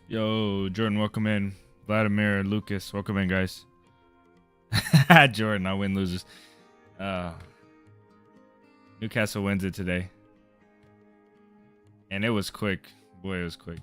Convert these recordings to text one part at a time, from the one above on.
Yo, Jordan, welcome in. Vladimir, Lucas, welcome in, guys. Jordan, I win loses. Uh, Newcastle wins it today. And it was quick. Boy, it was quick.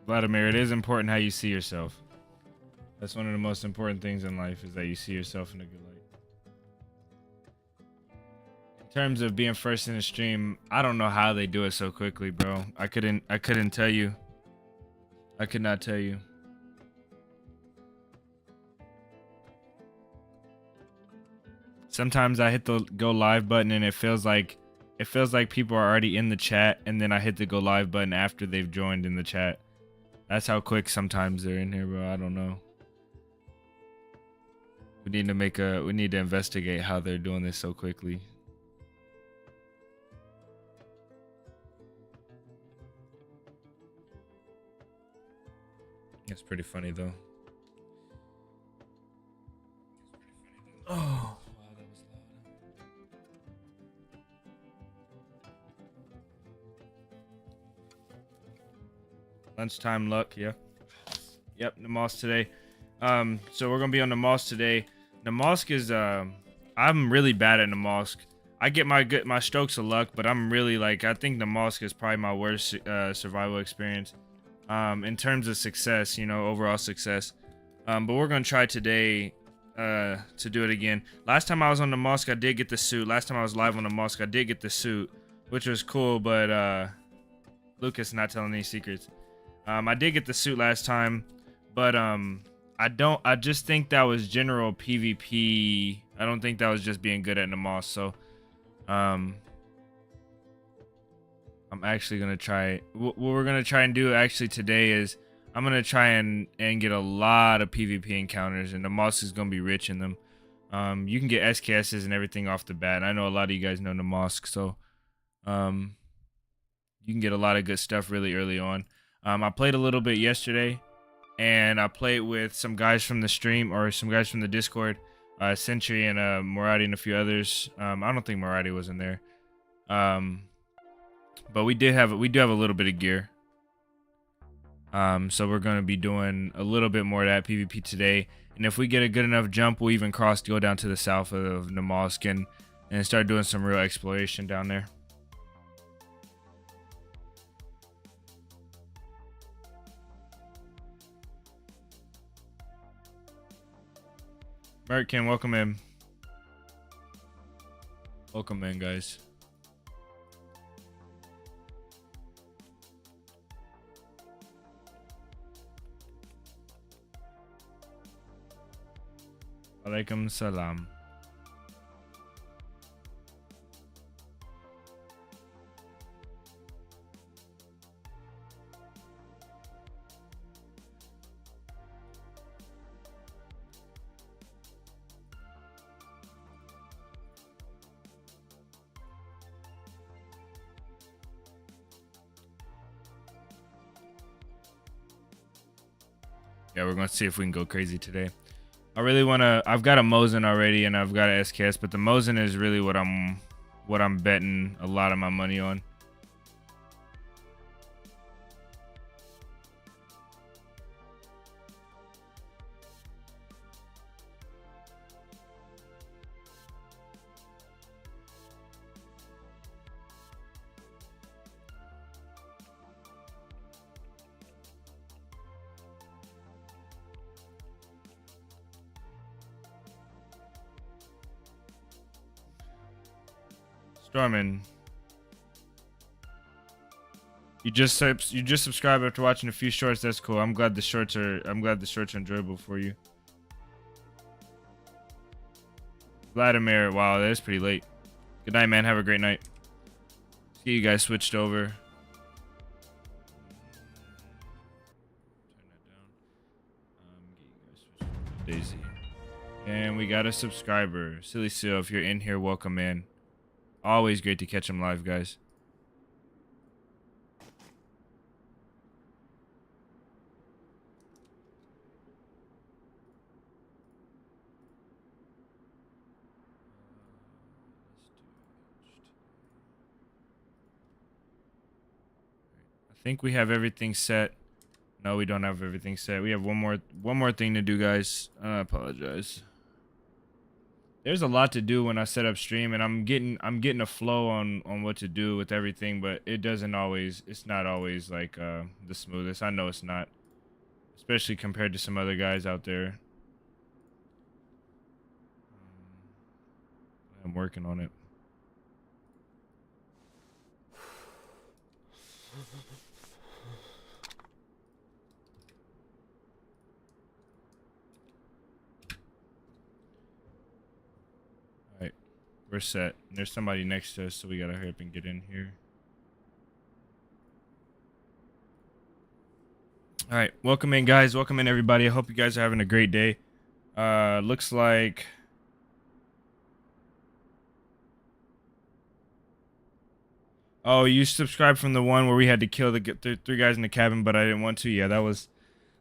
Vladimir, it is important how you see yourself. That's one of the most important things in life, is that you see yourself in a good light. In terms of being first in the stream, I don't know how they do it so quickly, bro. I couldn't tell you. I could not tell you. Sometimes I hit the go live button and it feels like people are already in the chat, and then I hit the go live button after they've joined in the chat. That's how quick sometimes they're in here, bro. I don't know. We need to investigate how they're doing this so quickly. It's pretty funny though. Oh, wow, that was loud. Lunchtime luck, yeah. Yep, Namalsk today. So we're gonna be on Namalsk today. Namalsk is I'm really bad at Namalsk. I get my strokes of luck, but I'm really like, I think Namalsk is probably my worst survival experience. In terms of success, you know, overall success. But we're gonna try today to do it again. Last time I was on Namalsk, I did get the suit. Last time I was live on Namalsk, I did get the suit, which was cool, but Lucas not telling any secrets. I did get the suit last time, but I just think that was general PvP. I don't think that was just being good at Namalsk. So I'm actually gonna try. What we're gonna try and do actually today is I'm gonna try and get a lot of PvP encounters, and Namalsk is gonna be rich in them. You can get SKSs and everything off the bat. I know a lot of you guys know Namalsk, so you can get a lot of good stuff really early on. I played a little bit yesterday, and I played with some guys from the stream, or some guys from the Discord, Sentry and Morati and a few others. I don't think Morati was in there, but we do have a little bit of gear. So we're gonna be doing a little bit more of that PvP today, and if we get a good enough jump, we'll even go down to the south of Namalsk and start doing some real exploration down there. Merkin, welcome in. Welcome in, guys. Alaikum salam. Yeah, we're gonna see if we can go crazy today. I really wanna. I've got a Mosin already, and I've got a SKS, but the Mosin is really what I'm betting a lot of my money on. Stormin. You just subscribed after watching a few shorts. That's cool. I'm glad the shorts are enjoyable for you. Vladimir, wow, that is pretty late. Good night, man. Have a great night. See, you guys switched over. Turn that down. Get you guys switched over to DayZ. And we got a subscriber. Silly Seal, if you're in here, welcome in. Always great to catch them live, guys. I think we have everything set. No, we don't have everything set. We have one more thing to do, guys. I apologize. There's a lot to do when I set up stream, and I'm getting a flow on what to do with everything, but it's not always like the smoothest. I know it's not, especially compared to some other guys out there. I'm working on it. We're set. There's somebody next to us, so we gotta hurry up and get in here. Alright, welcome in, guys. Welcome in, everybody. I hope you guys are having a great day. Looks like... Oh, you subscribed from the one where we had to kill the three guys in the cabin, but I didn't want to. Yeah, that was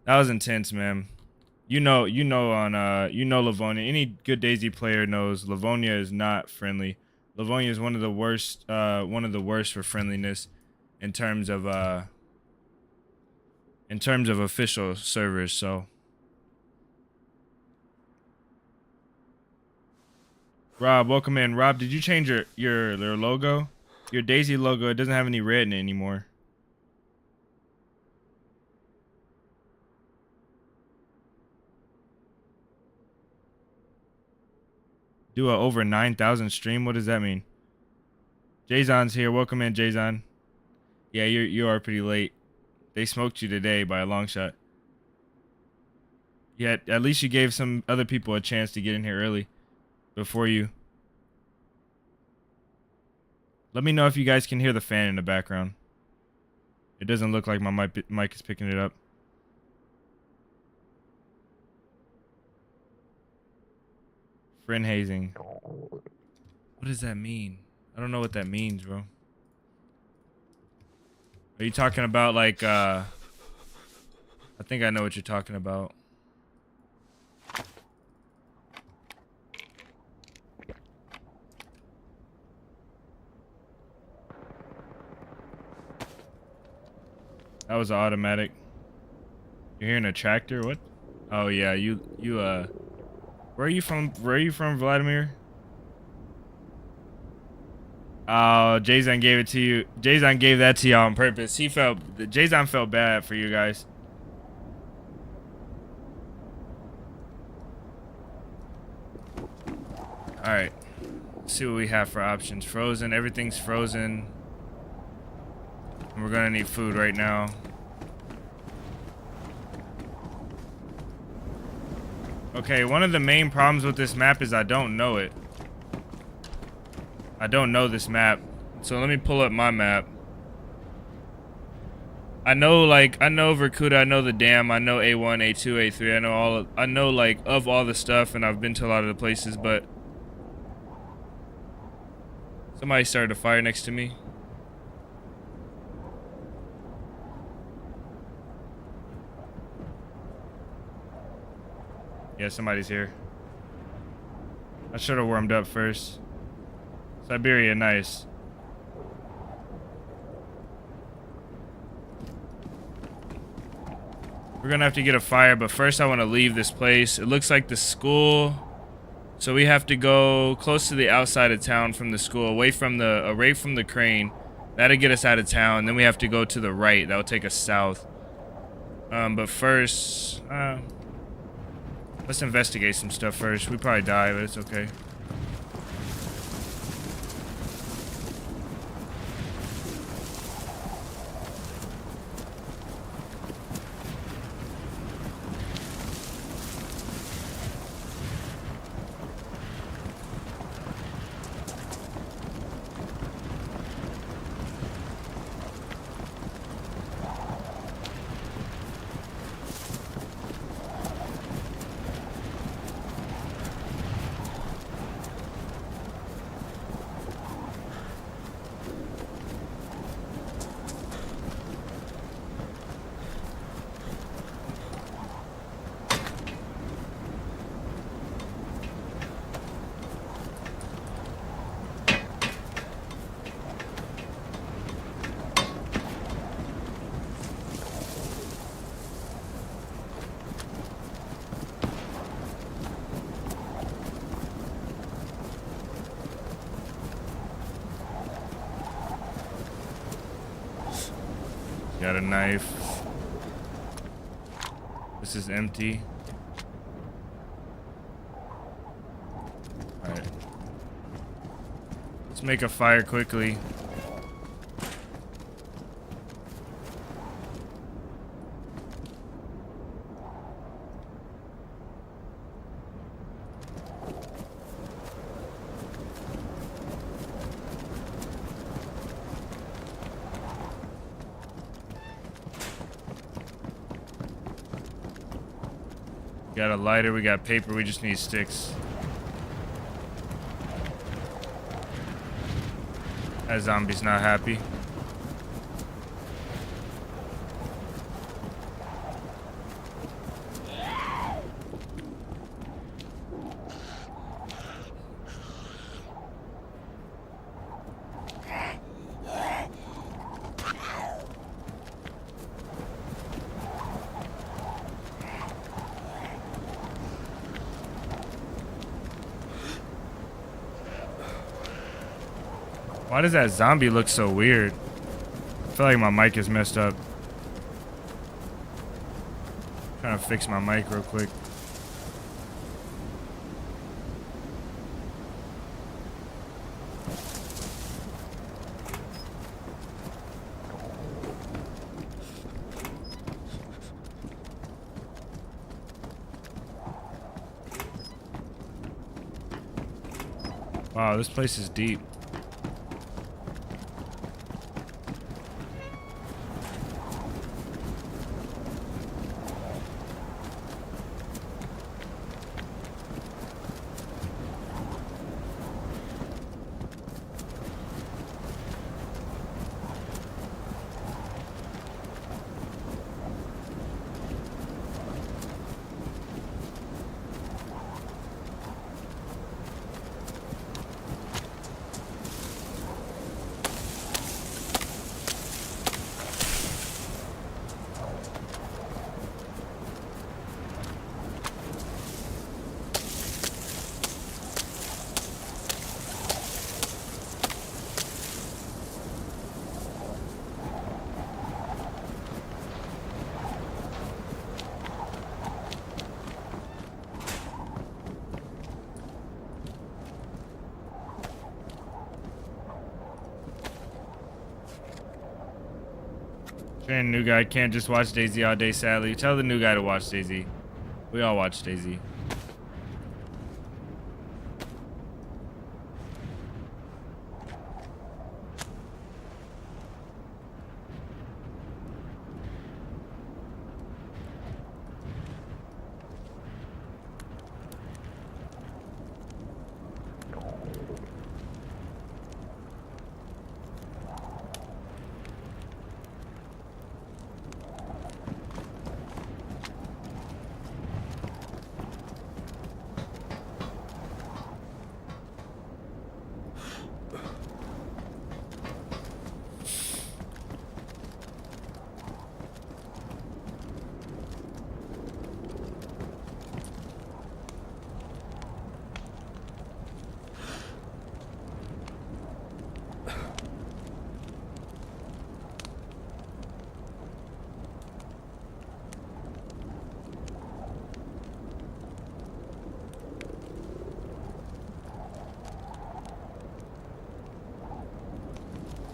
intense, man. You know Livonia. Any good DayZ player knows Livonia is not friendly. Livonia is one of the worst for friendliness in terms of official servers. So, Rob, welcome in. Rob, did you change your logo? Your DayZ logo, it doesn't have any red in it anymore. Do a over 9,000 stream? What does that mean? Jazon's here. Welcome in, Jazon. Yeah, you are pretty late. They smoked you today by a long shot. Yeah, at least you gave some other people a chance to get in here early before you. Let me know if you guys can hear the fan in the background. It doesn't look like my mic is picking it up. Friend hazing. What does that mean? I don't know what that means, bro. Are you talking about like I think I know what you're talking about. That was automatic. You're hearing a tractor? What? Oh yeah, you where are you from? Where are you from, Vladimir? Oh, Jazon gave it to you. Jazon gave that to y'all on purpose. Jazon felt bad for you guys. All right. Let's see what we have for options. Frozen. Everything's frozen. And we're gonna need food right now. Okay, one of the main problems with this map is I don't know it. I don't know this map. So let me pull up my map. I know Verkuda, I know the dam, I know A1, A2, A3, I know like of all the stuff, and I've been to a lot of the places, but somebody started a fire next to me. Yeah, somebody's here. I should have warmed up first. Siberia, nice. We're gonna have to get a fire, but first I want to leave this place. It looks like the school, so we have to go close to the outside of town from the school, away from the crane. That'll get us out of town. Then we have to go to the right. That'll take us south. But first, let's investigate some stuff first. We probably die, but it's okay. Got a knife. This is empty. Alright. Let's make a fire quickly. Got a lighter, we got paper, we just need sticks. That zombie's not happy. Why does that zombie look so weird? I feel like my mic is messed up. Trying to fix my mic real quick. Wow, this place is deep. Train new guy can't just watch DayZ all day, sadly. Tell the new guy to watch DayZ. We all watch DayZ.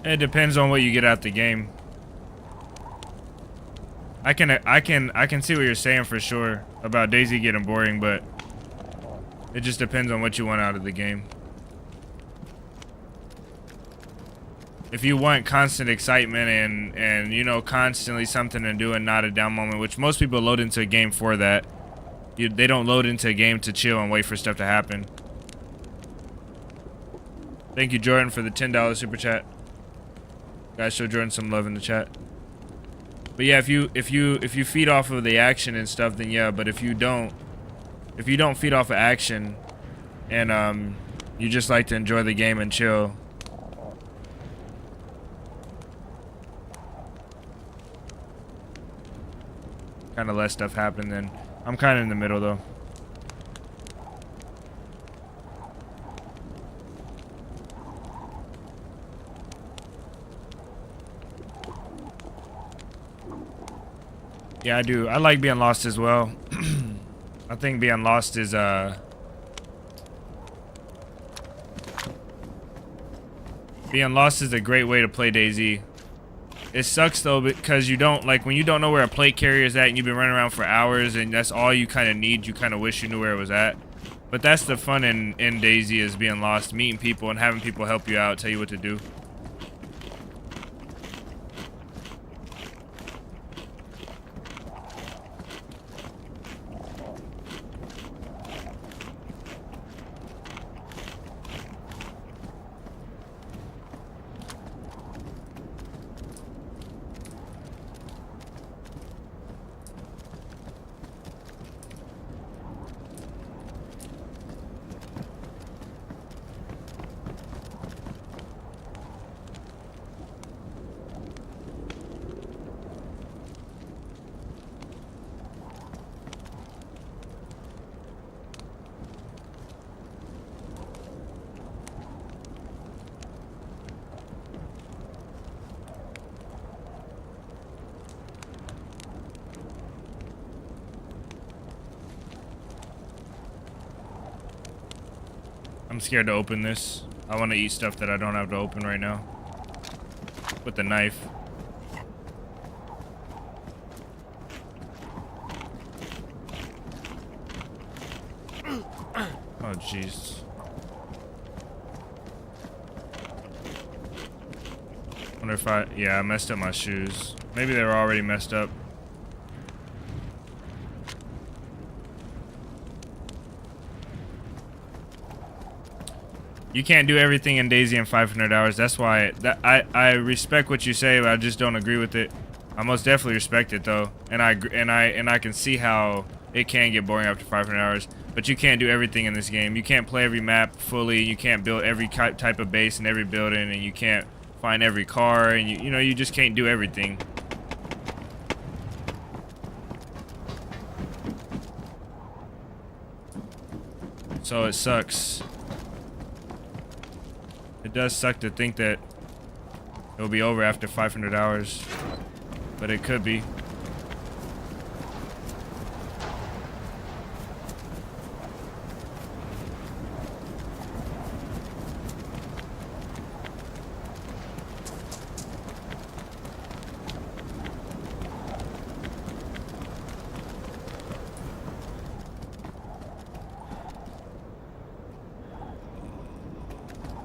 It depends on what you get out the game. I can see what you're saying for sure about DayZ getting boring, but it just depends on what you want out of the game. If you want constant excitement and you know, constantly something to do and not a down moment, which most people load into a game for that. They don't load into a game to chill and wait for stuff to happen. Thank you, Jordan, for the $10 super chat. Guys, show Jordan some love in the chat. But yeah, if you feed off of the action and stuff, then yeah. But if you don't feed off of action, and you just like to enjoy the game and chill, kind of let stuff happen, then I'm kind of in the middle though. Yeah, I do. I like being lost as well. I think being lost is being lost is a great way to play DayZ. It sucks though because you don't like when you don't know where a plate carrier is at and you've been running around for hours and that's all you kind of need. You kind of wish you knew where it was at. But that's the fun in DayZ is being lost, meeting people and having people help you out, tell you what to do. I'm scared to open this. I want to eat stuff that I don't have to open right now. With the knife. Oh, jeez. Wonder if yeah, I messed up my shoes. Maybe they were already messed up. You can't do everything in DayZ in 500 hours. That's why I respect what you say, but I just don't agree with it. I most definitely respect it though, and I can see how it can get boring after 500 hours. But you can't do everything in this game. You can't play every map fully. You can't build every type of base in every building, and you can't find every car, and you know you just can't do everything. So it sucks. It does suck to think that it'll be over after 500 hours, but it could be.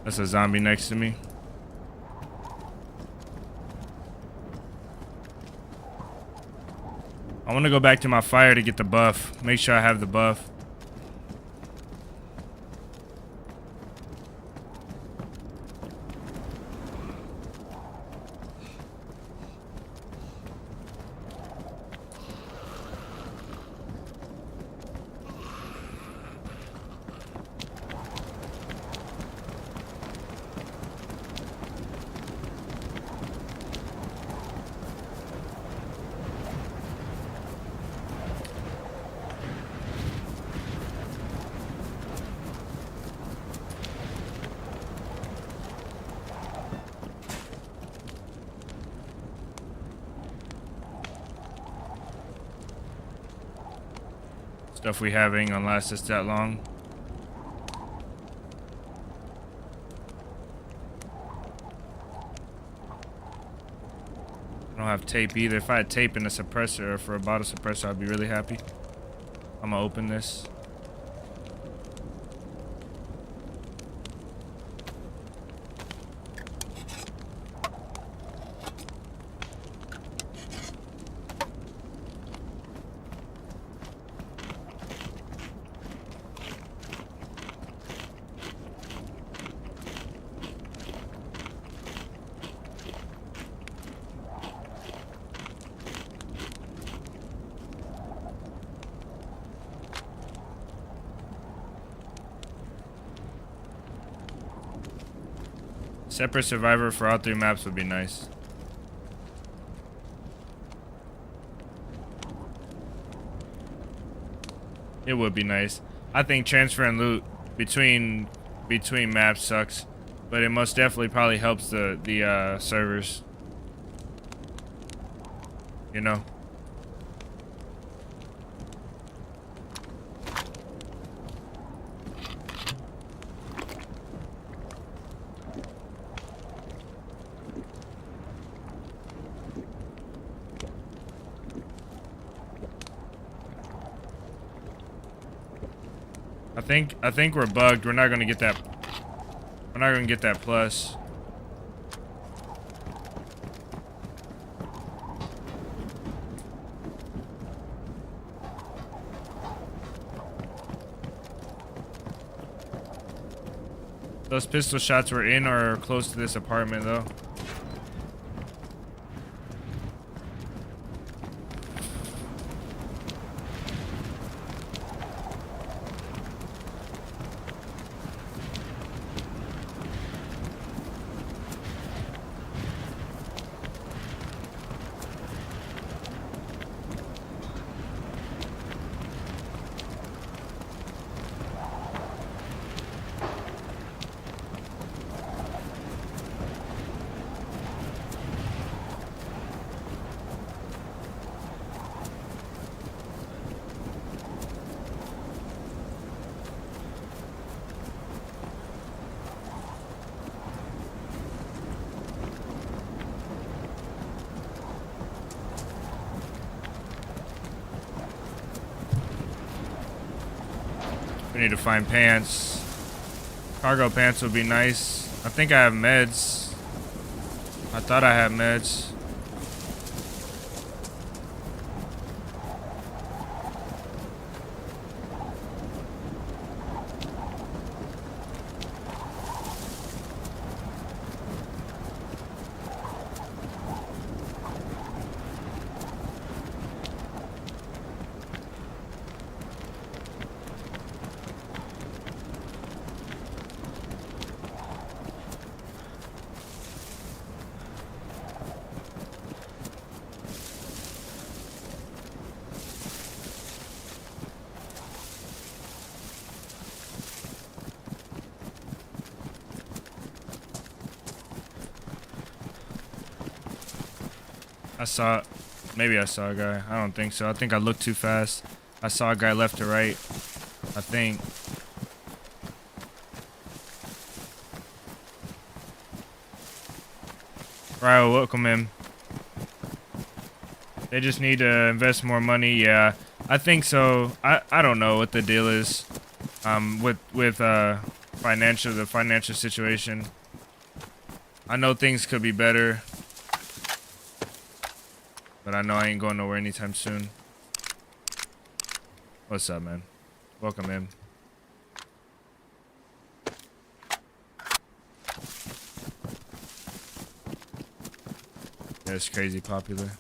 That's a zombie next to me. I want to go back to my fire to get the buff. Make sure I have the buff. Stuff we have ain't gonna last us that long. I don't have tape either. If I had tape in a suppressor or for a bottle suppressor, I'd be really happy. I'm gonna open this. Separate survivor for all 3 maps would be nice. It would be nice. I think transferring loot between maps sucks, but it most definitely probably helps the servers. You know. think we're bugged. We're not gonna get that. We're not gonna get that plus. Those pistol shots were in or close to this apartment, though. We need to find pants. Cargo pants would be nice. I think I have meds. I thought I had meds. Maybe I saw a guy. I don't think so. I think I looked too fast. I saw a guy left to right. I think. Right, welcome in. They just need to invest more money. Yeah, I think so. I don't know what the deal is. With the financial situation. I know things could be better. But I know I ain't going nowhere anytime soon. What's up, man? Welcome in. Yeah, it's crazy popular.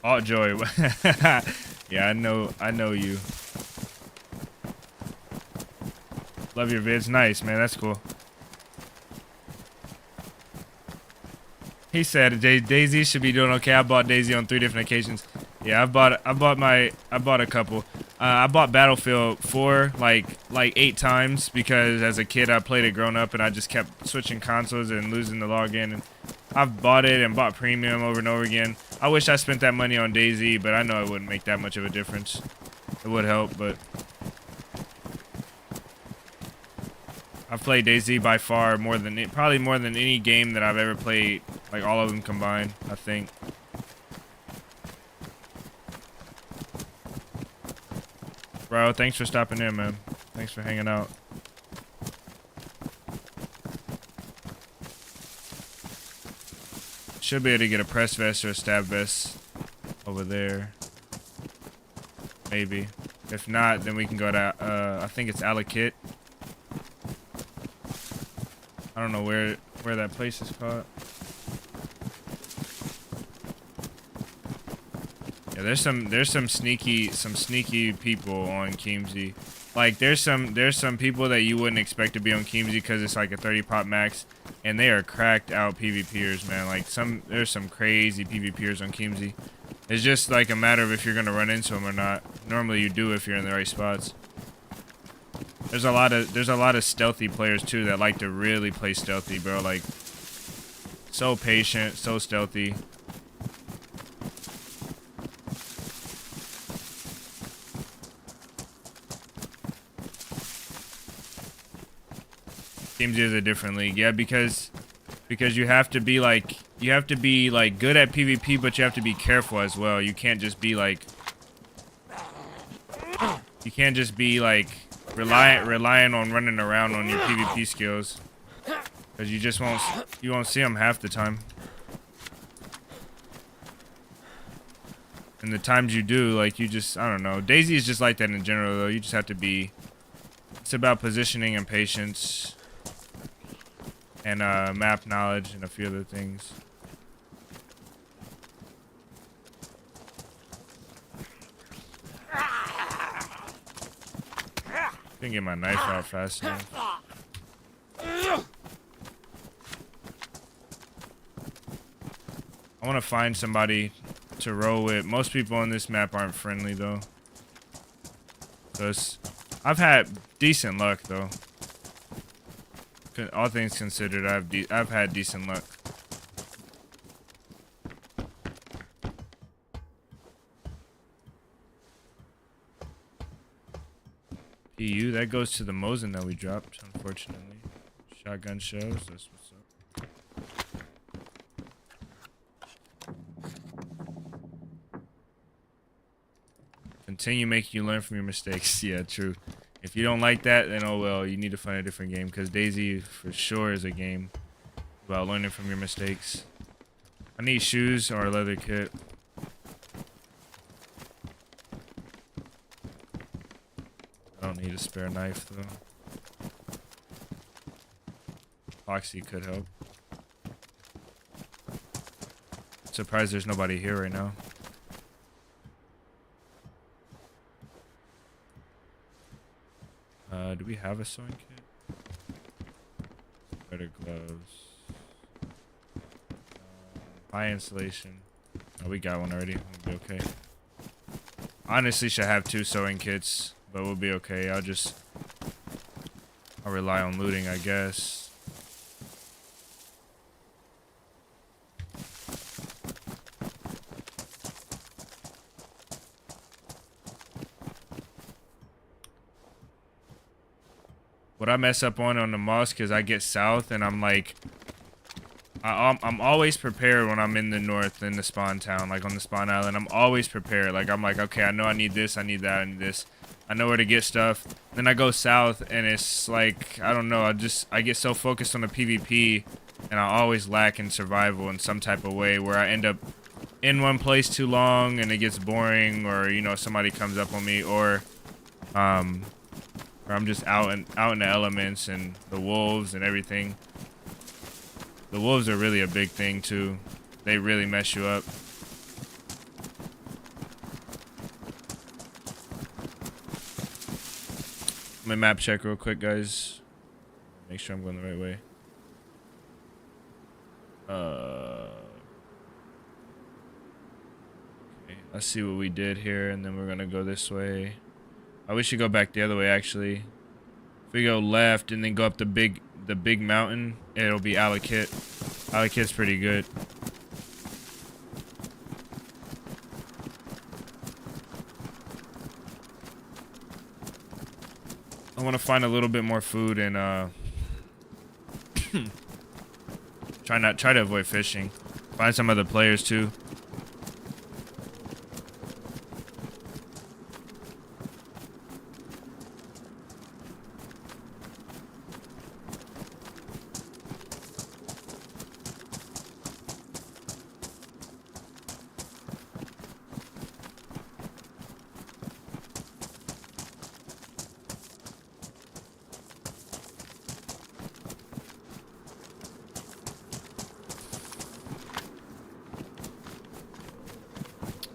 Oh, Joy. Yeah, I know you. Love your vids. Nice, man. That's cool. He said DayZ should be doing okay. I bought DayZ on 3 different occasions. Yeah, I bought a couple. I bought Battlefield 4 like 8 times because as a kid I played it growing up and I just kept switching consoles and losing the login. And I've bought it and bought premium over and over again. I wish I spent that money on DayZ, but I know it wouldn't make that much of a difference. It would help, but I've played DayZ by far probably more than any game that I've ever played, like all of them combined, I think. Bro, thanks for stopping in, man. Thanks for hanging out. Should be able to get a press vest or a stab vest over there. Maybe. If not, then we can go to, I think it's Alakit. I don't know where that place is called. Yeah, there's some sneaky people on Keemsy. Like there's some people that you wouldn't expect to be on Keemsy because it's like a 30 pop max, and they are cracked out PvPers, man. Like there's some crazy PvPers on Keemsy. It's just like a matter of if you're gonna run into them or not. Normally you do if you're in the right spots. There's a lot of stealthy players too that like to really play stealthy, bro. Like so patient, so stealthy. Keemsy is a different league, yeah, because because you have to be like good at PvP, but you have to be careful as well. You can't just be like relying on running around on your PvP skills, because you won't see them half the time. And the times you do, like, you just, I don't know. DayZ is just like that in general, though. You just have to be, it's about positioning and patience and map knowledge and a few other things. Didn't get my knife out fast enough. I want to find somebody to roll with. Most people on this map aren't friendly, though. So I've had decent luck, though. All things considered, I've had decent luck. PU, that goes to the Mosin that we dropped, unfortunately. Shotgun shells, that's what's up. Continue making you learn from your mistakes. Yeah, true. If you don't like that, then oh well, you need to find a different game, because DayZ for sure is a game about learning from your mistakes. I need shoes or a leather kit. I don't need a spare knife though. Epoxy could help. Surprised there's nobody here right now. Do we have a sewing kit? Better gloves. High insulation. Oh, we got one already. We'll be okay. Honestly, should have 2 sewing kits, but we'll be okay. I'll rely on looting, I guess. What I mess up on the mosque is I get south and I'm like, I'm always prepared when I'm in the north in the spawn town, like on the spawn island. I'm always prepared. Like I'm like, okay, I know I need this, I need that, I need this. I know where to get stuff. Then I go south and it's like, I don't know, I get so focused on the PvP and I always lack in survival in some type of way, where I end up in one place too long and it gets boring, or you know, somebody comes up on me, or I'm just out in the elements and the wolves and everything. The wolves are really a big thing too. They really mess you up. Let me map check real quick, guys. Make sure I'm going the right way. Okay, let's see what we did here, and then we're gonna go this way. Oh, we should go back the other way, actually. If we go left and then go up the big mountain, it'll be Alakit. Alakit's pretty good. I want to find a little bit more food and try to avoid fishing. Find some other players too.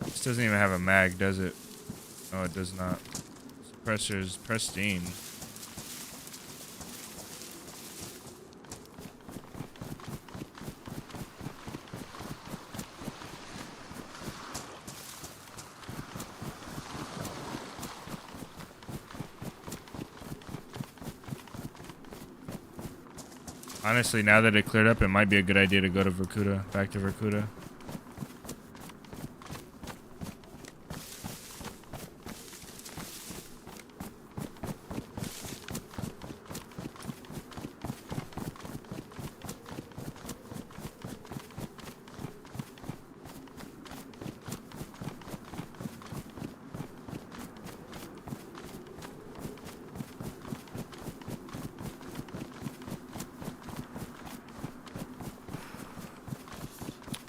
This doesn't even have a mag, does it? No, it does not. Suppressor is pristine. Honestly, now that it cleared up, it might be a good idea to go to Vorkuta, back to Vorkuta.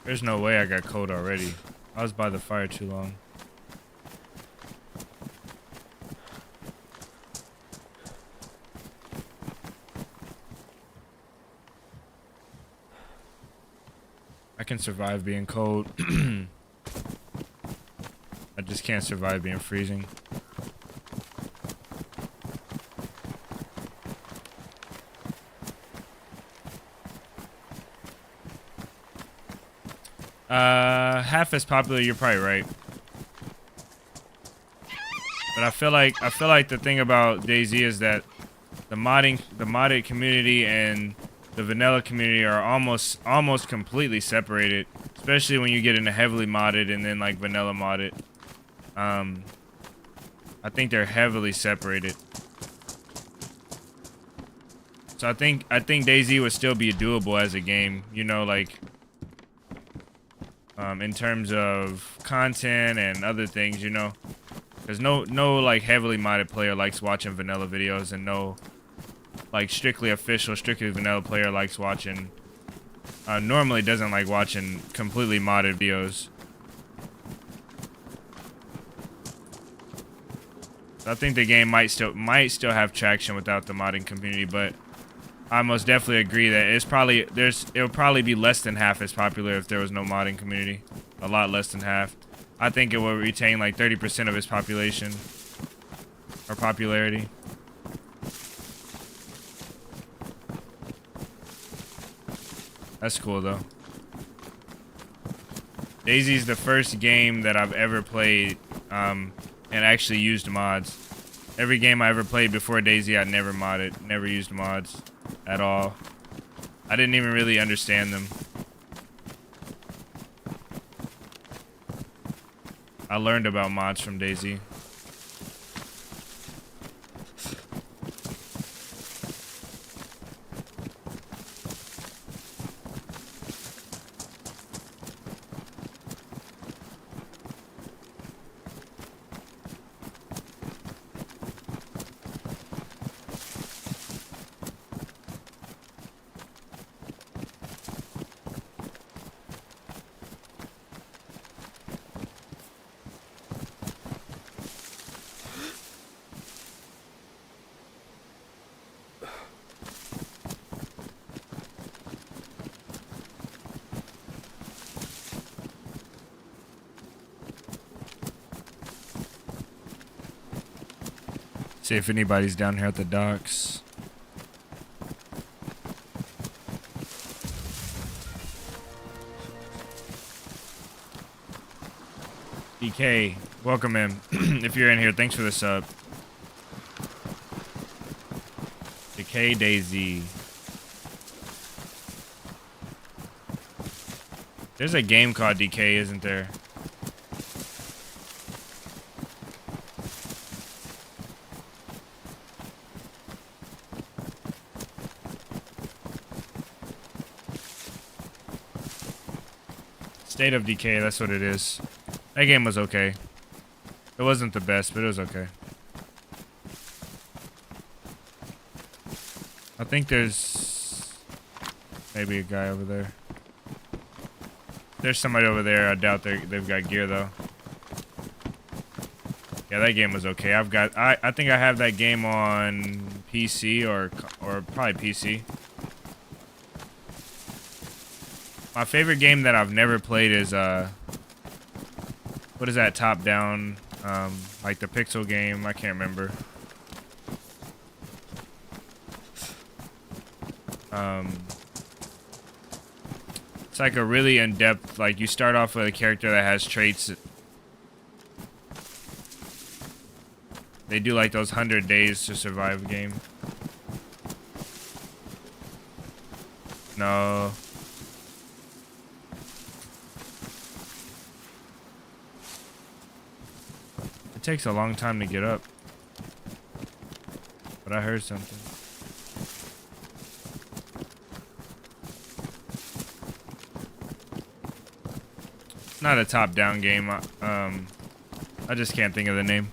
There's no way I got cold already. I was by the fire too long. I can survive being cold. I just can't survive being freezing. Half as popular, you're probably right. But I feel like the thing about DayZ is that the modded community and the vanilla community are almost completely separated, especially when you get into heavily modded and then like vanilla modded. I think they're heavily separated. So I think DayZ would still be doable as a game, you know, like in terms of content and other things, you know. Because no like heavily modded player likes watching vanilla videos, and no like strictly official, strictly vanilla player likes watching normally doesn't like watching completely modded videos. So I think the game might still have traction without the modding community, but I most definitely agree that it'll probably be less than half as popular if there was no modding community. A lot less than half. I think it will retain like 30% of its population or popularity. That's cool though. DayZ's the first game that I've ever played and actually used mods. Every game I ever played before DayZ, I never modded, never used mods at all. I didn't even really understand them. I learned about mods from DayZ. See if anybody's down here at the docks. DK, welcome in. If you're in here, thanks for the sub. DK DayZ. There's a game called DK, isn't there? State of Decay, that's what it is. That game was okay. It wasn't the best, but it was okay. I think there's maybe a guy over there. There's somebody over there. I doubt they've got gear though. Yeah, that game was okay. I think I have that game on PC or probably PC. My favorite game that I've never played is what is that top down like the pixel game? I can't remember. It's like a really in-depth, like you start off with a character that has traits. They do like those 100 days to survive game. No. It takes a long time to get up. But I heard something. It's not a top-down game. I just can't think of the name.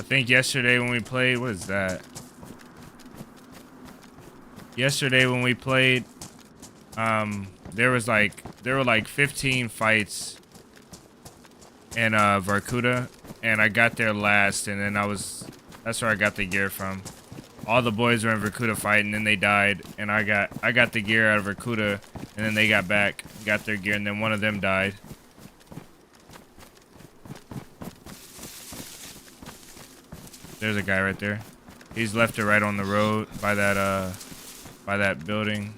think yesterday when we played, what is that? Yesterday when we played, there were like 15 fights in Vorkuta, and I got there last, and then that's where I got the gear from. All the boys were in Vorkuta fighting, and then they died, and I got the gear out of Vorkuta, and then they got their gear, and then one of them died. There's a guy right there. He's left or right on the road by that building.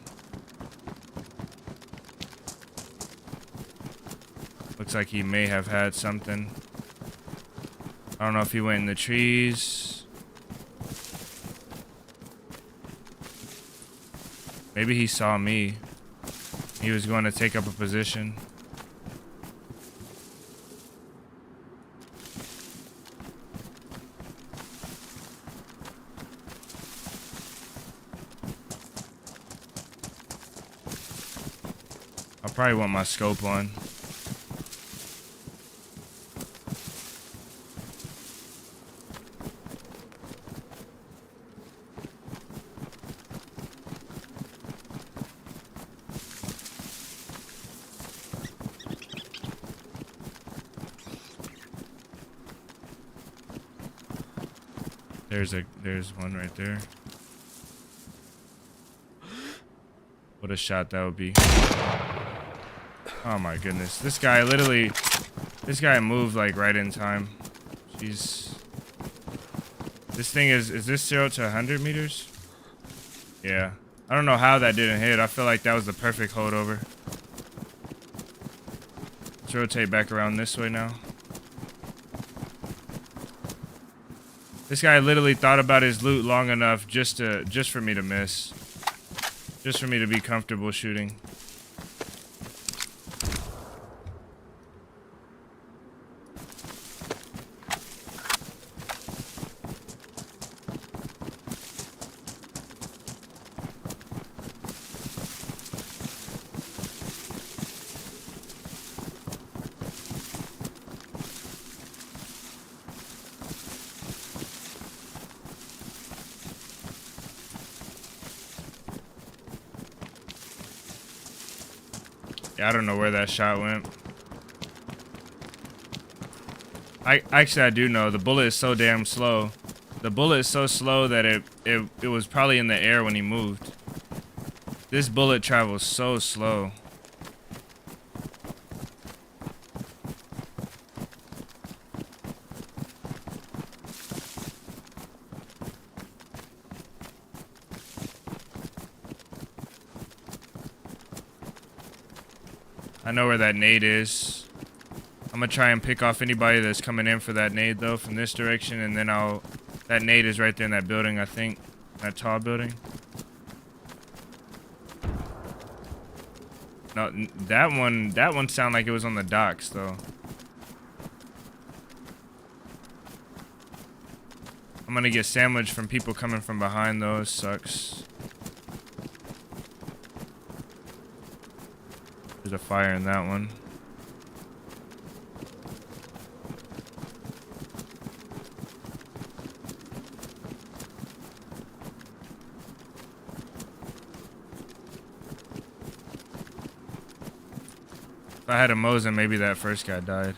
Looks like he may have had something. I don't know if he went in the trees. Maybe he saw me. He was going to take up a position. I'll probably want my scope on. There's one right there. What a shot that would be. Oh my goodness. This guy moved like right in time. Jeez. This thing is this 0 to 100 meters? Yeah. I don't know how that didn't hit. I feel like that was the perfect holdover. Let's rotate back around this way now. This guy literally thought about his loot long enough just for me to miss. Just for me to be comfortable shooting. Yeah, I don't know where that shot went. I do know. The bullet is so damn slow. The bullet is so slow that it was probably in the air when he moved. This bullet travels so slow. I know where that nade is. I'm gonna try and pick off anybody that's coming in for that nade though from this direction, and then that nade is right there in that building, I think. That tall building. No, that one sounded like it was on the docks though. I'm gonna get sandwiched from people coming from behind though. It sucks. There's a fire in that one. If I had a Mosin, maybe that first guy died.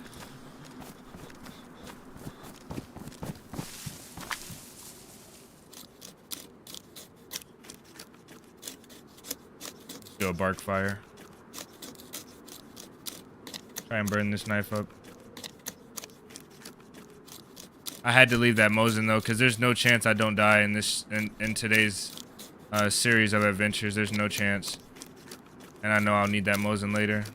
Do a bark fire. Try and burn this knife up. I had to leave that Mosin though, because there's no chance I don't die in today's series of adventures. There's no chance. And I know I'll need that Mosin later.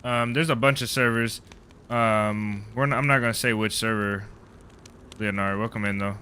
There's a bunch of servers. I'm not gonna say which server. Leonard, welcome in though.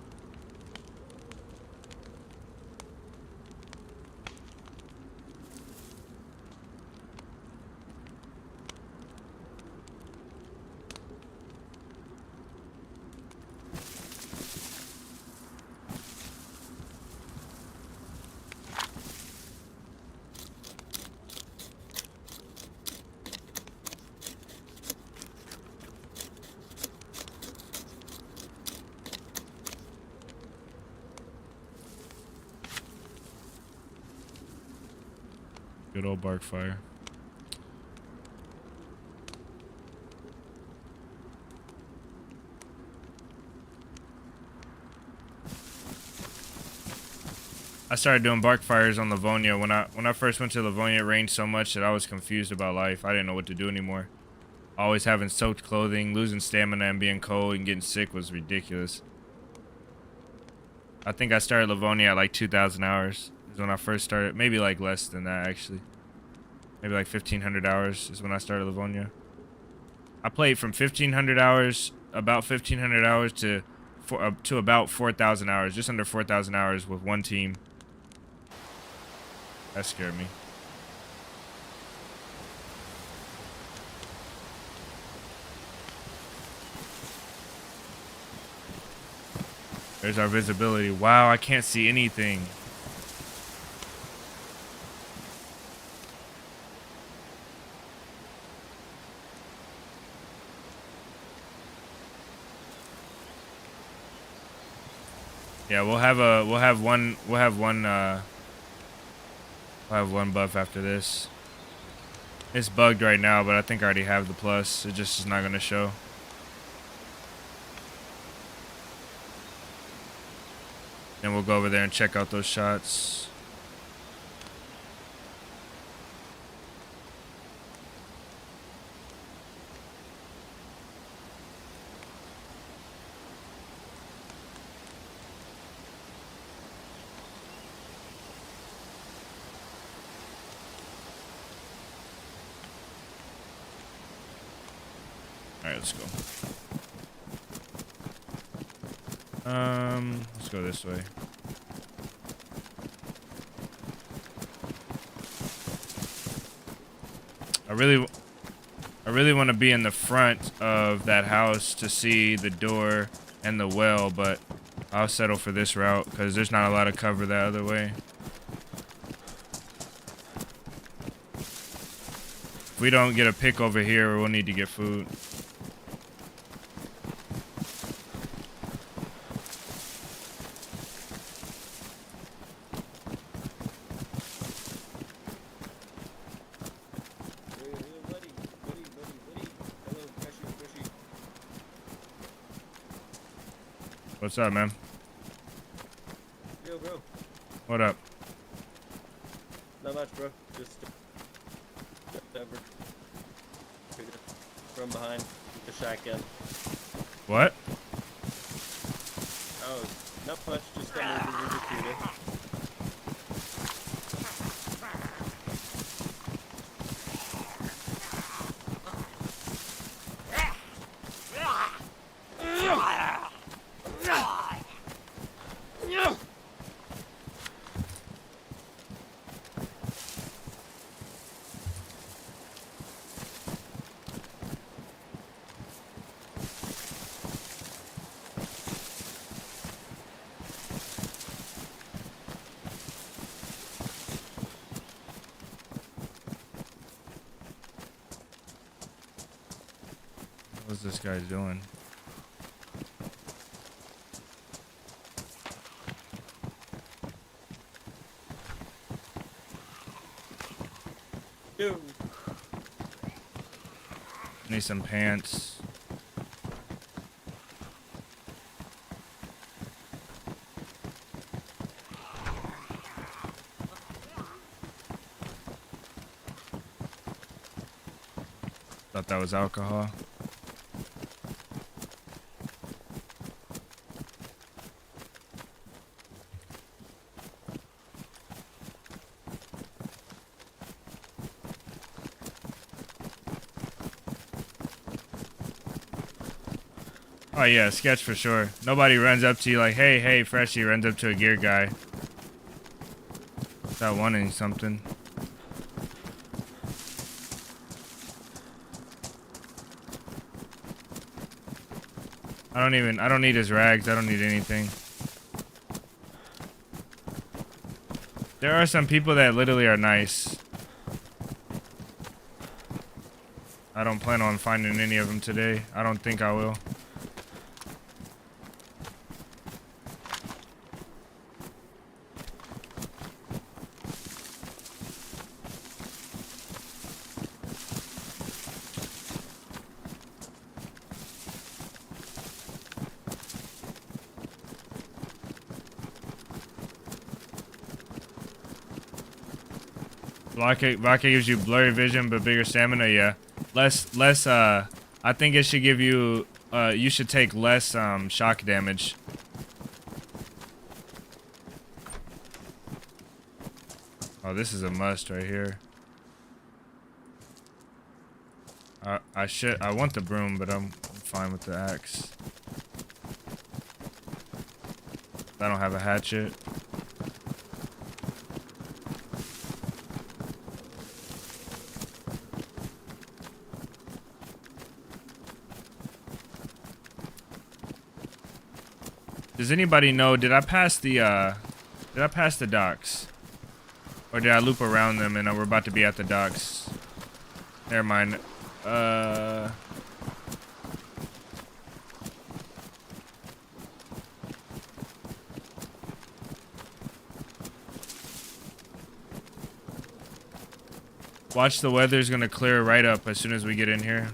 Good old Barkfire. I started doing Barkfires on Livonia. When I first went to Livonia, it rained so much that I was confused about life. I didn't know what to do anymore. Always having soaked clothing, losing stamina, and being cold and getting sick was ridiculous. I think I started Livonia at like 2,000 hours. Is when I first started. Maybe like less than that actually. Maybe like 1,500 hours is when I started Livonia. I played from 1,500 hours, about 1,500 hours to about 4,000 hours, just under 4,000 hours with one team. That scared me. There's our visibility. Wow, I can't see anything. Yeah, we'll have one buff after this. It's bugged right now, but I think I already have the plus. It just is not gonna show. Then we'll go over there and check out those shots. Alright, let's go. Let's go this way. I really want to be in the front of that house to see the door and the well, but I'll settle for this route because there's not a lot of cover that other way. If we don't get a pick over here, we'll need to get food. What's up, man? Yo, bro. What up? Not much, bro. Just over from behind the shotgun. What? Oh, not much. Just got moved to recruiter. What's this guy doing? Dude. Need some pants. Thought that was alcohol. Oh yeah, sketch for sure. Nobody runs up to you like, hey, hey, Freshie, runs up to a gear guy. Without wanting something. I don't need his rags. I don't need anything. There are some people that literally are nice. I don't plan on finding any of them today. I don't think I will. Vodka gives you blurry vision but bigger stamina, yeah. Less I think it should give you you should take less shock damage. Oh, this is a must right here. I want the broom, but I'm fine with the axe. I don't have a hatchet. Does anybody know, did I pass the docks? Or did I loop around them and we're about to be at the docks? Never mind. Watch, the weather's gonna clear right up as soon as we get in here.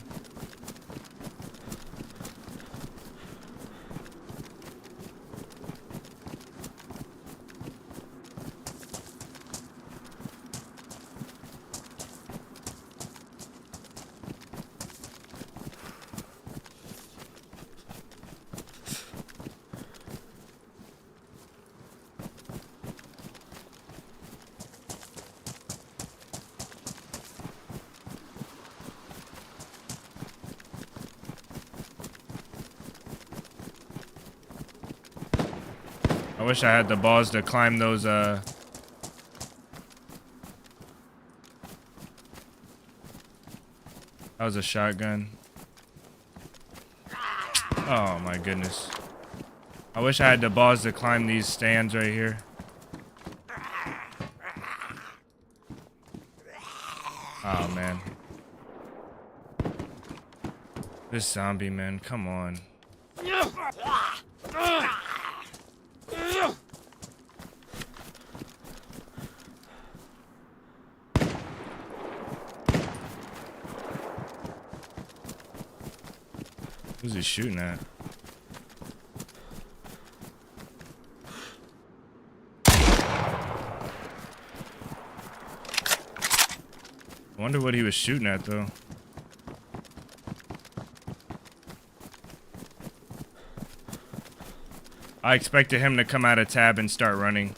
I wish I had the balls to climb those, That was a shotgun. Oh my goodness. I wish I had the balls to climb these stands right here. Oh man. This zombie, man, come on. Who's he shooting at? I wonder what he was shooting at, though. I expected him to come out of tab and start running.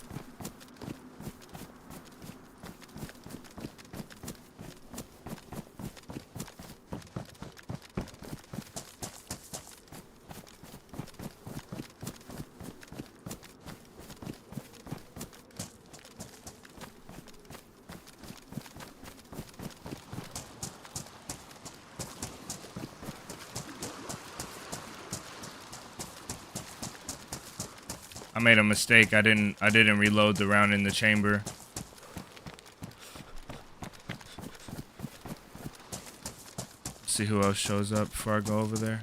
I made a mistake. I didn't reload the round in the chamber. Let's see who else shows up before I go over there.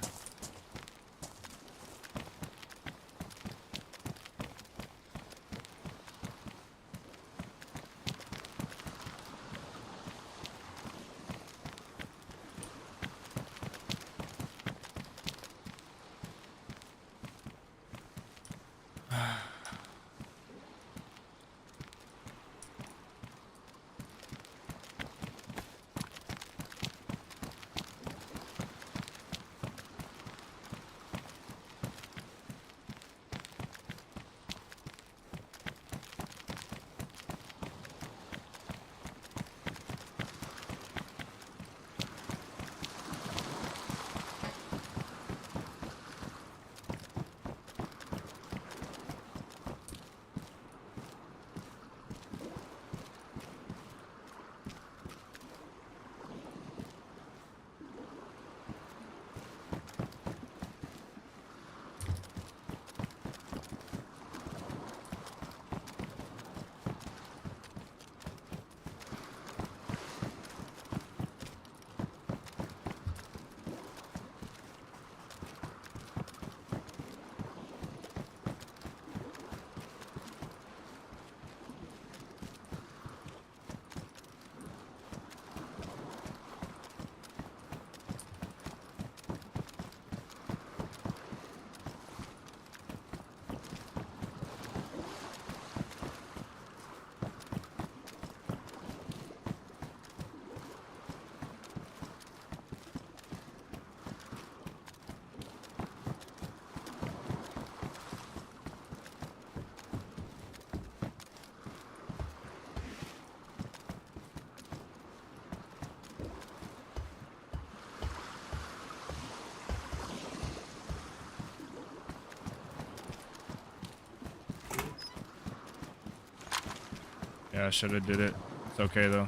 Yeah, I should have did it. It's okay though.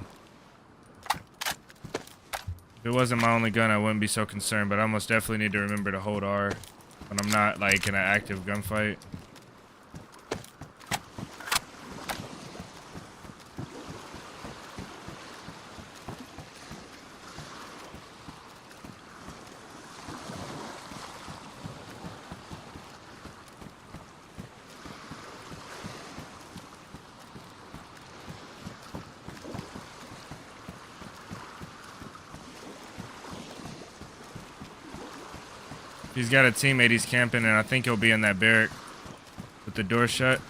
If it wasn't my only gun, I wouldn't be so concerned, but I most definitely need to remember to hold R when I'm not like in an active gunfight. He's got a teammate he's camping, and I think he'll be in that barrack with the door shut.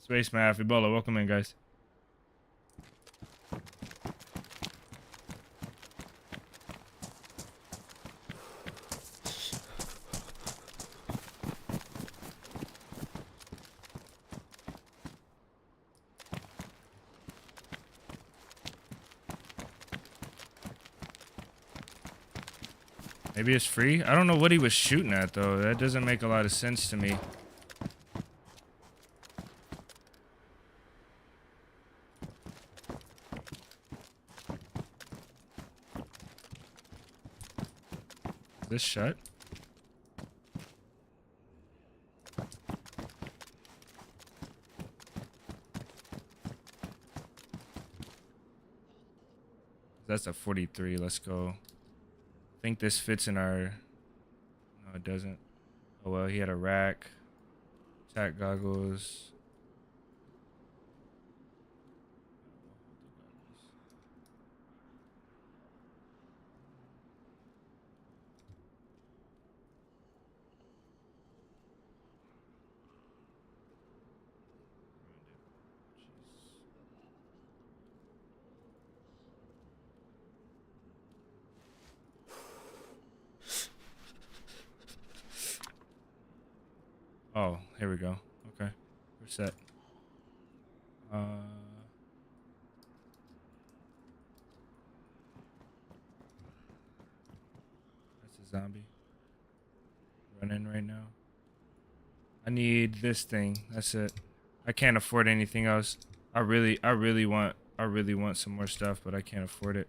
Space Math, Ebola, welcome in, guys. Maybe it's free? I don't know what he was shooting at, though. That doesn't make a lot of sense to me. Is this shut? That's a 43. Let's go. I think this fits in our... No, it doesn't. Oh, well, he had a rack. Attack goggles. Oh, here we go. Okay. We're set. That's a zombie. Running right now. I need this thing. That's it. I can't afford anything else. I really want some more stuff, but I can't afford it.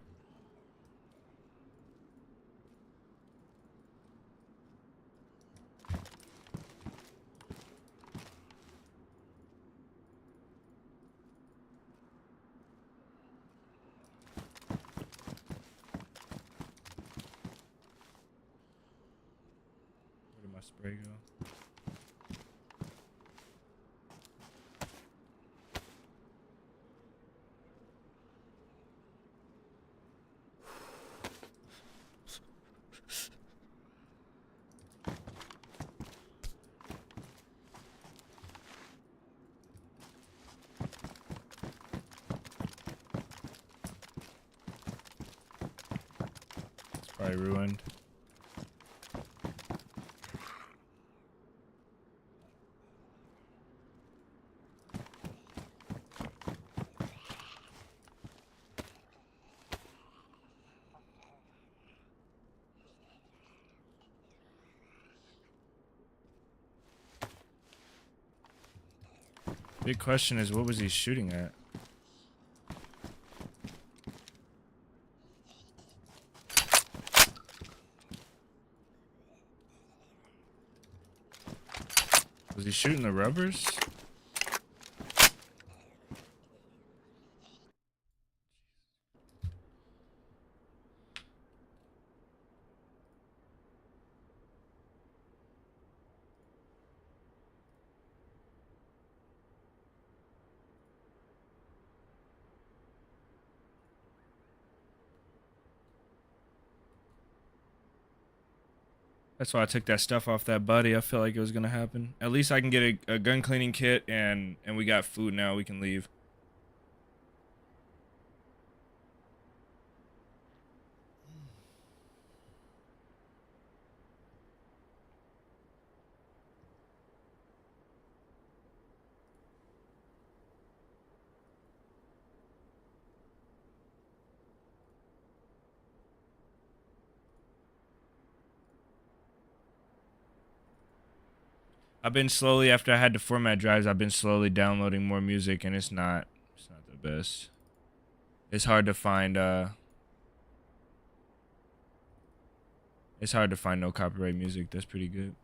Where did my spray go? It's probably ruined. Big question is, what was he shooting at? Was he shooting the rubbers? That's why I took that stuff off that buddy. I felt like it was gonna happen. At least I can get a gun cleaning kit, and we got food now. We can leave. I've been slowly, after I had to format drives, I've been slowly downloading more music, and it's not the best. It's hard to find no copyright music. That's pretty good.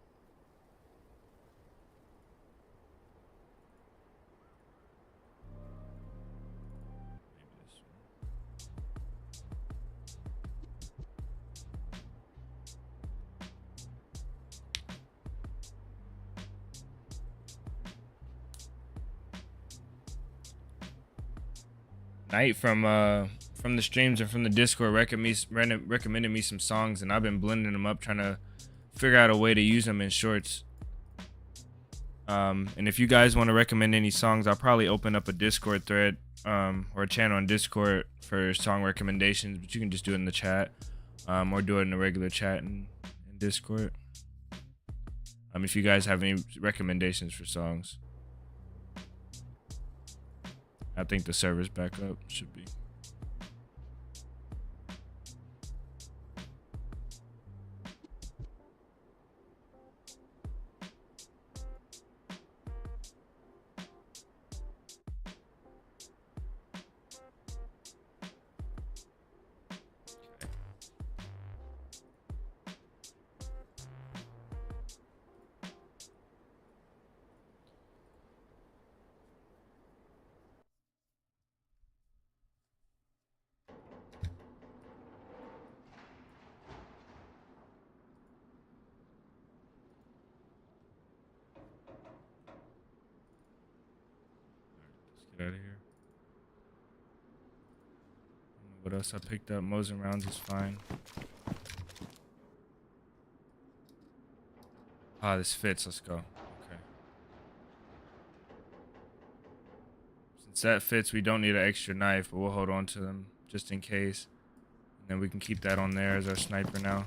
Knight from the streams and from the Discord recommended me some songs, and I've been blending them up, trying to figure out a way to use them in shorts. And if you guys want to recommend any songs, I'll probably open up a Discord thread or a channel on Discord for song recommendations, but you can just do it in the chat or do it in the regular chat in Discord. If you guys have any recommendations for songs. I think the server's back up. Should be. Out of here. What else I picked up? Mows and rounds is fine. Ah, this fits. Let's go. Okay. Since that fits, we don't need an extra knife, but we'll hold on to them just in case. And then we can keep that on there as our sniper now,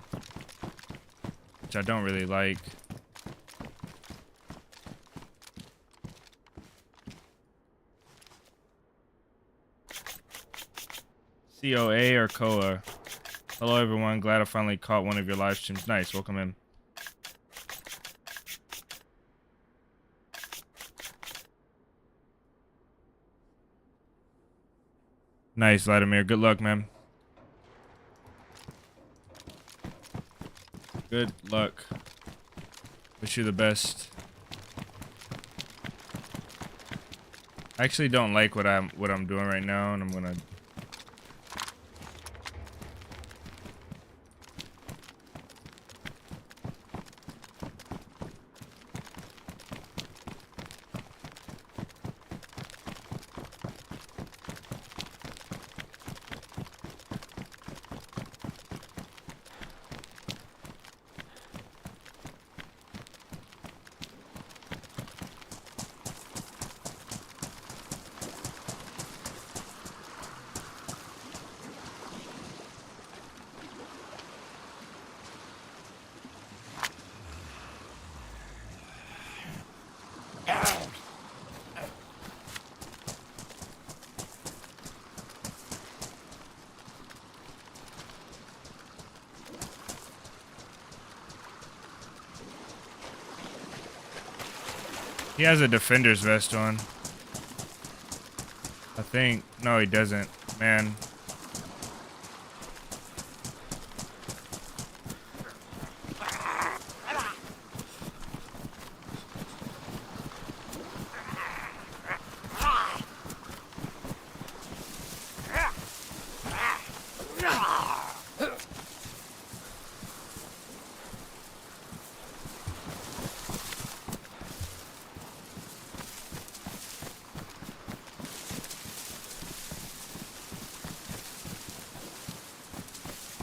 which I don't really like. COA or COA? Hello everyone, glad I finally caught one of your live streams. Nice, welcome in. Nice, Vladimir. Good luck, man. Good luck. Wish you the best. I actually don't like what I'm doing right now, and I'm gonna. He has a defender's vest on. I think. No, he doesn't. Man.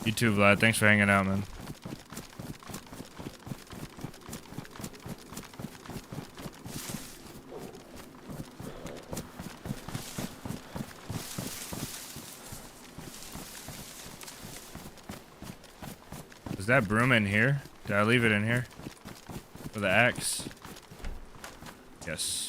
You too, Vlad. Thanks for hanging out, man. Is that broom in here? Did I leave it in here? For the axe? Yes.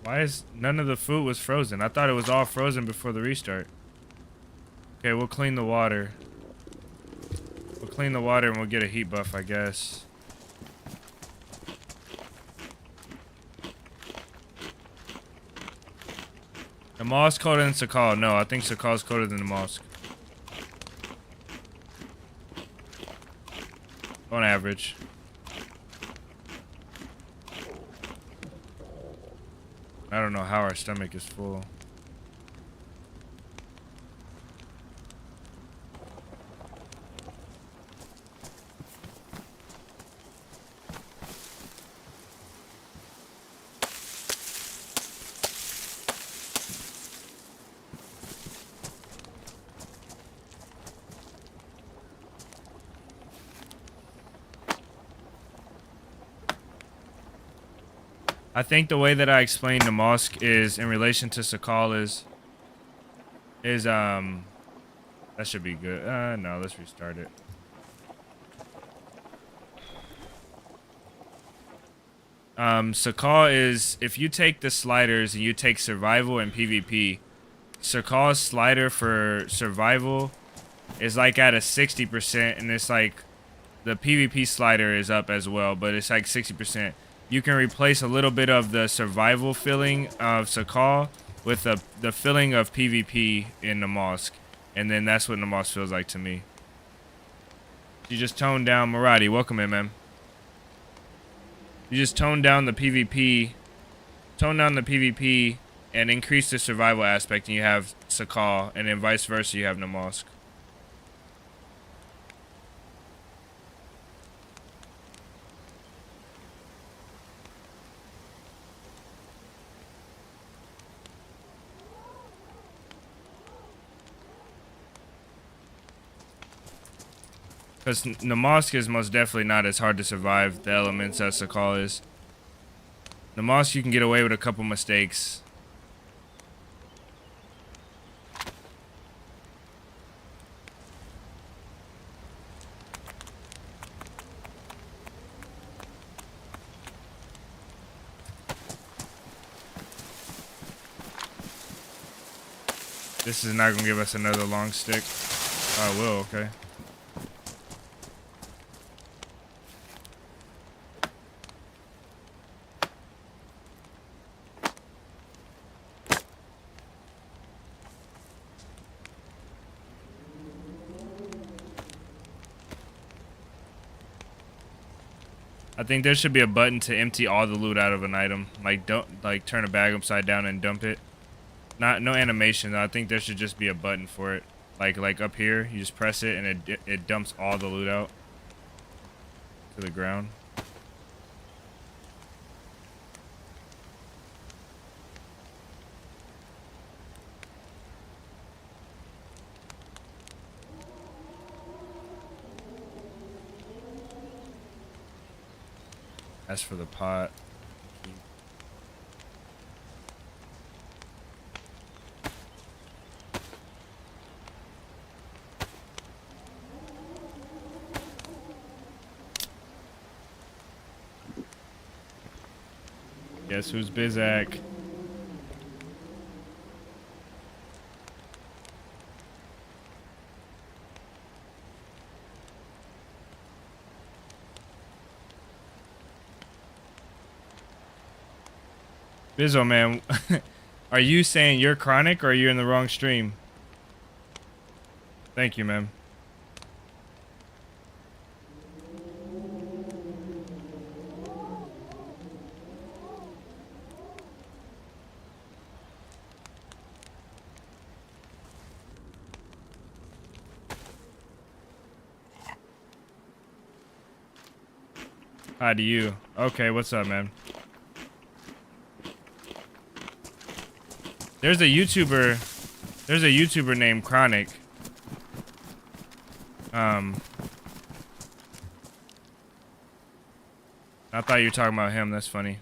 Why is none of the food was frozen? I thought it was all frozen before the restart. Okay, we'll clean the water. We'll clean the water and we'll get a heat buff, I guess. The mosque colder than Sakal. No, I think Sakal's colder than the mosque. On average. I don't know how our stomach is full. I think the way that I explained the mosque is in relation to Sakal is that should be good. No, let's restart it. Sakal is, if you take the sliders and you take survival and PvP, Sakal's slider for survival is like at a 60%, and it's like the PvP slider is up as well, but it's like 60%. You can replace a little bit of the survival feeling of Sakal with the feeling of PvP in the mosque, and then that's what the mosque feels like to me. You just toned down Muradi. Welcome in, man. You just tone down the PvP, and increase the survival aspect, and you have Sakal, and then vice versa, you have the mosque. Because the mosque is most definitely not as hard to survive the elements as Sakal is. The mosque you can get away with a couple mistakes. This is not going to give us another long stick. Oh, it will, okay. I think there should be a button to empty all the loot out of an item. Like, don't turn a bag upside down and dump it. No animation though. I think there should just be a button for it. Like up here, you just press it and it dumps all the loot out to the ground. As for the pot. Guess who's Bizak? Bizzo, man, are you saying you're chronic or are you in the wrong stream? Thank you, man. Hi to you. Okay, what's up, man? There's a YouTuber named Chronic. I thought you were talking about him. That's funny.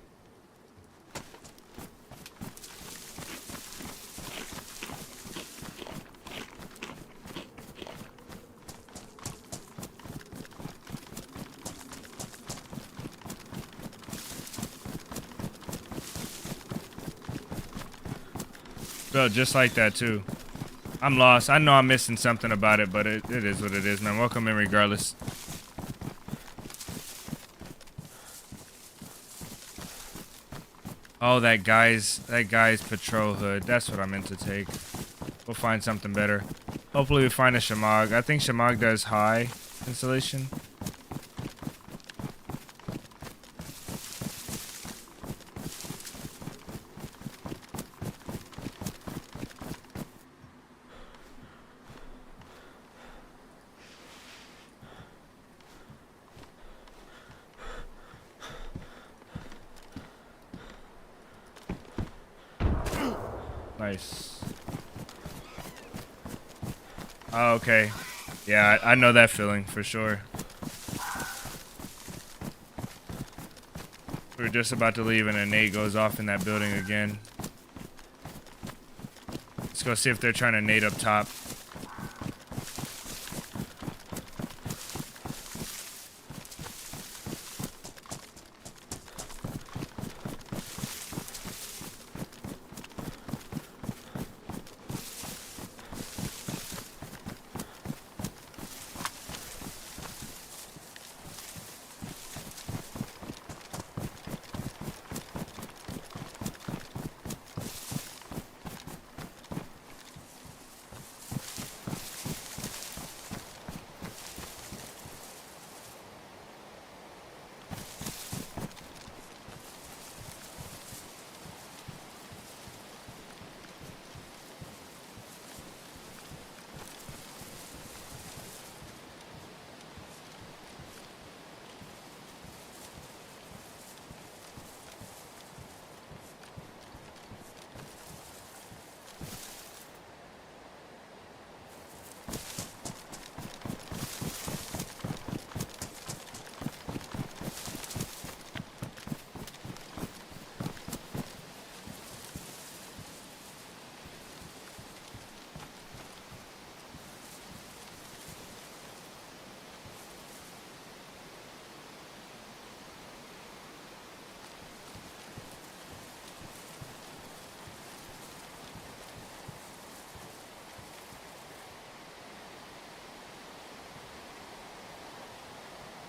Felt just like that too. I'm lost. I know I'm missing something about it, but it is what it is, man. Welcome in regardless. Oh, that guy's patrol hood. That's what I meant to take. We'll find something better. Hopefully we find a Shamag. I think Shamag does high installation. Nice. Oh, okay. Yeah, I know that feeling for sure. We were just about to leave and a nade goes off in that building again. Let's go see if they're trying to nade up top.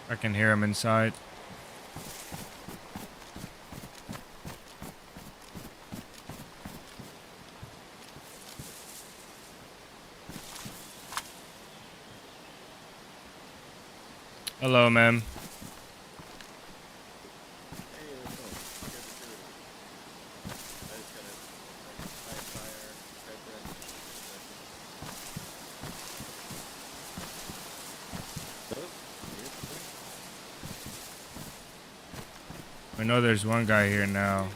I can hear him inside. Hello, ma'am. I know there's one guy here now.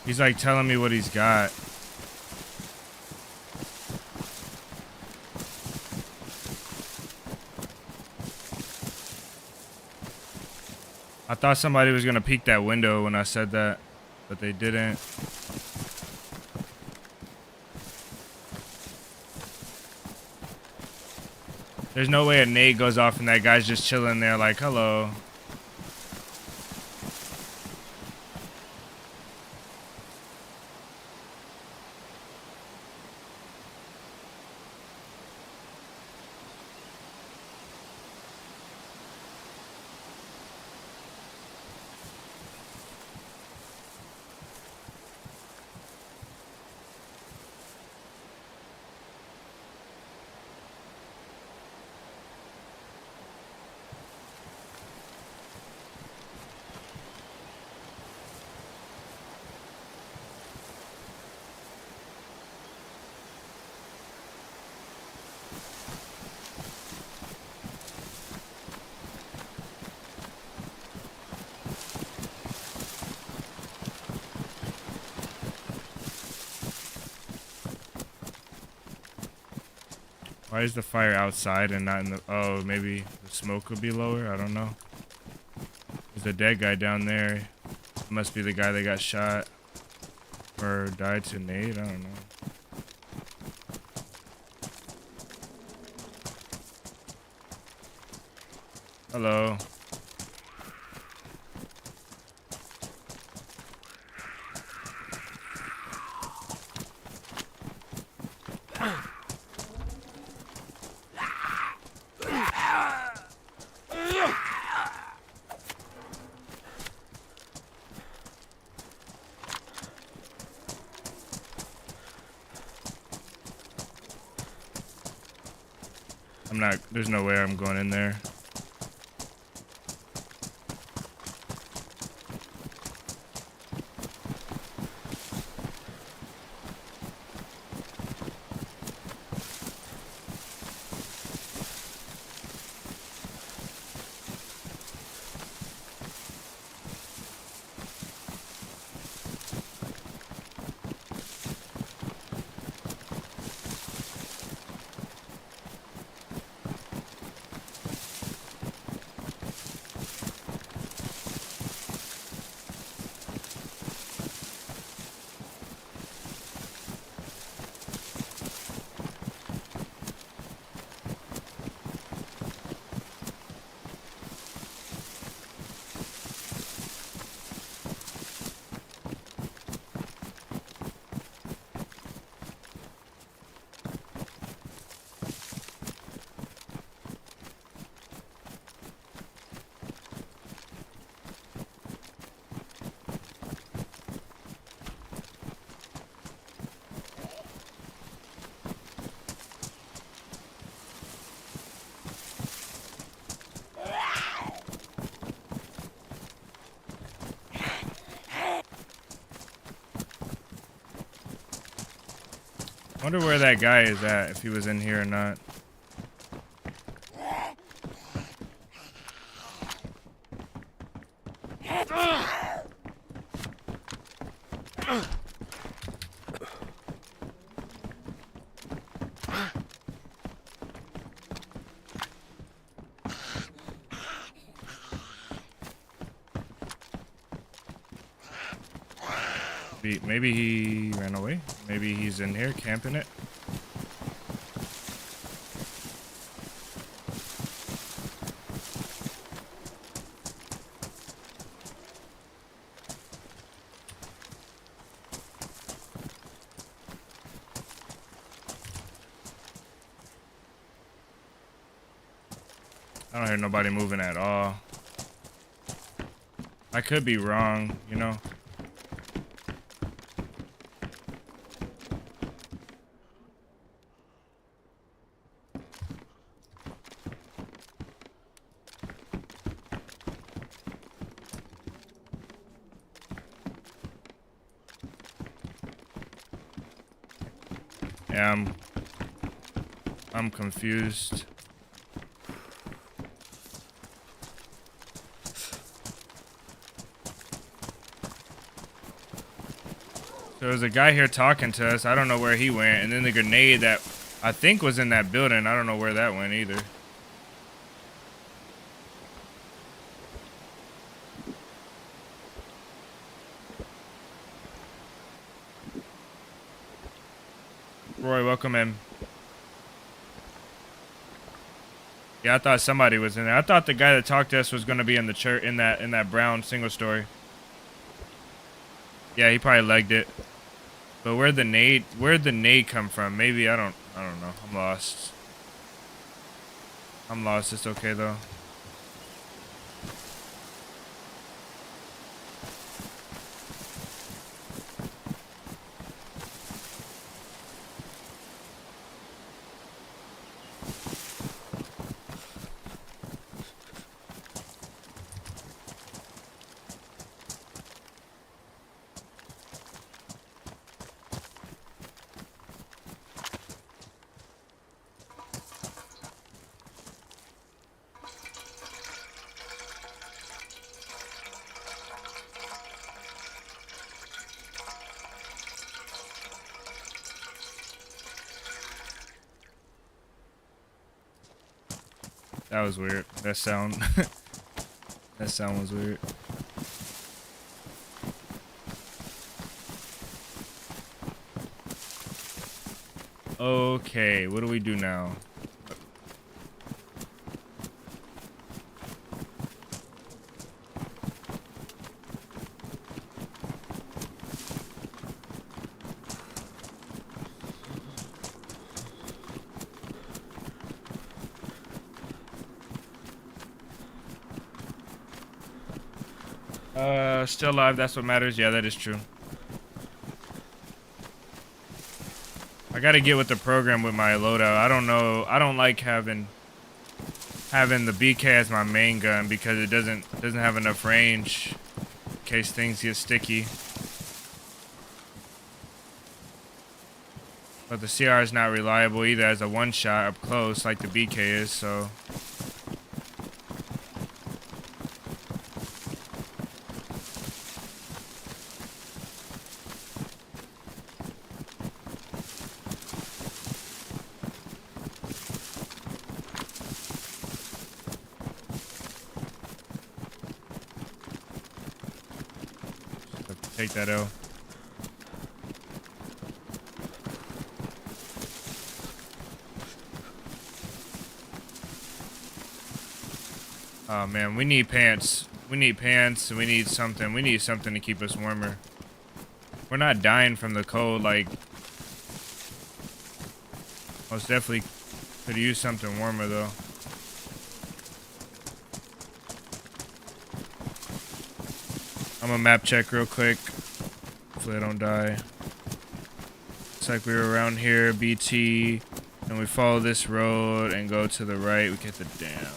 He's like telling me what he's got. I thought somebody was gonna peek that window when I said that, but they didn't. There's no way a nade goes off and that guy's just chilling there like, hello. Why is the fire outside and not in the... Oh, maybe the smoke would be lower? I don't know. There's a dead guy down there. Must be the guy that got shot. Or died to nade? I don't know. Hello. I'm not, there's no way I'm going in there. Wonder where that guy is at, if he was in here or not. Maybe he ran away. Maybe he's in here camping it. I don't hear nobody moving at all. I could be wrong, you know. Yeah, I'm confused. There was a guy here talking to us. I don't know where he went. And then the grenade that I think was in that building. I don't know where that went either. Roy, welcome in. Yeah, I thought somebody was in there. I thought the guy that talked to us was going to be in the church in that brown single story. Yeah, he probably legged it. But where'd the nade come from? Maybe I don't know. I'm lost. It's okay though. That was weird. That sound. That sound was weird. Okay, what do we do now? Still alive, that's what matters. Yeah, that is true. I gotta get with the program with my loadout. I don't know. I don't like having the BK as my main gun because it doesn't have enough range in case things get sticky. But the CR is not reliable either as a one shot up close like the BK is, so. Take that L. Oh man, we need pants. We need pants. We need something. We need something to keep us warmer. We're not dying from the cold. Like, most definitely could use something warmer though. I'm gonna map check real quick. Hopefully I don't die. Looks like we were around here, BT, and we follow this road and go to the right. We get the dam.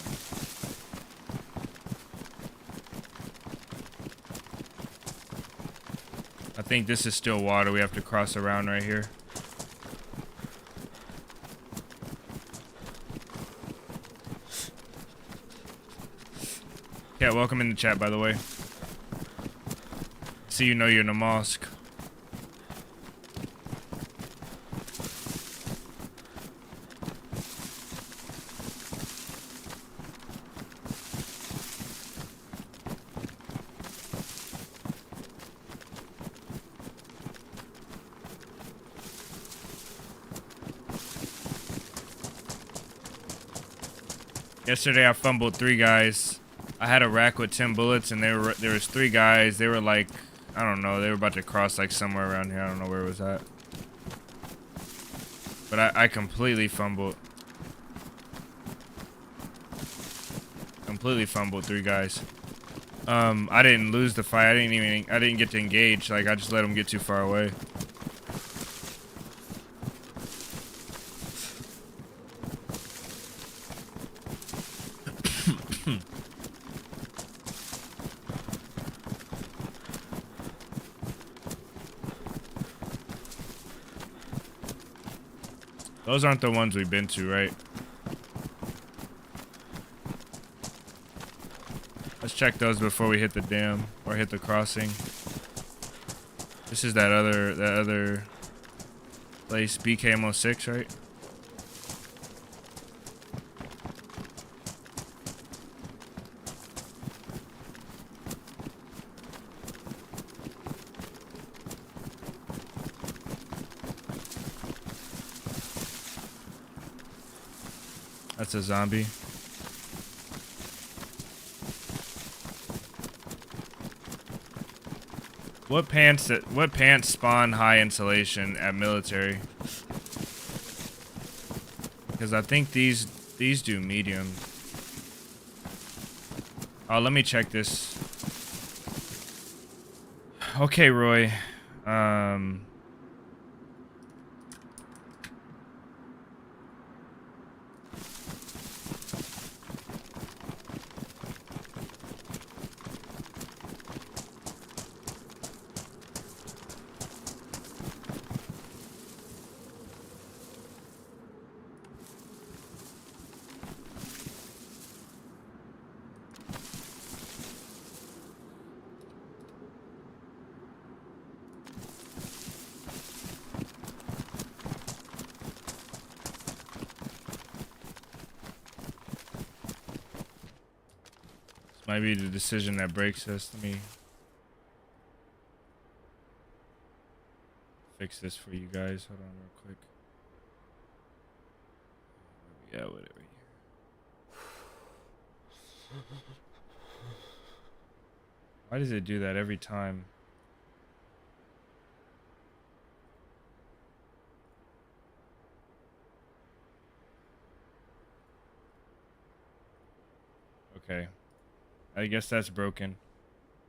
I think this is still water. We have to cross around right here. Yeah, welcome in the chat, by the way. See, you know you're in a mosque. Yesterday I fumbled 3 guys. I had a rack with 10 bullets and there was 3 guys. They were like, I don't know, they were about to cross like somewhere around here. I don't know where it was at. But I completely fumbled. Completely fumbled 3 guys. I didn't lose the fight. I didn't get to engage. Like, I just let them get too far away. Those aren't the ones we've been to, right? Let's check those before we hit the dam or hit the crossing. This is that other place, BKM06, right? That's a zombie. What pants spawn high insulation at military? Because I think these do medium. Oh, let me check this. Okay, Roy. might be the decision that breaks us. Let me fix this for you guys. Hold on real quick. Yeah, whatever. Why does it do that every time? Okay. I guess that's broken.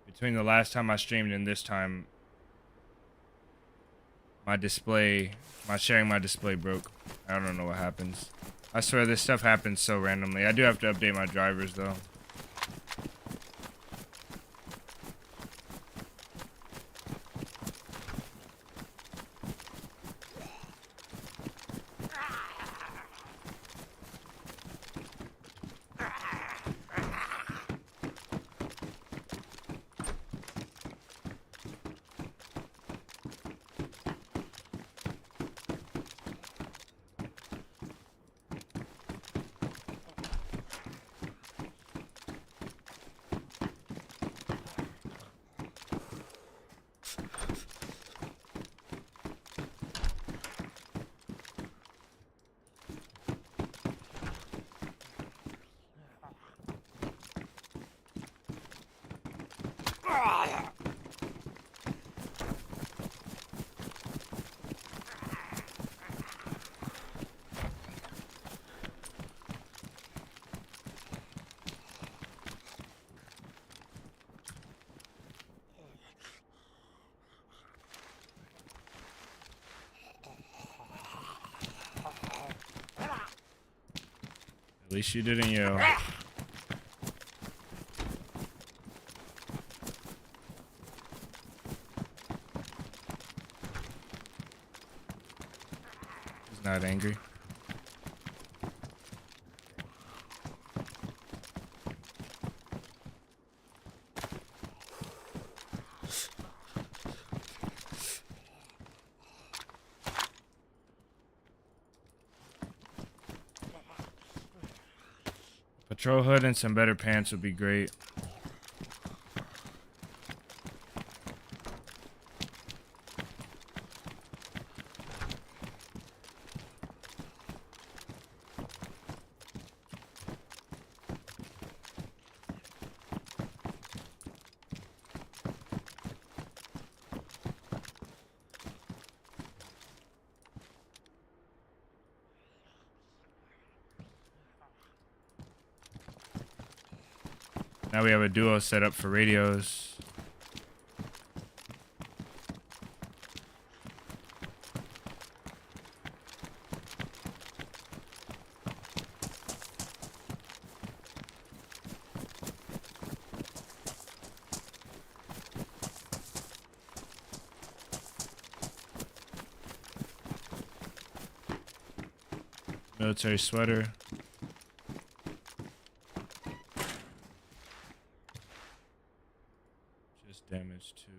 Between the last time I streamed and this time, my sharing my display broke. I don't know what happens. I swear this stuff happens so randomly. I do have to update my drivers though. At least you didn't yell. He's not angry. Patrol hood and some better pants would be great. Now we have a duo set up for radios. Military sweater. Just damage too.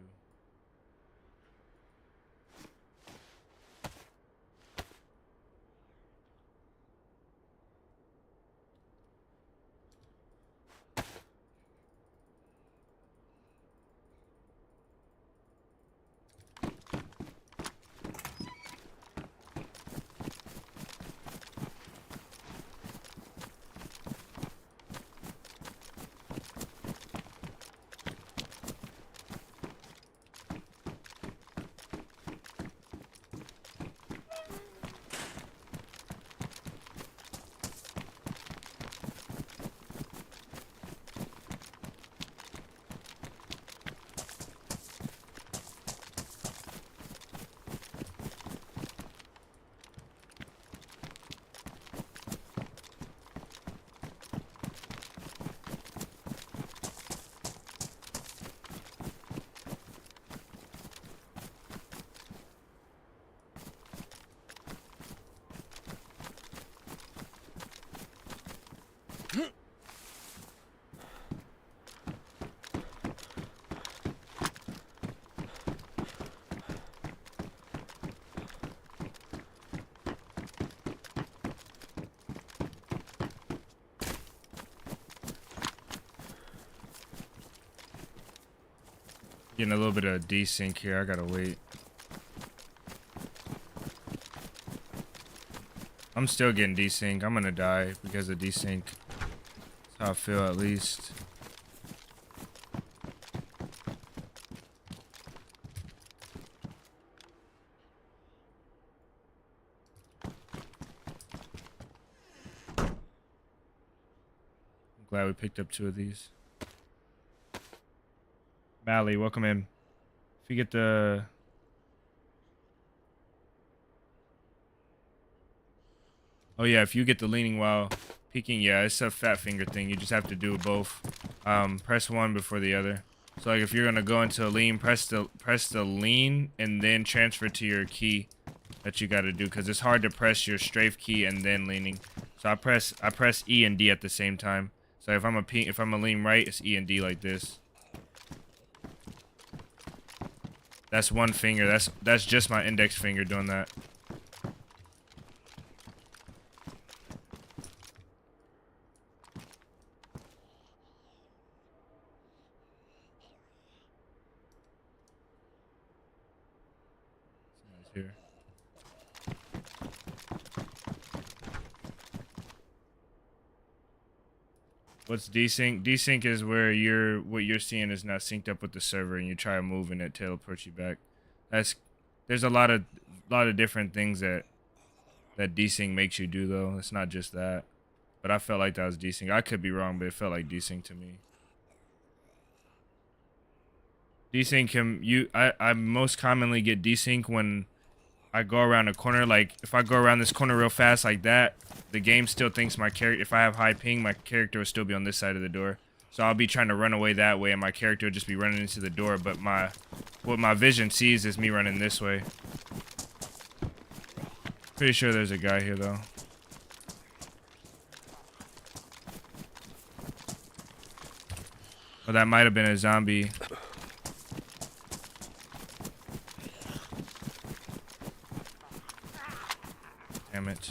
Getting a little bit of desync here. I gotta wait. I'm still getting desync. I'm gonna die because of desync. That's how I feel, at least. I'm glad we picked up 2 of these. Mally, welcome in. If you get the... Oh yeah, if you get the leaning while peeking, yeah, it's a fat finger thing. You just have to do both. Press one before the other. So like if you're gonna go into a lean, press the lean and then transfer to your key that you gotta do, because it's hard to press your strafe key and then leaning. So I press E and D at the same time. So if I'm a lean right, it's E and D like this. That's one finger. That's just my index finger doing that. Here. What's desync? Desync is where what you're seeing is not synced up with the server, and you try moving it, teleports you back. There's a lot of different things that desync makes you do, though. It's not just that. But I felt like that was desync. I could be wrong, but it felt like desync to me. Desync I most commonly get desync when I go around a corner. Like if I go around this corner real fast like that, the game still thinks my character, if I have high ping, my character will still be on this side of the door. So I'll be trying to run away that way and my character will just be running into the door, but what my vision sees is me running this way. Pretty sure there's a guy here though. Oh, that might have been a zombie. Damn it.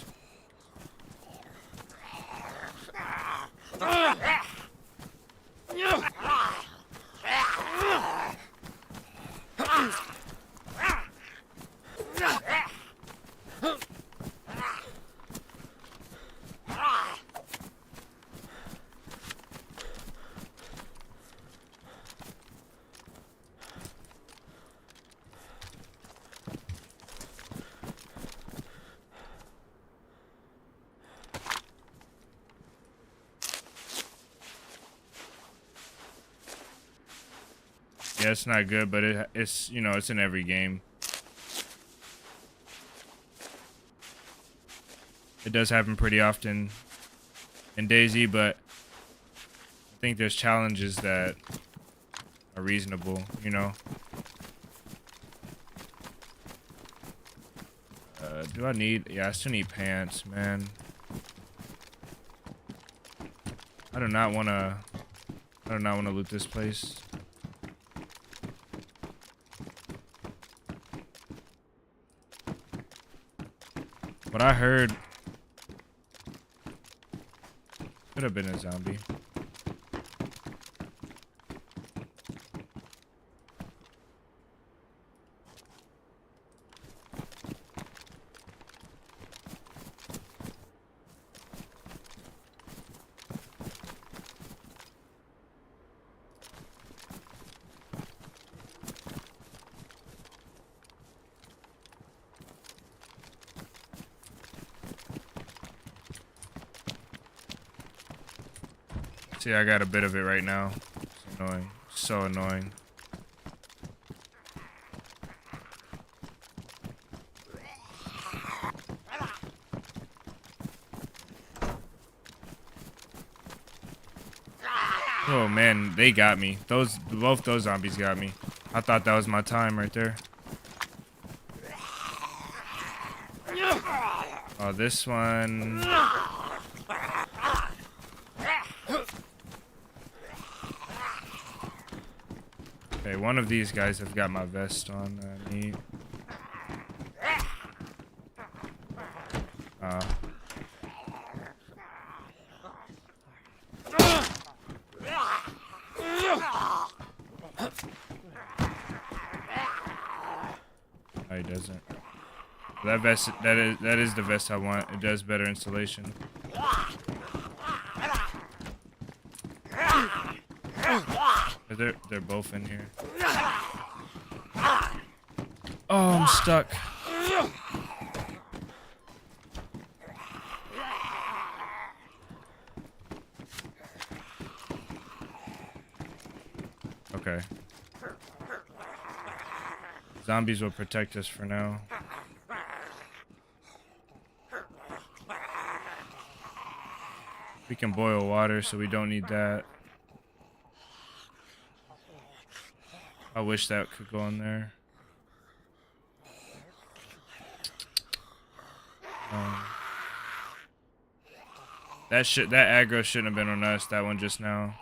Yeah, it's not good, but it's you know, it's in every game. It does happen pretty often in DayZ, but I think there's challenges that are reasonable, you know. Do I need? Yeah, I still need pants, man. I do not wanna loot this place. What I heard could have been a zombie. See, I got a bit of it right now. It's annoying. So annoying. Oh man, they got me. Both those zombies got me. I thought that was my time right there. Oh, this one. Okay, one of these guys have got my vest on. Neat. No, he doesn't. That vest, that is the vest I want. It does better installation. They're both in here. Oh, I'm stuck. Okay. Zombies will protect us for now. We can boil water, so we don't need that. I wish that could go in there. That aggro shouldn't have been on us, that one just now.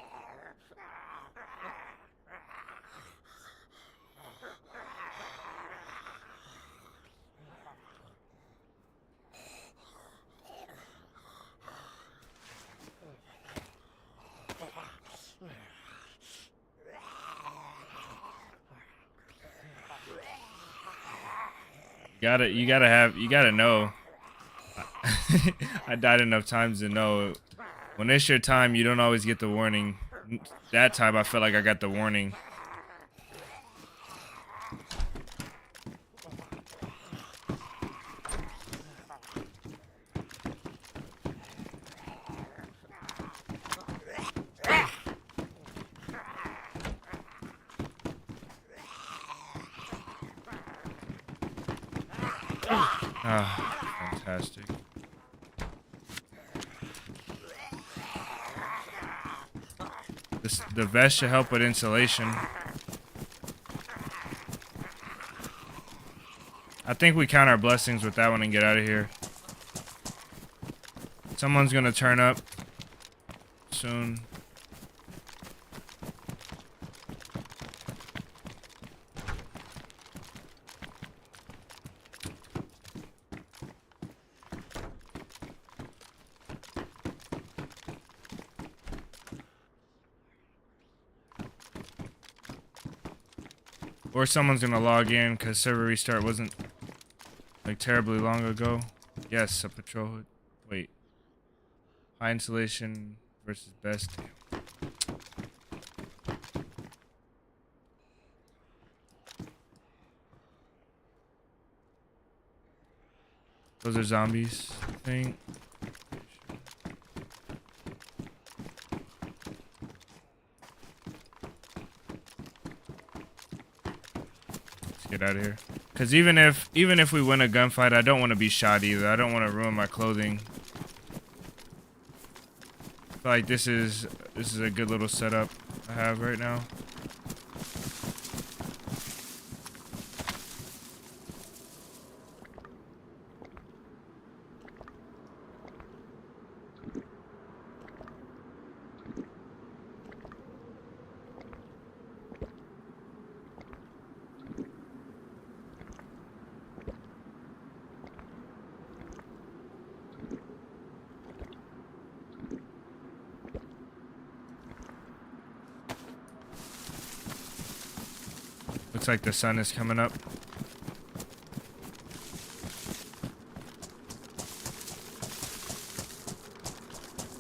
You gotta know. I died enough times to know when it's your time, you don't always get the warning. That time I felt like I got the warning. Ah, fantastic. The vest should help with insulation. I think we count our blessings with that one and get out of here. Someone's gonna turn up soon. Or someone's gonna log in because server restart wasn't like terribly long ago. Yes, a patrol hood. Wait. High insulation versus best. Those are zombies, I think. Get out of here. Cause even if we win a gunfight, I don't want to be shot either. I don't want to ruin my clothing. I feel like this is a good little setup I have right now. Looks like the sun is coming up.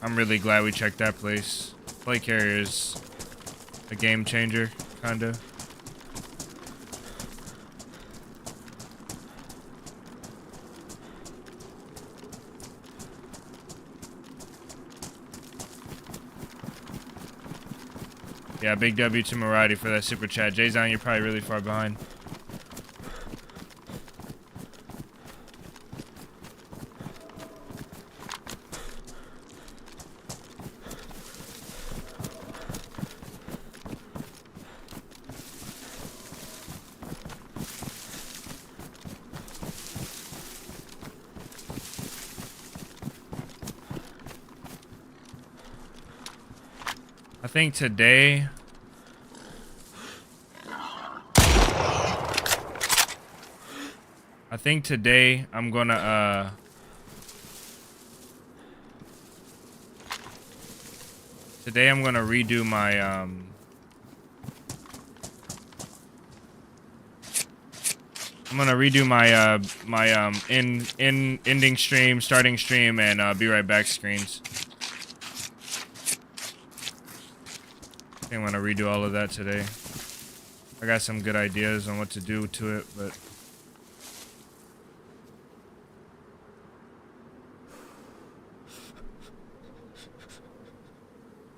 I'm really glad we checked that place. Plate carrier is a game changer, kinda. Yeah, big W to Maradi for that super chat. DayZ, you're probably really far behind. I think today I'm gonna redo my I'm gonna redo my ending stream, starting stream, and be right back screens. I think I'm gonna redo all of that today. I got some good ideas on what to do to it, but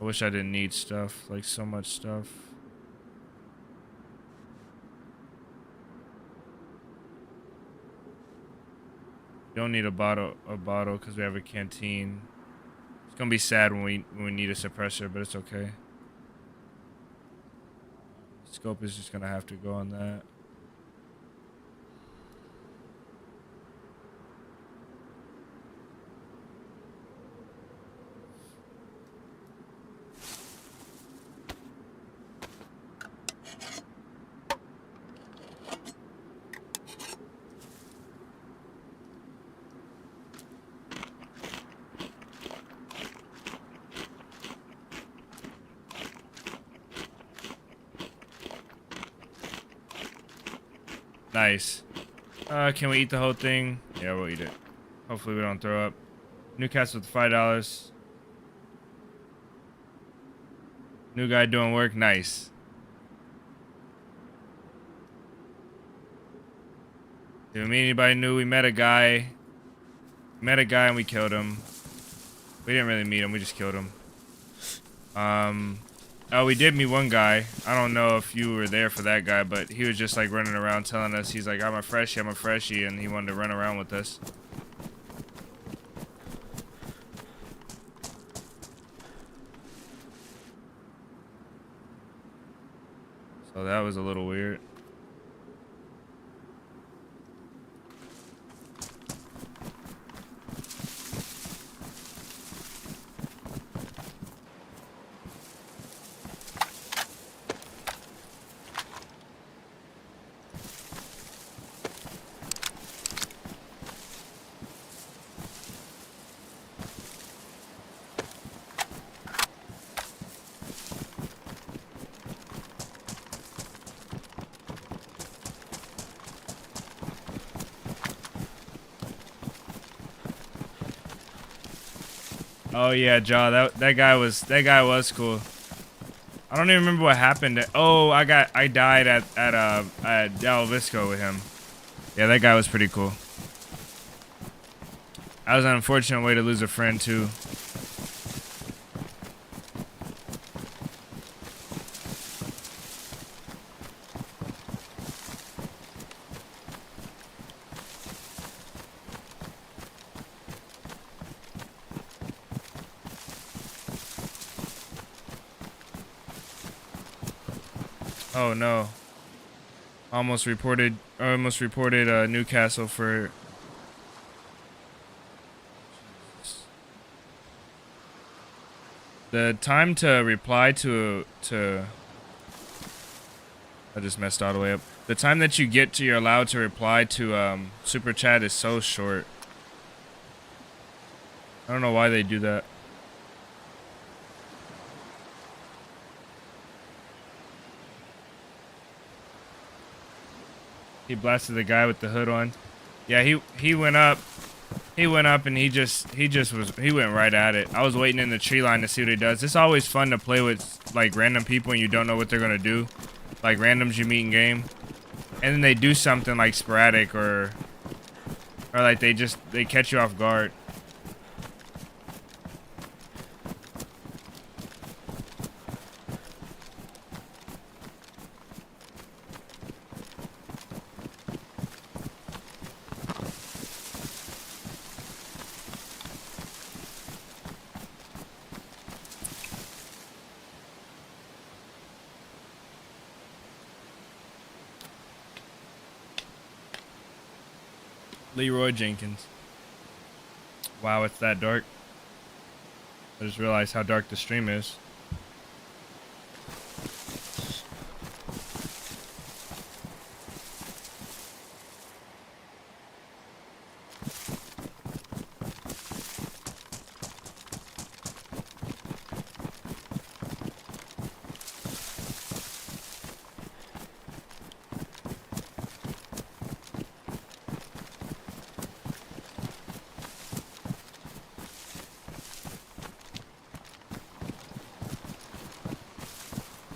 I wish I didn't need stuff, like so much stuff. Don't need a bottle because we have a canteen. It's gonna be sad when we need a suppressor, but it's okay. Scope is just gonna have to go on that. Nice. Can we eat the whole thing? Yeah, we'll eat it. Hopefully we don't throw up. Newcastle with $5. New guy doing work. Nice. Did we meet anybody new? We met a guy. And we killed him. We didn't really meet him. We just killed him. Oh, we did meet one guy. I don't know if you were there for that guy, but he was just like running around telling us, he's like, I'm a freshie, and he wanted to run around with us. So that was a little weird. Oh yeah, Jaw. That guy was cool. I don't even remember what happened. Oh, I died at Del Visco with him. Yeah, that guy was pretty cool. That was an unfortunate way to lose a friend too. Oh no. Almost reported Newcastle for the time to reply to I just messed all the way up. The time that you're allowed to reply to super chat is so short. I don't know why they do that. He blasted the guy with the hood on. Yeah, he went up. He went up and he went right at it. I was waiting in the tree line to see what he does. It's always fun to play with like random people and you don't know what they're gonna do. Like randoms you meet in game. And then they do something like sporadic or like they catch you off guard. Leroy Jenkins. Wow, it's that dark. I just realized how dark the stream is.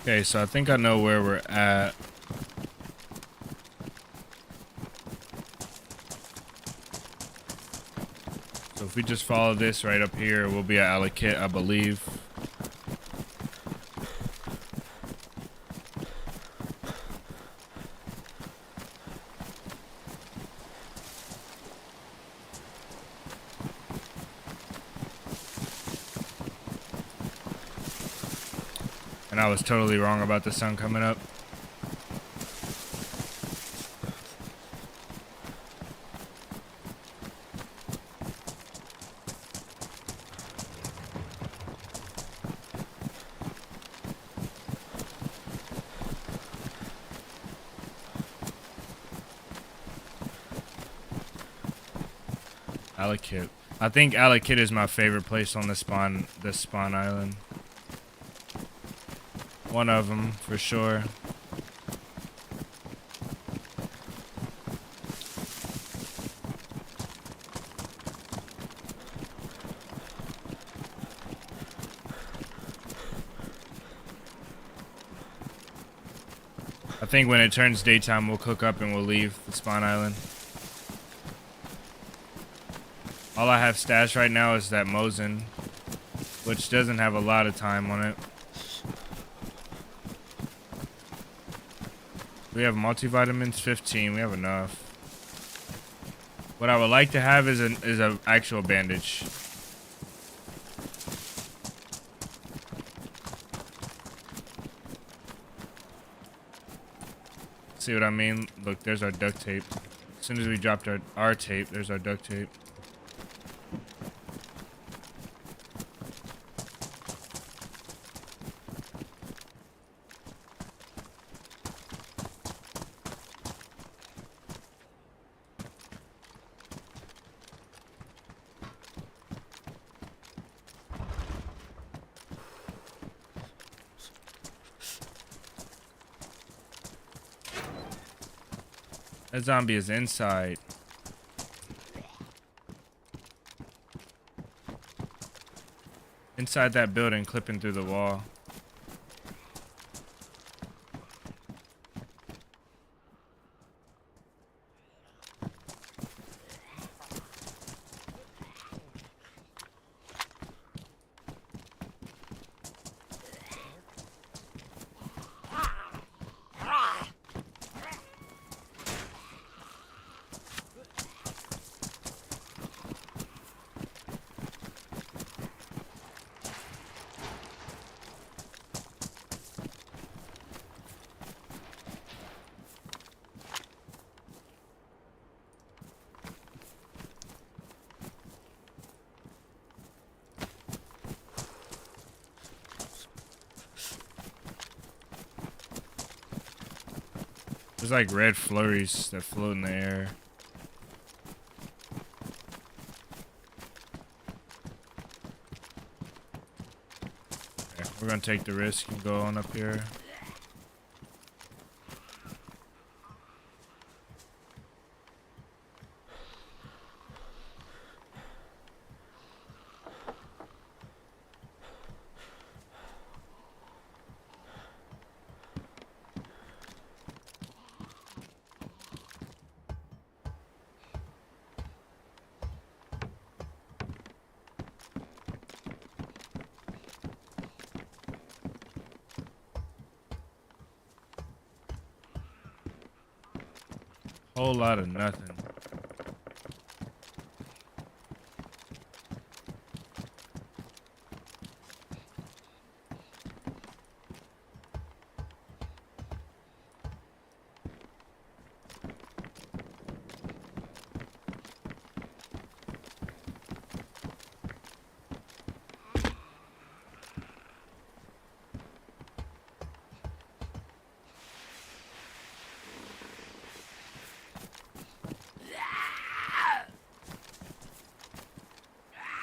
Okay, so I think I know where we're at. So if we just follow this right up here, we'll be at Alikit, I believe. And I was totally wrong about the sun coming up. Alikit. I think Alikit is my favorite place on the spawn island. One of them, for sure. I think when it turns daytime, we'll cook up and we'll leave the spawn island. All I have stashed right now is that Mosin, which doesn't have a lot of time on it. We have multivitamins, 15. We have enough. What I would like to have is an actual bandage. See what I mean? Look, there's our duct tape. As soon as we dropped our tape, there's our duct tape. That zombie is inside. Inside that building, clipping through the wall. There's like red flurries that float in the air. Okay, we're gonna take the risk and go on up here. Whole lot of nothing.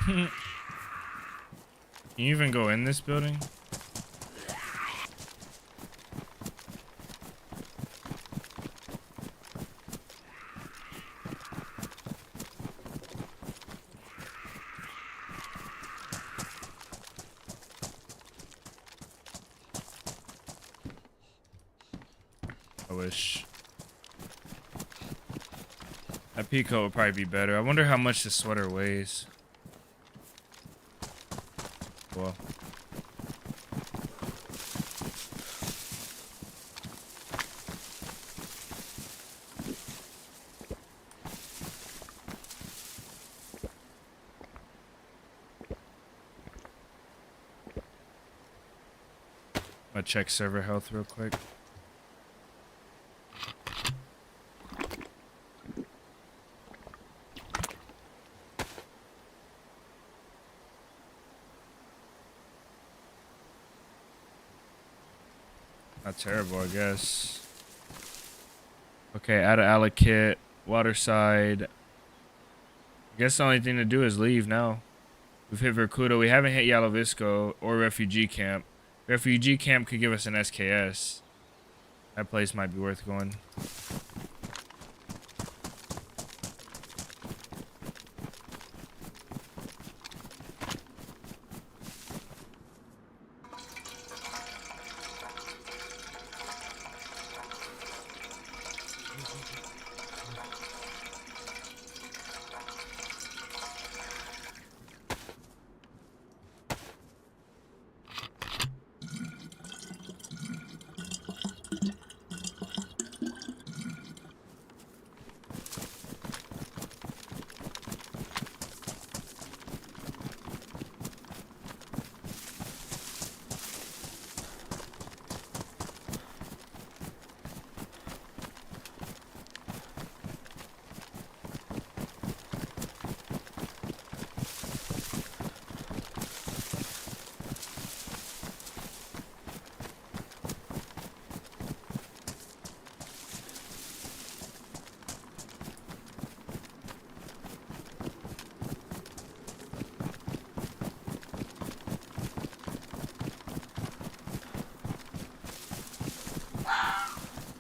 Can you even go in this building? wish. That pea coat would probably be better. I wonder how much the sweater weighs. Well. I'll check server health real quick. Not terrible, I guess. Okay, add an allocate, waterside. I guess the only thing to do is leave now. We've hit Vercudo. We haven't hit Yellow Visco or Refugee Camp. Refugee Camp could give us an SKS. That place might be worth going.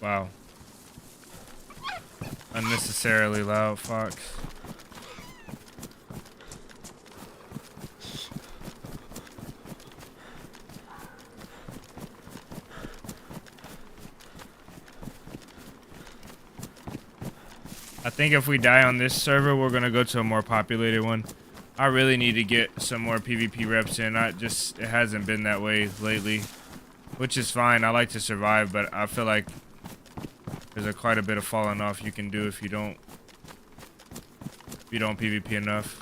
Wow. Unnecessarily loud, Fox. I think if we die on this server, we're gonna go to a more populated one. I really need to get some more PvP reps in. It hasn't been that way lately, which is fine. I like to survive, but I feel like there's quite a bit of falling off you can do if you don't PvP enough.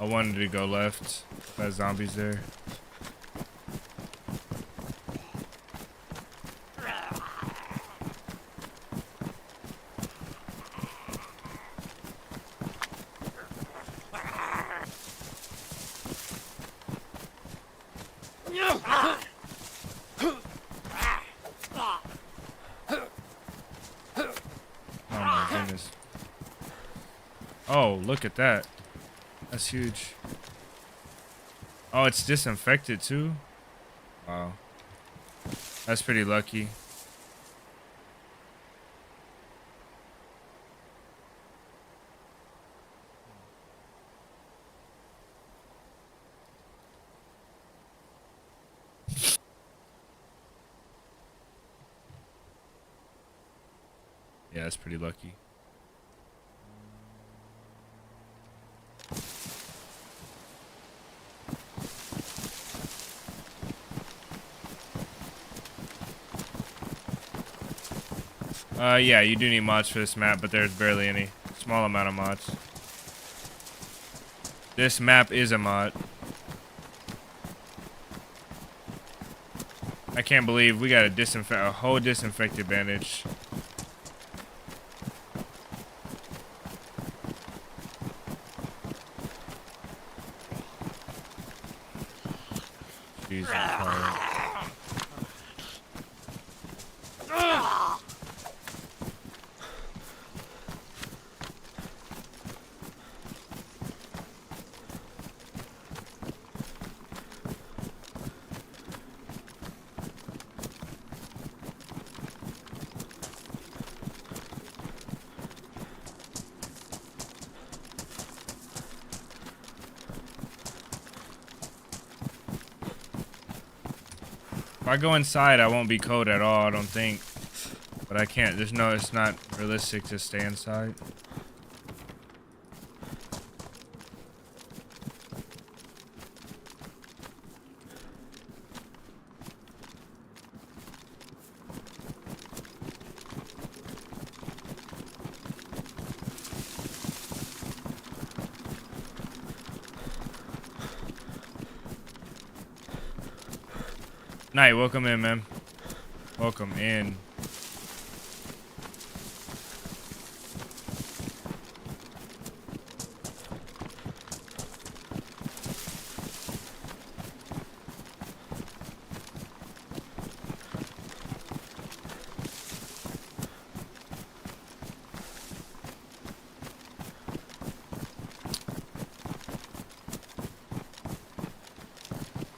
I wanted to go left. That zombie's there. Oh my goodness. Oh, look at that. That's huge. Oh, it's disinfected too? Wow. That's pretty lucky. Yeah, that's pretty lucky. Yeah, you do need mods for this map, but there's barely any. Small amount of mods. This map is a mod. I can't believe we got a whole disinfected bandage. Jesus Christ. If I go inside, I won't be cold at all, I don't think. But I can't. It's not realistic to stay inside. Knight, welcome in, man. Welcome in.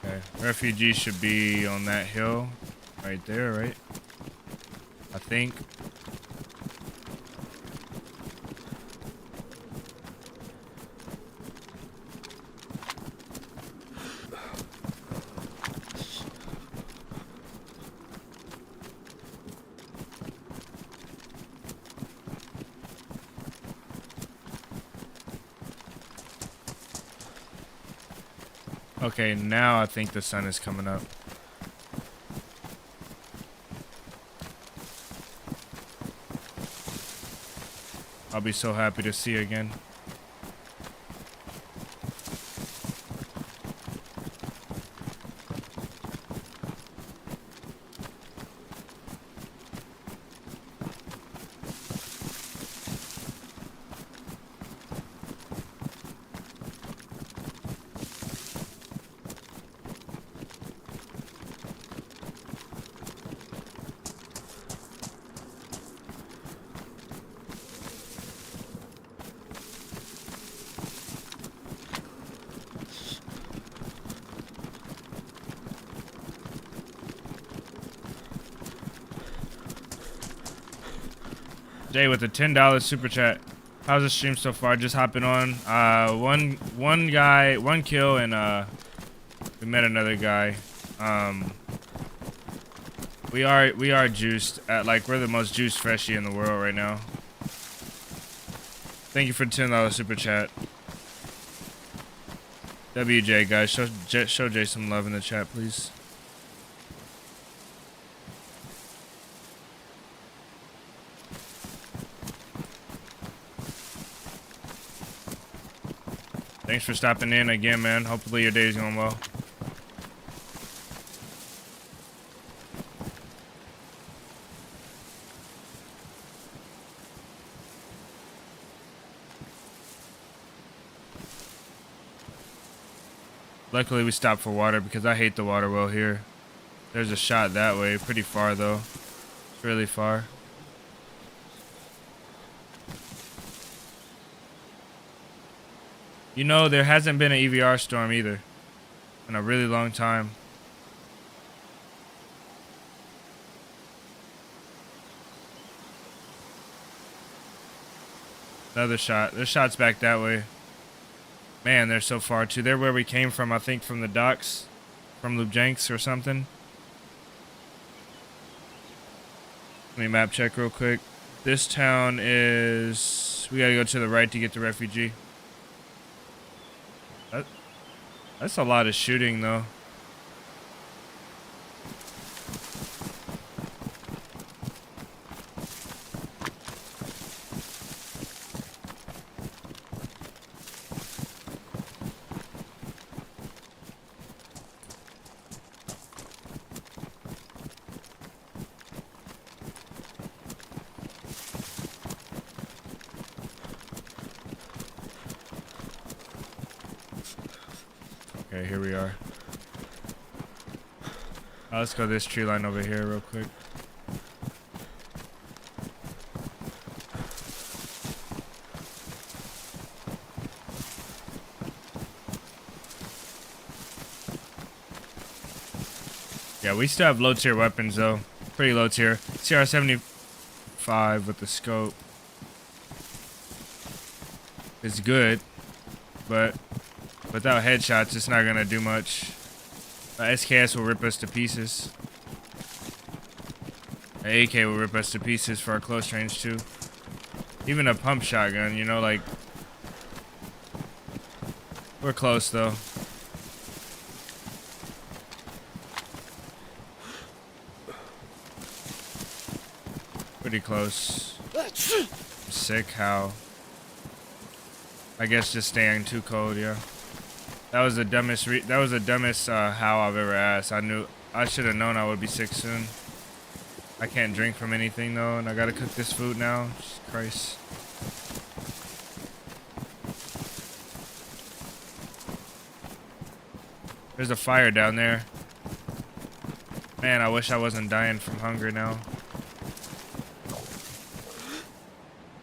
Okay, refugee should be on that hill right there, right? I think. Okay, now I think the sun is coming up. I'll be so happy to see you again. Jay with a $10 super chat. How's the stream so far? Just hopping on. One guy, one kill, and we met another guy. We are juiced at, like, we're the most juiced freshie in the world right now. Thank you for the $10 super chat. WJ guys, show Jay some love in the chat, please. Thanks for stopping in again, man. Hopefully your day's going well. Luckily we stopped for water because I hate the water well here. There's a shot that way, pretty far though. It's really far. You know, there hasn't been an EVR storm either in a really long time. Another shot. There's shots back that way. Man, they're so far too. They're where we came from, I think, from the docks. From Lubjansk or something. Let me map check real quick. This town is... We gotta go to the right to get the refugee. That's a lot of shooting, though. Okay, here we are. Let's go this tree line over here real quick. Yeah, we still have low tier weapons though. Pretty low tier. CR75 with the scope is good, but without headshots, it's not gonna do much. SKS will rip us to pieces. The AK will rip us to pieces for our close range too. Even a pump shotgun, you know, like we're close though. Pretty close. I'm sick. How? I guess just staying too cold. Yeah. That was the dumbest. How I've ever asked. I should have known I would be sick soon. I can't drink from anything though, and I gotta cook this food now. Jesus Christ. There's a fire down there. Man, I wish I wasn't dying from hunger now.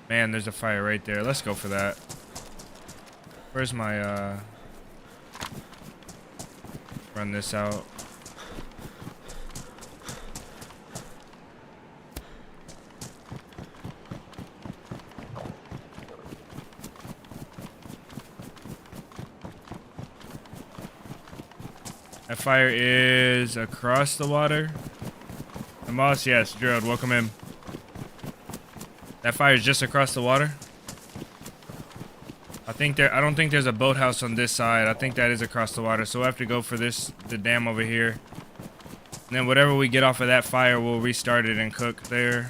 Man, there's a fire right there. Let's go for that. Where's my, run this out. That fire is across the water. The moss, yes, Gerald, welcome in. That fire is just across the water. I don't think there's a boathouse on this side. I think that is across the water. So we'll have to go for the dam over here. And then whatever we get off of that fire, we'll restart it and cook there.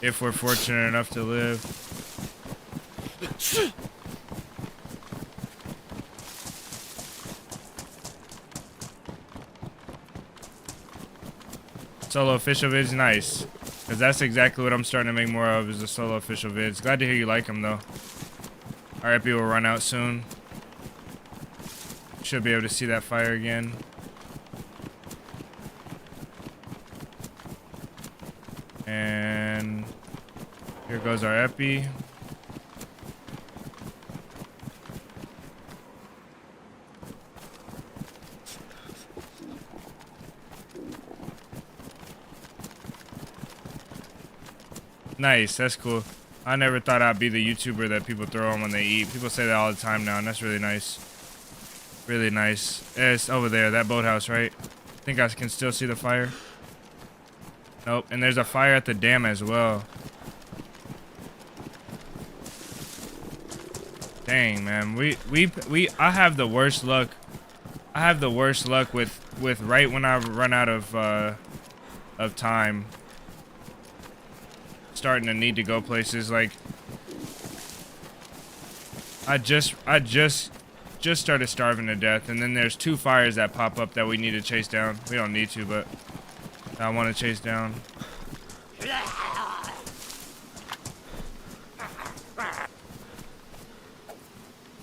If we're fortunate enough to live. Solo official vids, nice. Because that's exactly what I'm starting to make more of, is the solo official vids. Glad to hear you like them though. RIP will run out soon. Should be able to see that fire again. And here goes our epi. Nice, that's cool. I never thought I'd be the YouTuber that people throw on when they eat. People say that all the time now, and that's really nice. Really nice. It's over there, that boathouse, right? I think I can still see the fire. Nope, and there's a fire at the dam as well. Dang, man, I have the worst luck. I have the worst luck with right when I run out of time. Starting to need to go places. Like I just started starving to death, and then there's two fires that pop up that we need to chase down. We don't need to, but I want to chase down.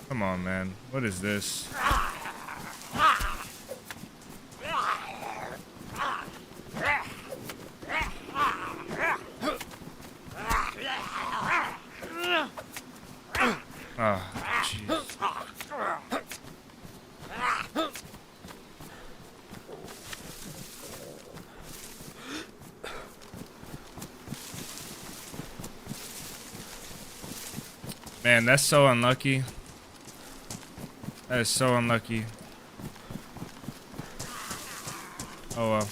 Come on, man. What is this? Oh, jeez. Man, that's so unlucky. That is so unlucky. Oh well.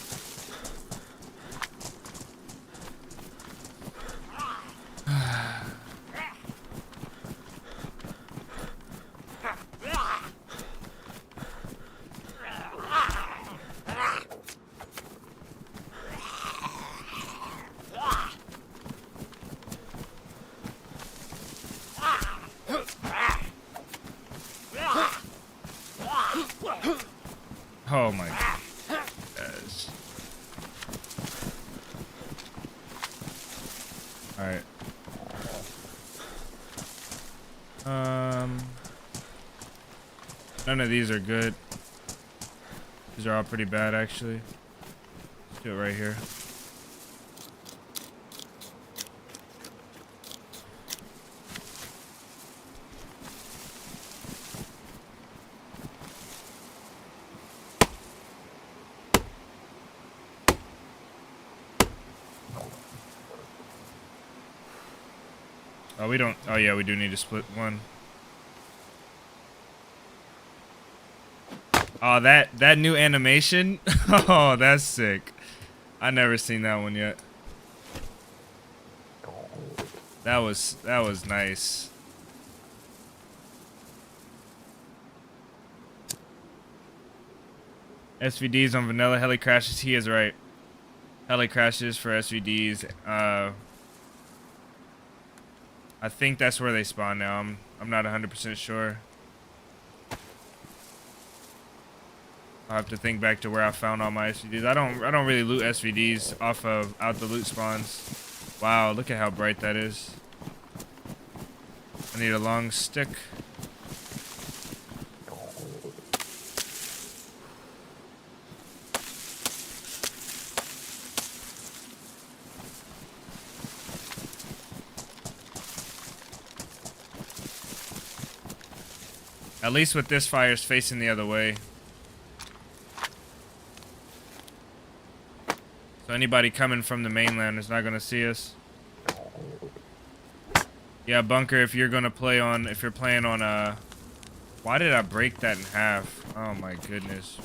Oh my God. Yes. Alright. None of these are good. These are all pretty bad, actually. Do it right here. Oh, we don't. Oh, yeah, we do need to split one. Oh, that new animation. Oh, that's sick. I never seen that one yet. That was nice. SVDs on vanilla heli crashes. He is right. Heli crashes for SVDs. I think that's where they spawn now. I'm not 100% sure. I'll have to think back to where I found all my SVDs. I don't really loot SVDs off of out the loot spawns. Wow, look at how bright that is. I need a long stick. At least with this fire is facing the other way. So anybody coming from the mainland is not gonna see us. Yeah, Bunker, if you're gonna play on, if you're playing on why did I break that in half? Oh my goodness.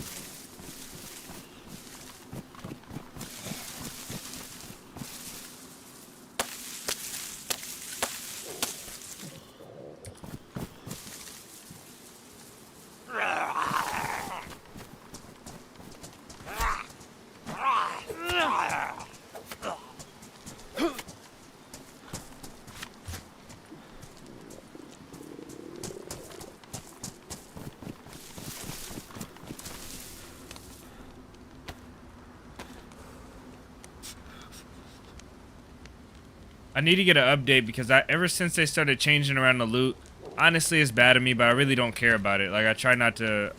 I need to get an update because ever since they started changing around the loot, honestly it's bad of me, but I really don't care about it. Like I try not to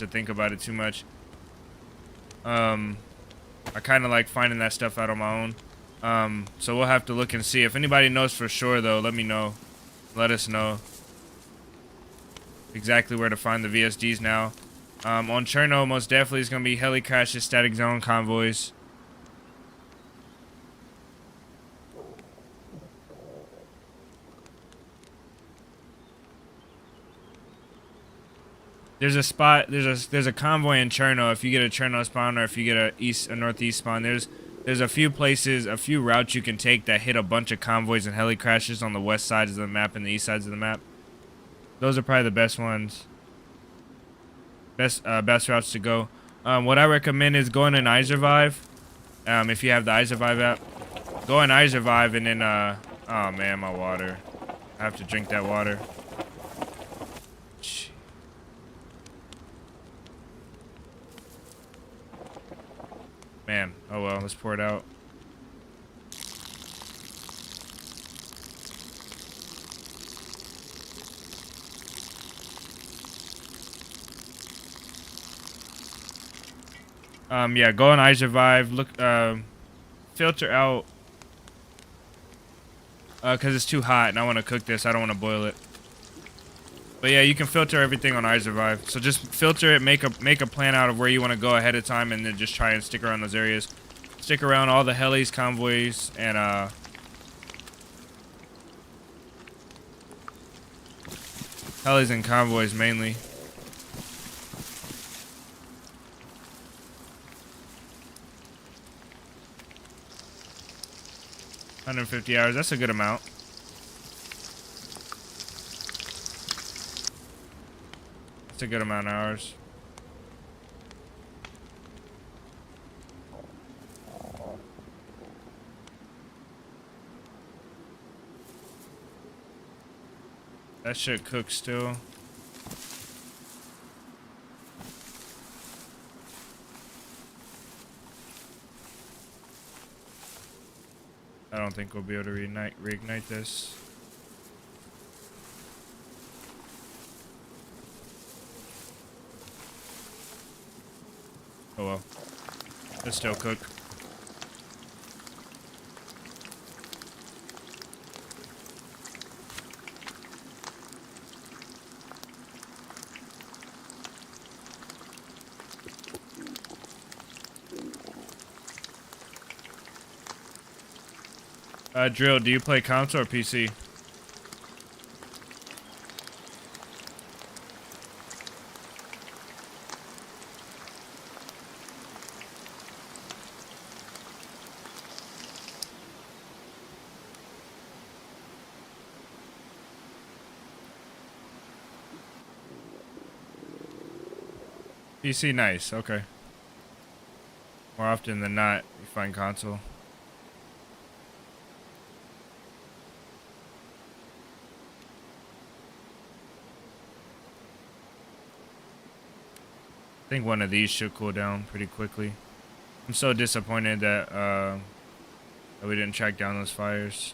think about it too much. I kind of like finding that stuff out on my own. So we'll have to look and see. If anybody knows for sure though, let me know. Let us know exactly where to find the VSDs now. On Cherno, most definitely is going to be heli crashes, static zone convoys. There's a spot. There's a convoy in Cherno. If you get a Cherno spawn, or if you get a northeast spawn, there's a few places, a few routes you can take that hit a bunch of convoys and heli crashes on the west sides of the map and the east sides of the map. Those are probably the best ones. Best routes to go. What I recommend is going in iSurvive. If you have the iSurvive app, go in iSurvive and then oh man, my water. I have to drink that water. Man, oh well, let's pour it out. Yeah, go on iSurvive, look, filter out, cause it's too hot and I want to cook this, I don't want to boil it. But yeah, you can filter everything on iSurvive. So just filter it, make a plan out of where you want to go ahead of time, and then just try and stick around those areas. Stick around all the helis, convoys, and helis and convoys mainly. $150, that's a good amount. That's a good amount of hours. That shit cooks still. I don't think we'll be able to reignite this. Oh well. Let's still cook. Drill, do you play console or PC? PC, nice. Okay. More often than not, you find console. I think one of these should cool down pretty quickly. I'm so disappointed that that we didn't track down those fires.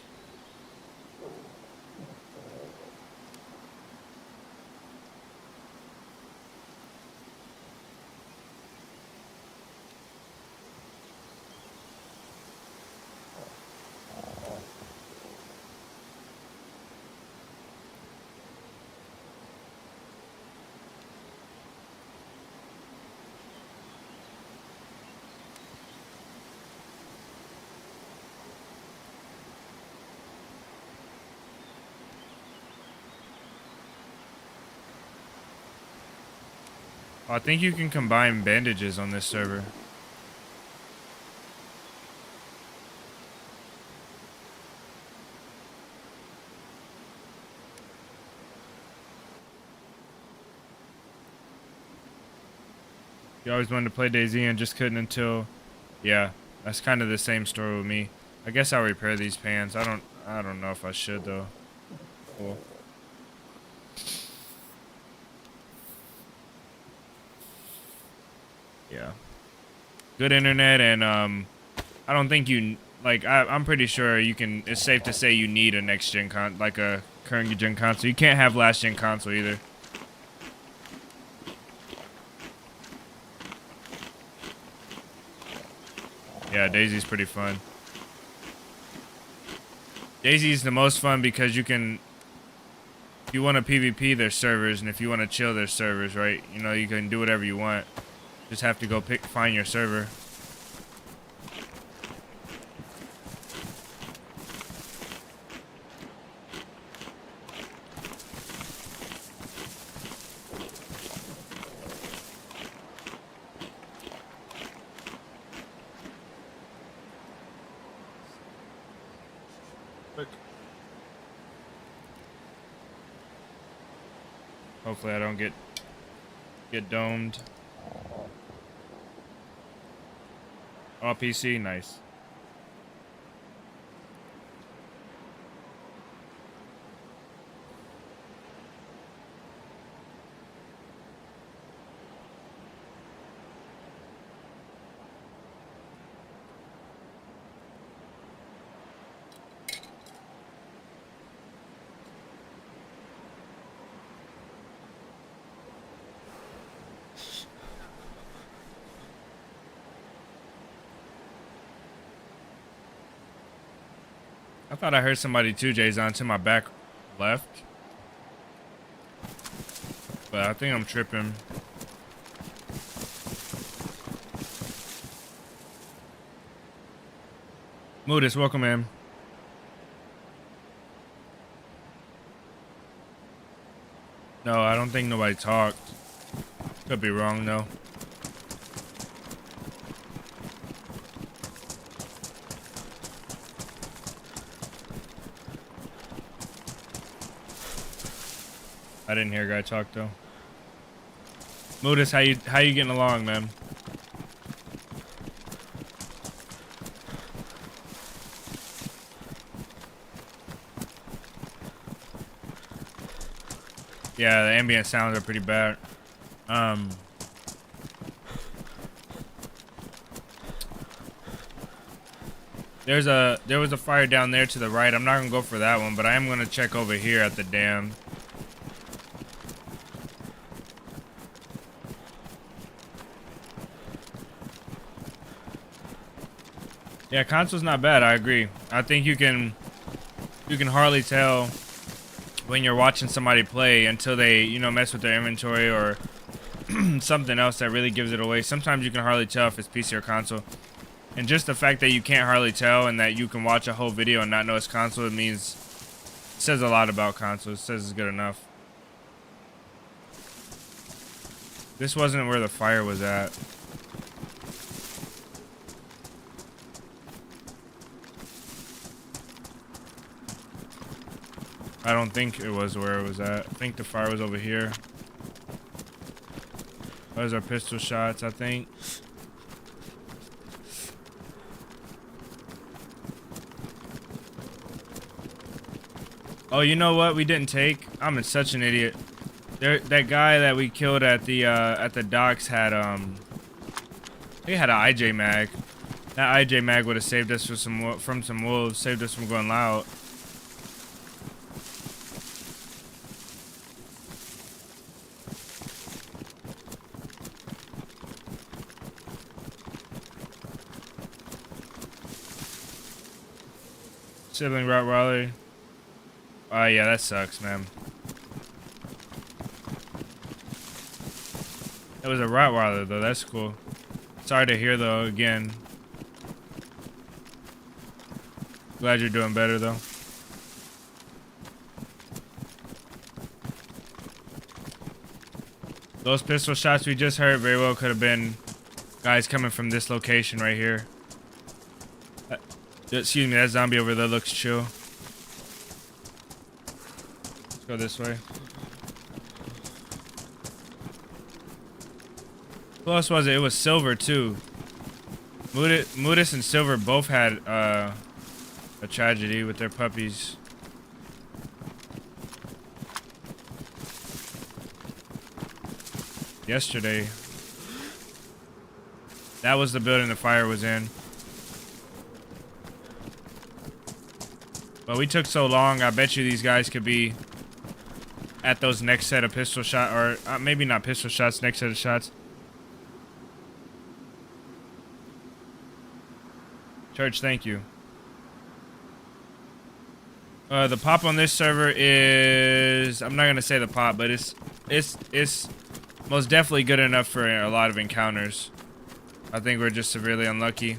I think you can combine bandages on this server. You always wanted to play DayZ and just couldn't until... Yeah, that's kind of the same story with me. I guess I'll repair these pants. I don't know if I should though. Cool. Yeah. Good internet, and I don't think you like. I'm pretty sure you can. It's safe to say you need a next gen like a current gen console. You can't have last gen console either. Yeah, DayZ's pretty fun. DayZ's the most fun because you can. If you want to PvP, there's servers, and if you want to chill, there's servers, right? You know, you can do whatever you want. Just have to go find your server. Hopefully I don't get domed. All PC, nice. I thought I heard somebody too, DayZ, to my back left. But I think I'm tripping. Moodus, welcome in. No, I don't think nobody talked. Could be wrong though. I didn't hear a guy talk though. Moodus, how you getting along, man? Yeah, the ambient sounds are pretty bad. There was a fire down there to the right. I'm not gonna go for that one, but I am gonna check over here at the dam. Yeah, console's not bad. I agree. I think you can hardly tell when you're watching somebody play until they, you know, mess with their inventory or something else that really gives it away. Sometimes you can hardly tell if it's PC or console. And just the fact that you can't hardly tell and that you can watch a whole video and not know it's console, it says a lot about console. It says it's good enough. This wasn't where the fire was at. I don't think it was where it was at. I think the fire was over here. Those are pistol shots, I think. Oh, you know what? We didn't take. I'm such an idiot. That guy that we killed at the docks had he had an IJ mag. That IJ mag would have saved us from some wolves. Saved us from going loud. Sibling Rottweiler. Oh yeah, that sucks, man. That was a Rottweiler though, that's cool. Sorry to hear though, again. Glad you're doing better though. Those pistol shots we just heard very well could have been guys coming from this location right here. Excuse me, that zombie over there looks chill. Let's go this way. Who else was it? It was Silver too. Mudis and Silver both had a tragedy with their puppies. Yesterday. That was the building the fire was in. But we took so long, I bet you these guys could be at those next set of pistol shot, or maybe not pistol shots, next set of shots. Church, thank you. The pop on this server is, I'm not gonna say the pop, but it's most definitely good enough for a lot of encounters. I think we're just severely unlucky.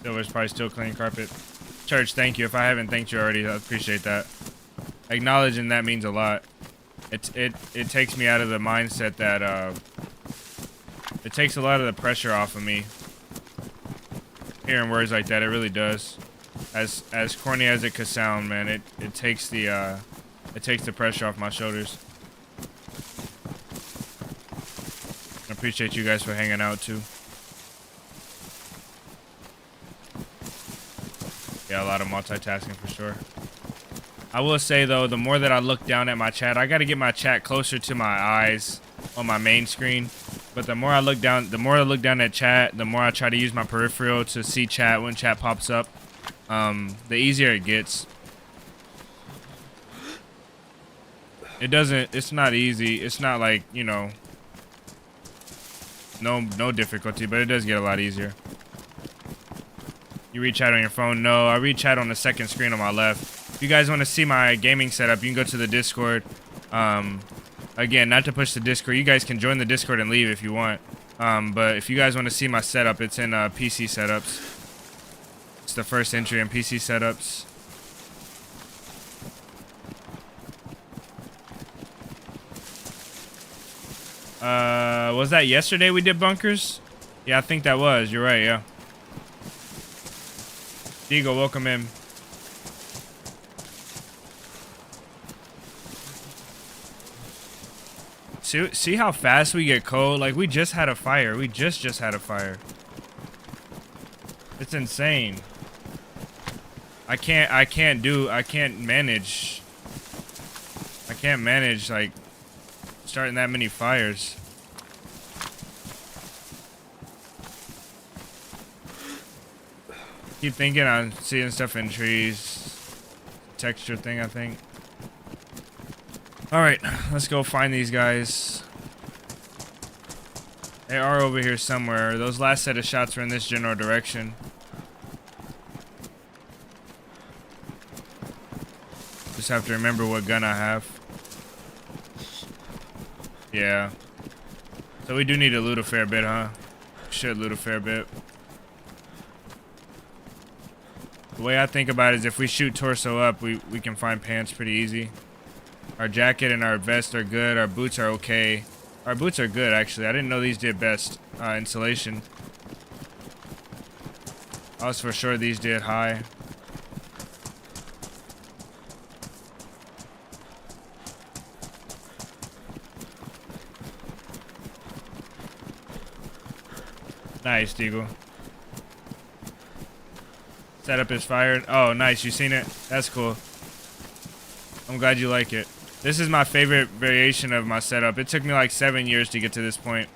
Silver's probably still cleaning carpet. Church, thank you. If I haven't thanked you already, I appreciate that. Acknowledging that means a lot. It takes me out of the mindset that it takes a lot of the pressure off of me. Hearing words like that, it really does. As corny as it could sound, man, it takes the pressure off my shoulders. I appreciate you guys for hanging out too. Yeah, a lot of multitasking for sure. I will say though, the more that I look down at my chat, I gotta get my chat closer to my eyes on my main screen. But the more I look down at chat, the more I try to use my peripheral to see chat when chat pops up. The easier it gets. It's not easy. It's not like, you know, no difficulty, but it does get a lot easier. You read chat on your phone? No, I read chat on the second screen on my left. If you guys want to see my gaming setup, you can go to the Discord. Again, not to push the Discord. You guys can join the Discord and leave if you want. But if you guys want to see my setup, it's in PC setups. It's the first entry in PC setups. Was that yesterday we did bunkers? Yeah, I think that was. You're right, yeah. Deagle, welcome in. See how fast we get cold? Like, we just had a fire. We just had a fire. It's insane. I can't manage, like, starting that many fires. Keep thinking I'm seeing stuff in trees. Texture thing, I think. Alright, let's go find these guys. They are over here somewhere. Those last set of shots were in this general direction. just have to remember what gun I have. Yeah. So we do need to loot a fair bit, huh? Should loot a fair bit. The way I think about it is if we shoot torso up, we can find pants pretty easy. Our jacket and our vest are good. Our boots are okay. Our boots are good, actually. I didn't know these did best insulation. I was for sure these did high. Nice, Deagle. Setup is fired. Oh, nice. You seen it? That's cool. I'm glad you like it. This is my favorite variation of my setup. It took me like 7 years to get to this point.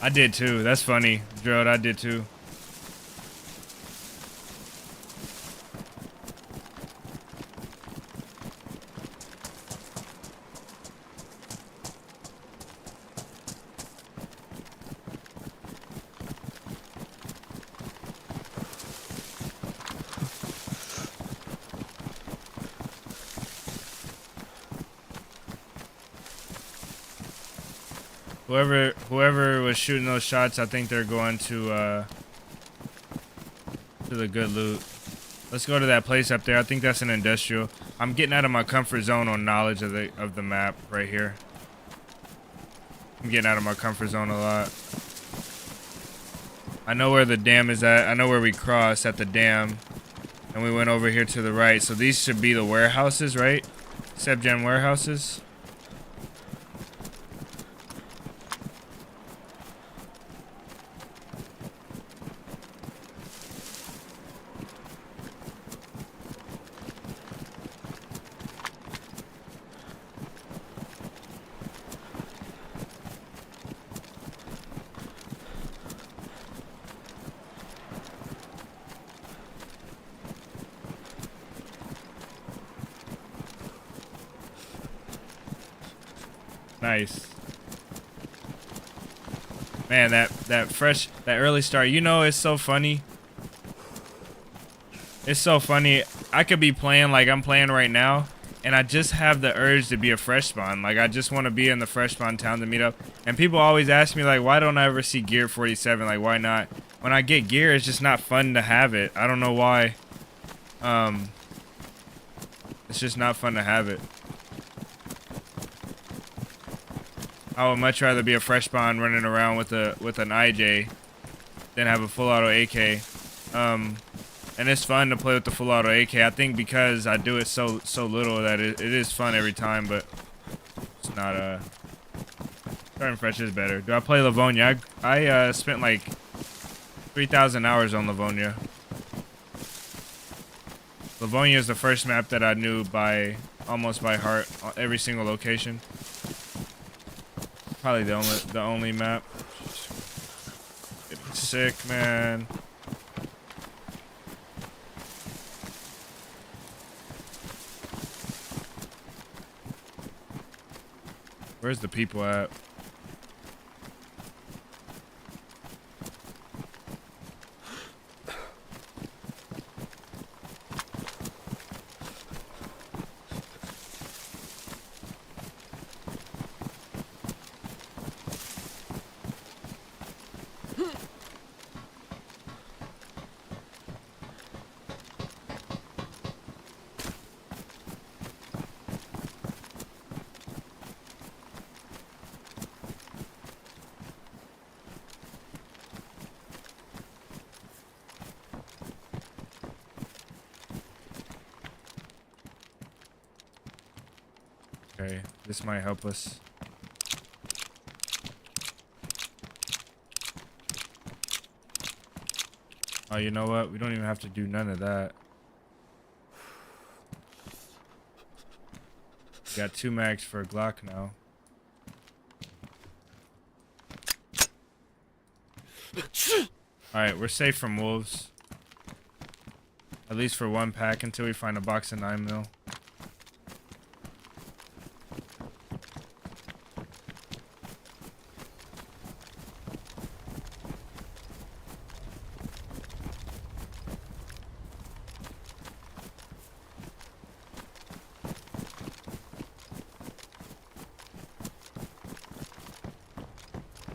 I did too. That's funny, Gerald. I did too. Whoever was shooting those shots, I think they're going to the good loot. Let's go to that place up there. I think that's an industrial. I'm getting out of my comfort zone on knowledge of the map right here. I'm getting out of my comfort zone a lot. I know where the dam is at. I know where we crossed at the dam, and we went over here to the right. So these should be the warehouses, right? Sebgen warehouses. Nice. Man, that early start, you know, it's so funny. It's so funny. I could be playing like I'm playing right now, and I just have the urge to be a fresh spawn. Like, I just want to be in the fresh spawn town to meet up. And people always ask me, like, why don't I ever see gear 47? Like, why not? When I get gear, it's just not fun to have it. I don't know why. It's just not fun to have it. I would much rather be a fresh spawn running around with an IJ than have a full auto AK. And it's fun to play with the full auto AK. I think because I do it so little that it is fun every time, but it's not starting fresh is better. Do I play Livonia? I spent like 3,000 hours on Livonia. Livonia is the first map that I knew almost by heart, every single location. Probably the only map. Getting sick, man. Where's the people at? Okay, this might help us. Oh, you know what? We don't even have to do none of that. Got 2 mags for a Glock now. Alright, we're safe from wolves. At least for 1 pack until we find a box of 9mm.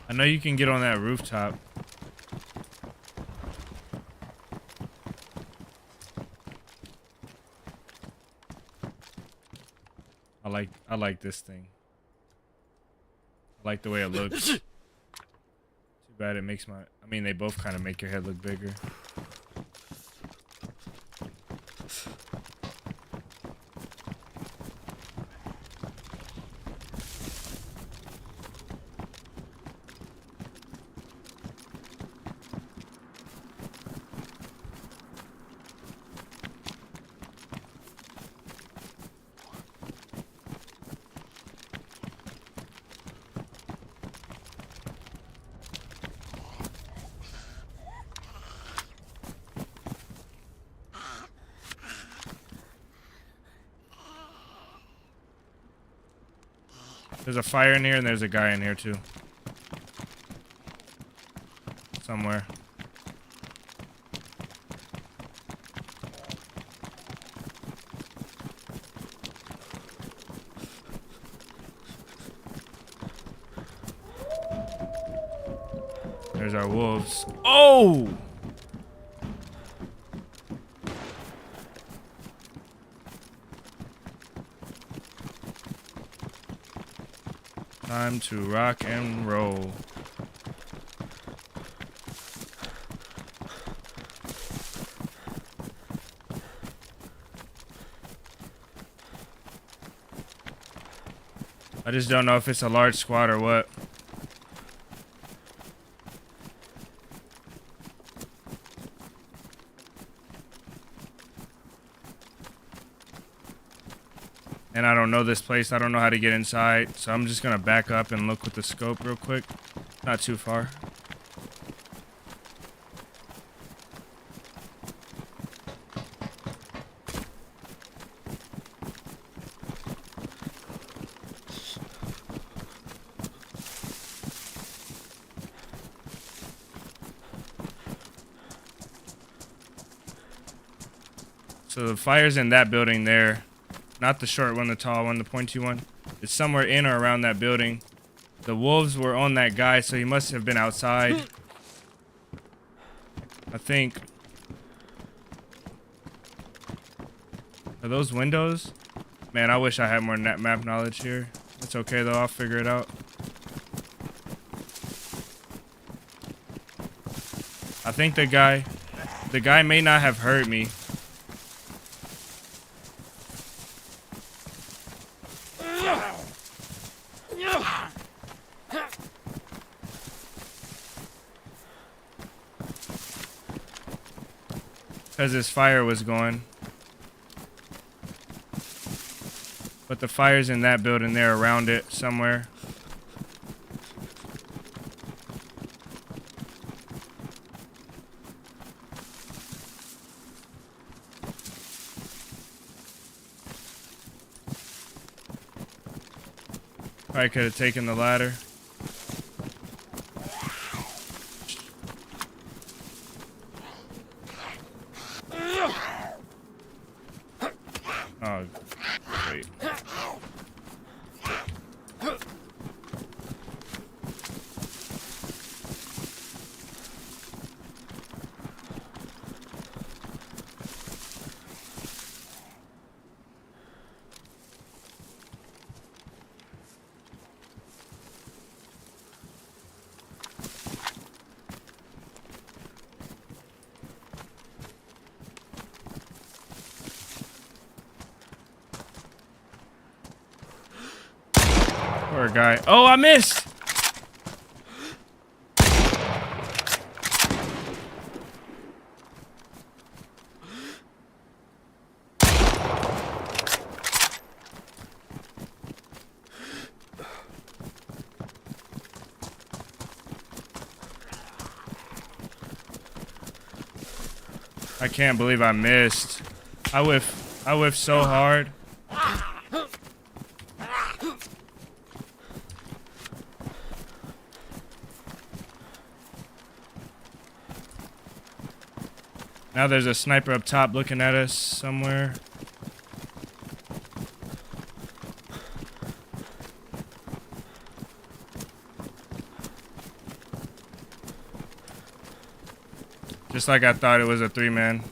I know you can get on that rooftop. I like this thing. I like the way it looks. Too bad it makes my... I mean, they both kind of make your head look bigger. There's a fire in here and there's a guy in here too. Somewhere. There's our wolves. Oh! Time to rock and roll. I just don't know if it's a large squad or what. And I don't know this place. I don't know how to get inside. So I'm just going to back up and look with the scope real quick. Not too far. So the fire's in that building there. Not the short one, the tall one, the pointy one. It's somewhere in or around that building. The wolves were on that guy, so he must have been outside. I think. Are those windows? Man, I wish I had more map knowledge here. It's okay though, I'll figure it out. I think the guy may not have heard me. Because his fire was going. But the fire's in that building there, around it, somewhere. Probably could have taken the ladder. Oh, wait. Poor guy. Oh, I missed! I can't believe I missed. I whiffed so hard. Now there's a sniper up top looking at us somewhere. Just like I thought it was a 3-man.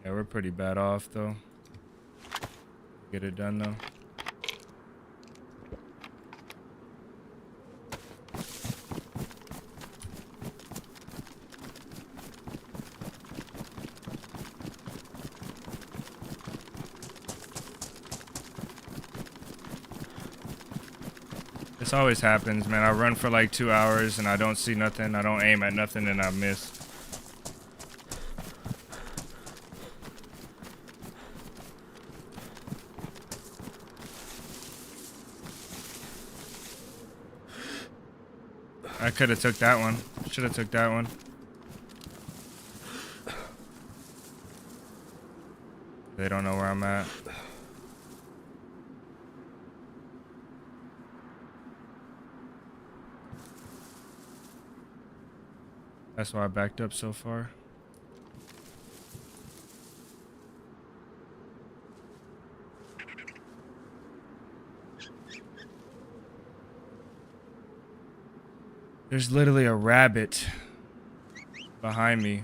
Yeah, we're pretty bad off though. Get it done though. This always happens, man. I run for like 2 hours and I don't see nothing. I don't aim at nothing and I miss. I could have took that one. Should have took that one. They don't know where I'm at. That's why I backed up so far. There's literally a rabbit behind me.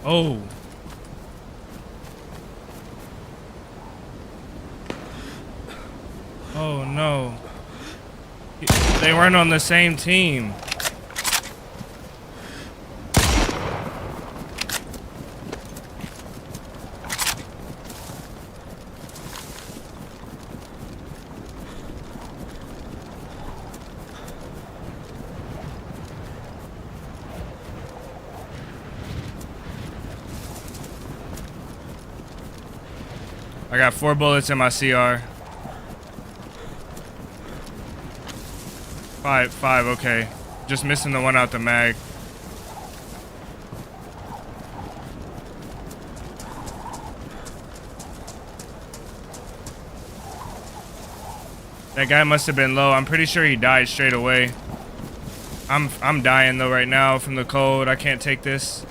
Oh. Oh no. They weren't on the same team. I got 4 bullets in my CR. Five, okay. Just missing the one out the mag. That guy must have been low. I'm pretty sure he died straight away. I'm dying though right now from the cold. I can't take this.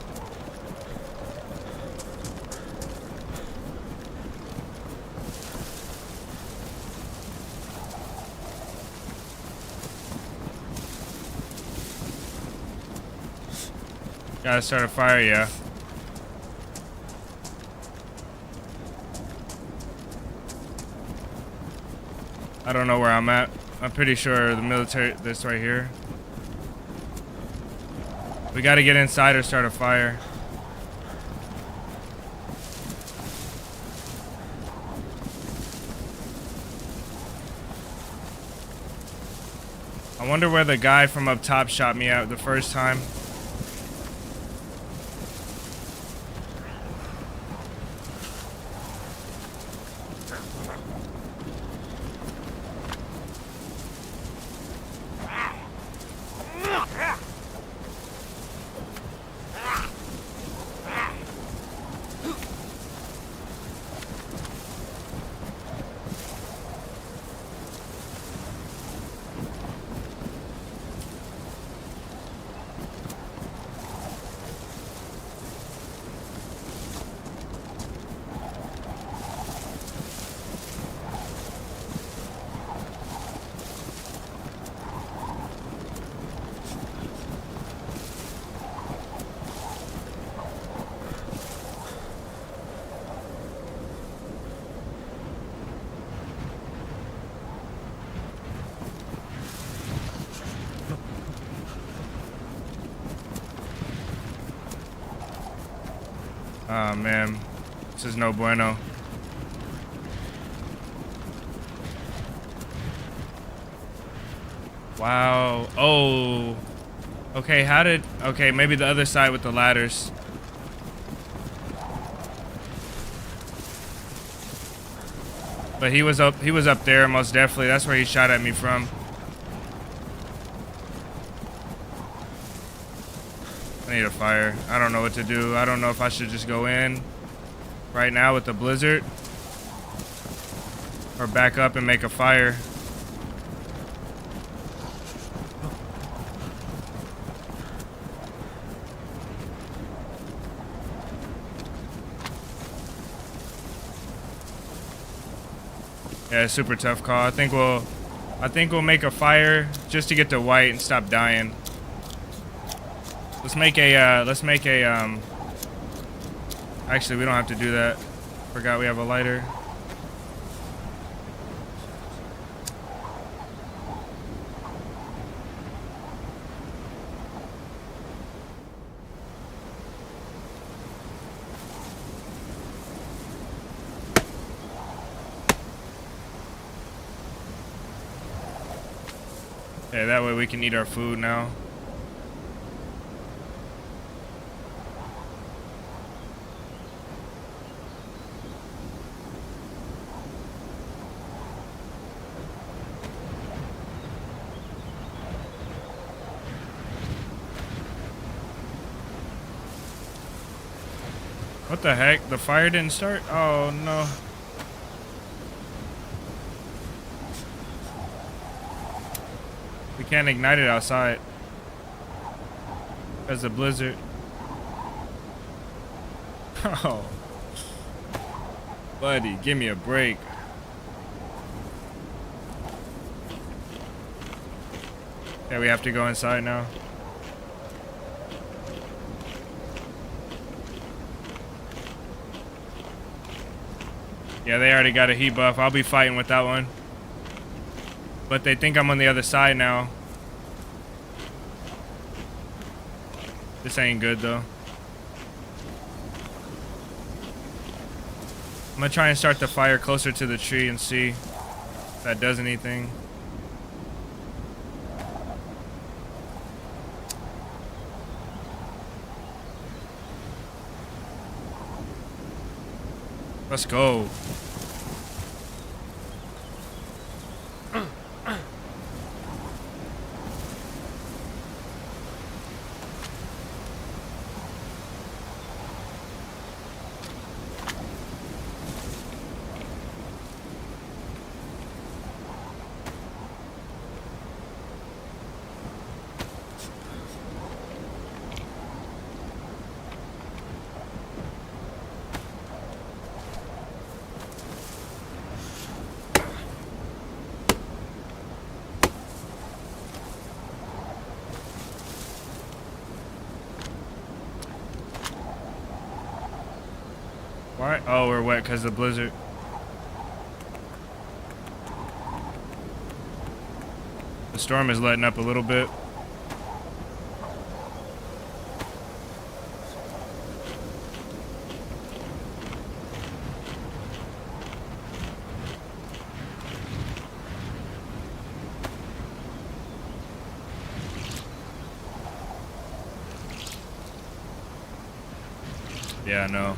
Gotta start a fire, yeah. I don't know where I'm at. I'm pretty sure the military, this right here. We gotta get inside or start a fire. I wonder where the guy from up top shot me at the first time. Oh man, this is no bueno. Wow. Oh. Okay, how did... Okay, maybe the other side with the ladders. But he was up there most definitely. That's where he shot at me from. I need a fire. I don't know what to do. I don't know if I should just go in right now with the blizzard or back up and make a fire. Yeah, super tough call. I think we'll make a fire just to get the white and stop dying. Let's make a actually we don't have to do that. Forgot we have a lighter. Yeah, that way we can eat our food now. What the heck? The fire didn't start? Oh no. We can't ignite it outside because of the blizzard. Oh, buddy, give me a break. Yeah, we have to go inside now. Yeah, they already got a heat buff. I'll be fighting with that one. But they think I'm on the other side now. This ain't good though. I'm gonna try and start the fire closer to the tree and see if that does anything. Let's go. Why? Oh, we're wet because of the blizzard. The storm is letting up a little bit. Yeah, I know.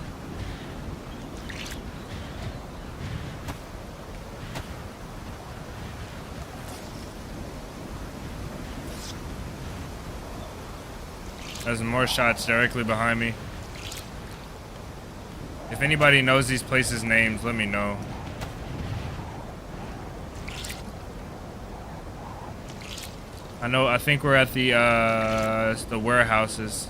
There's more shots directly behind me. If anybody knows these places' names, let me know. I think we're at the warehouses.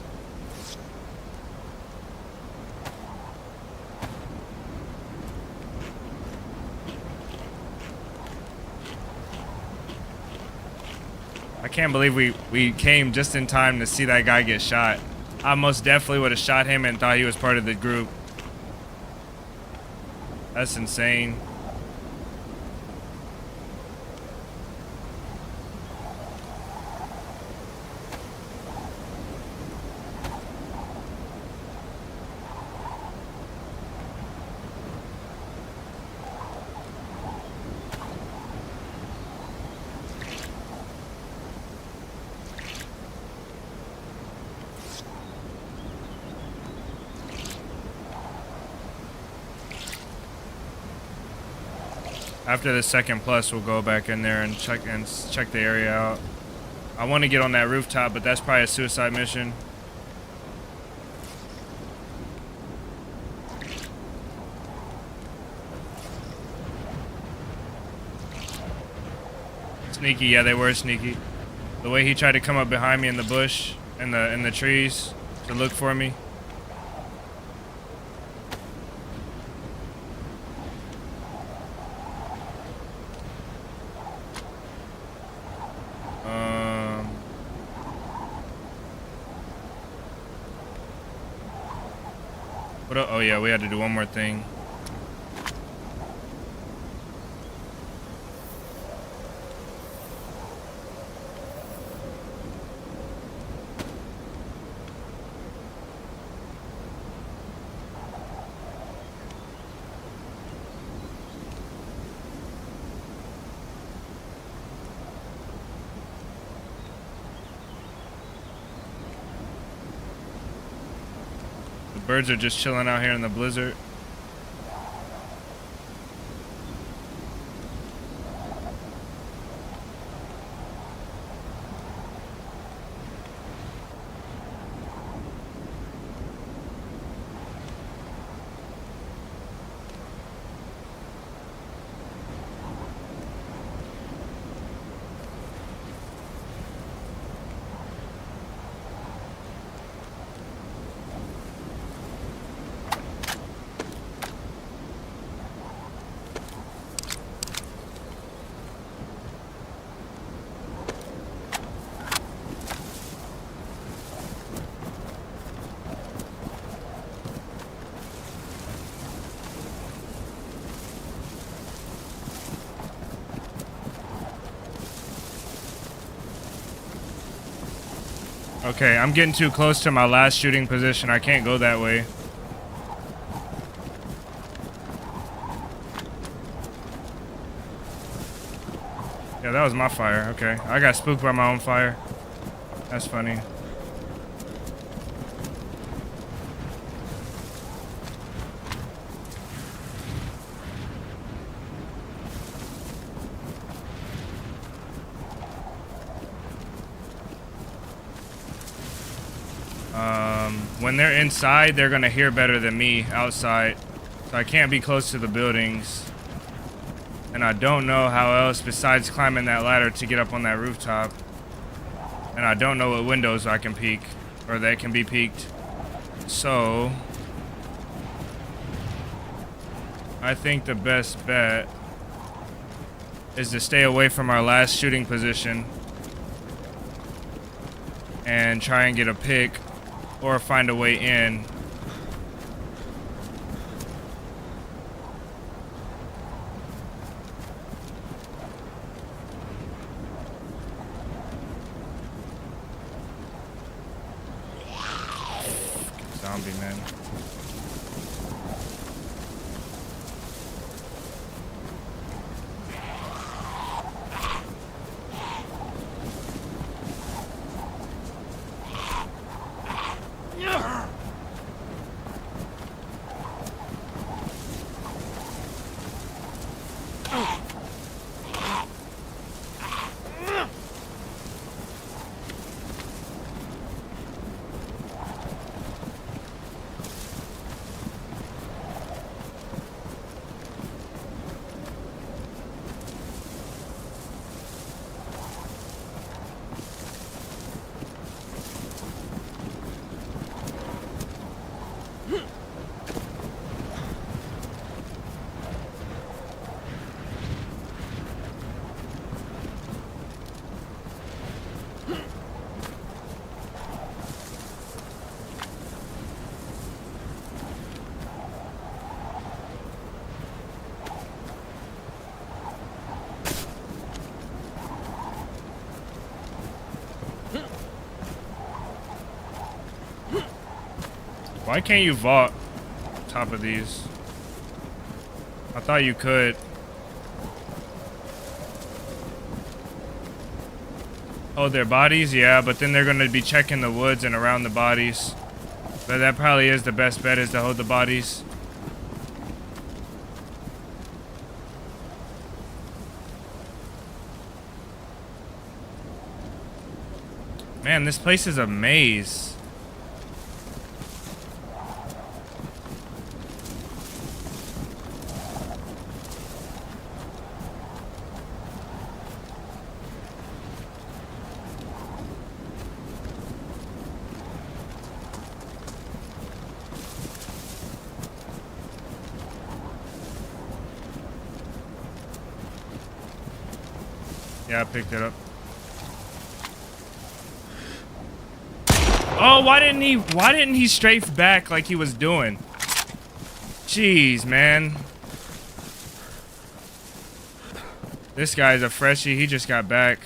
I can't believe we came just in time to see that guy get shot. I most definitely would have shot him and thought he was part of the group. That's insane. After the second plus, we'll go back in there and check the area out. I want to get on that rooftop, but that's probably a suicide mission. Sneaky, yeah, they were sneaky. The way he tried to come up behind me in the bush, in the trees, to look for me. Oh yeah, we had to do one more thing. Birds are just chilling out here in the blizzard. Okay, I'm getting too close to my last shooting position. I can't go that way. Yeah, that was my fire. Okay, I got spooked by my own fire. That's funny. When they're inside, they're gonna hear better than me outside. So I can't be close to the buildings. And I don't know how else besides climbing that ladder to get up on that rooftop. And I don't know what windows I can peek, or that can be peeked. So I think the best bet is to stay away from our last shooting position and try and get a pick or find a way in. Zombie, man. Why can't you vault on top of these? I thought you could. Oh, their bodies? Yeah, but then they're going to be checking the woods and around the bodies. But that probably is the best bet, is to hold the bodies. Man, this place is a maze. Yeah, I picked it up. Oh, why didn't he strafe back like he was doing? Jeez, man. This guy's a freshie, he just got back.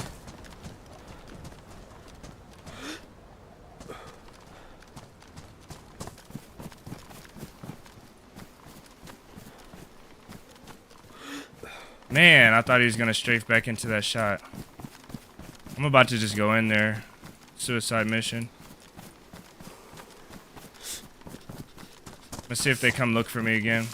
Man, I thought he was gonna strafe back into that shot. I'm about to just go in there. Suicide mission. Let's see if they come look for me again.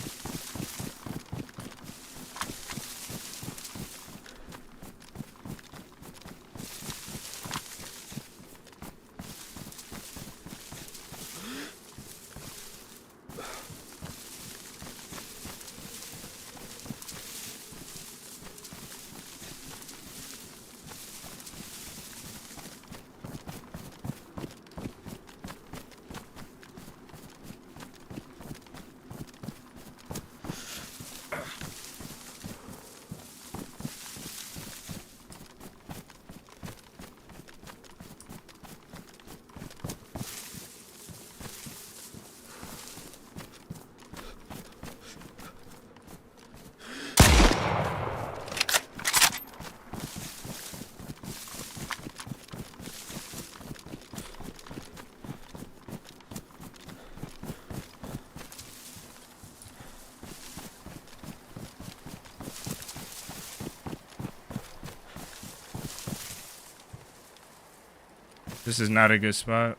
This is not a good spot.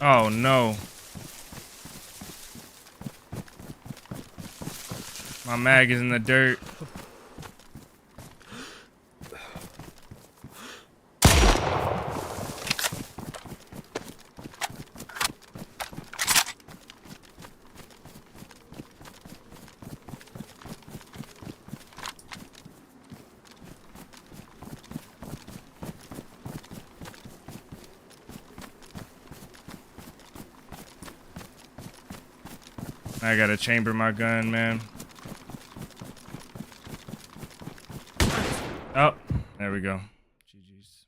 Oh no. My mag is in the dirt. I gotta chamber my gun, man. Oh, there we go. GG's.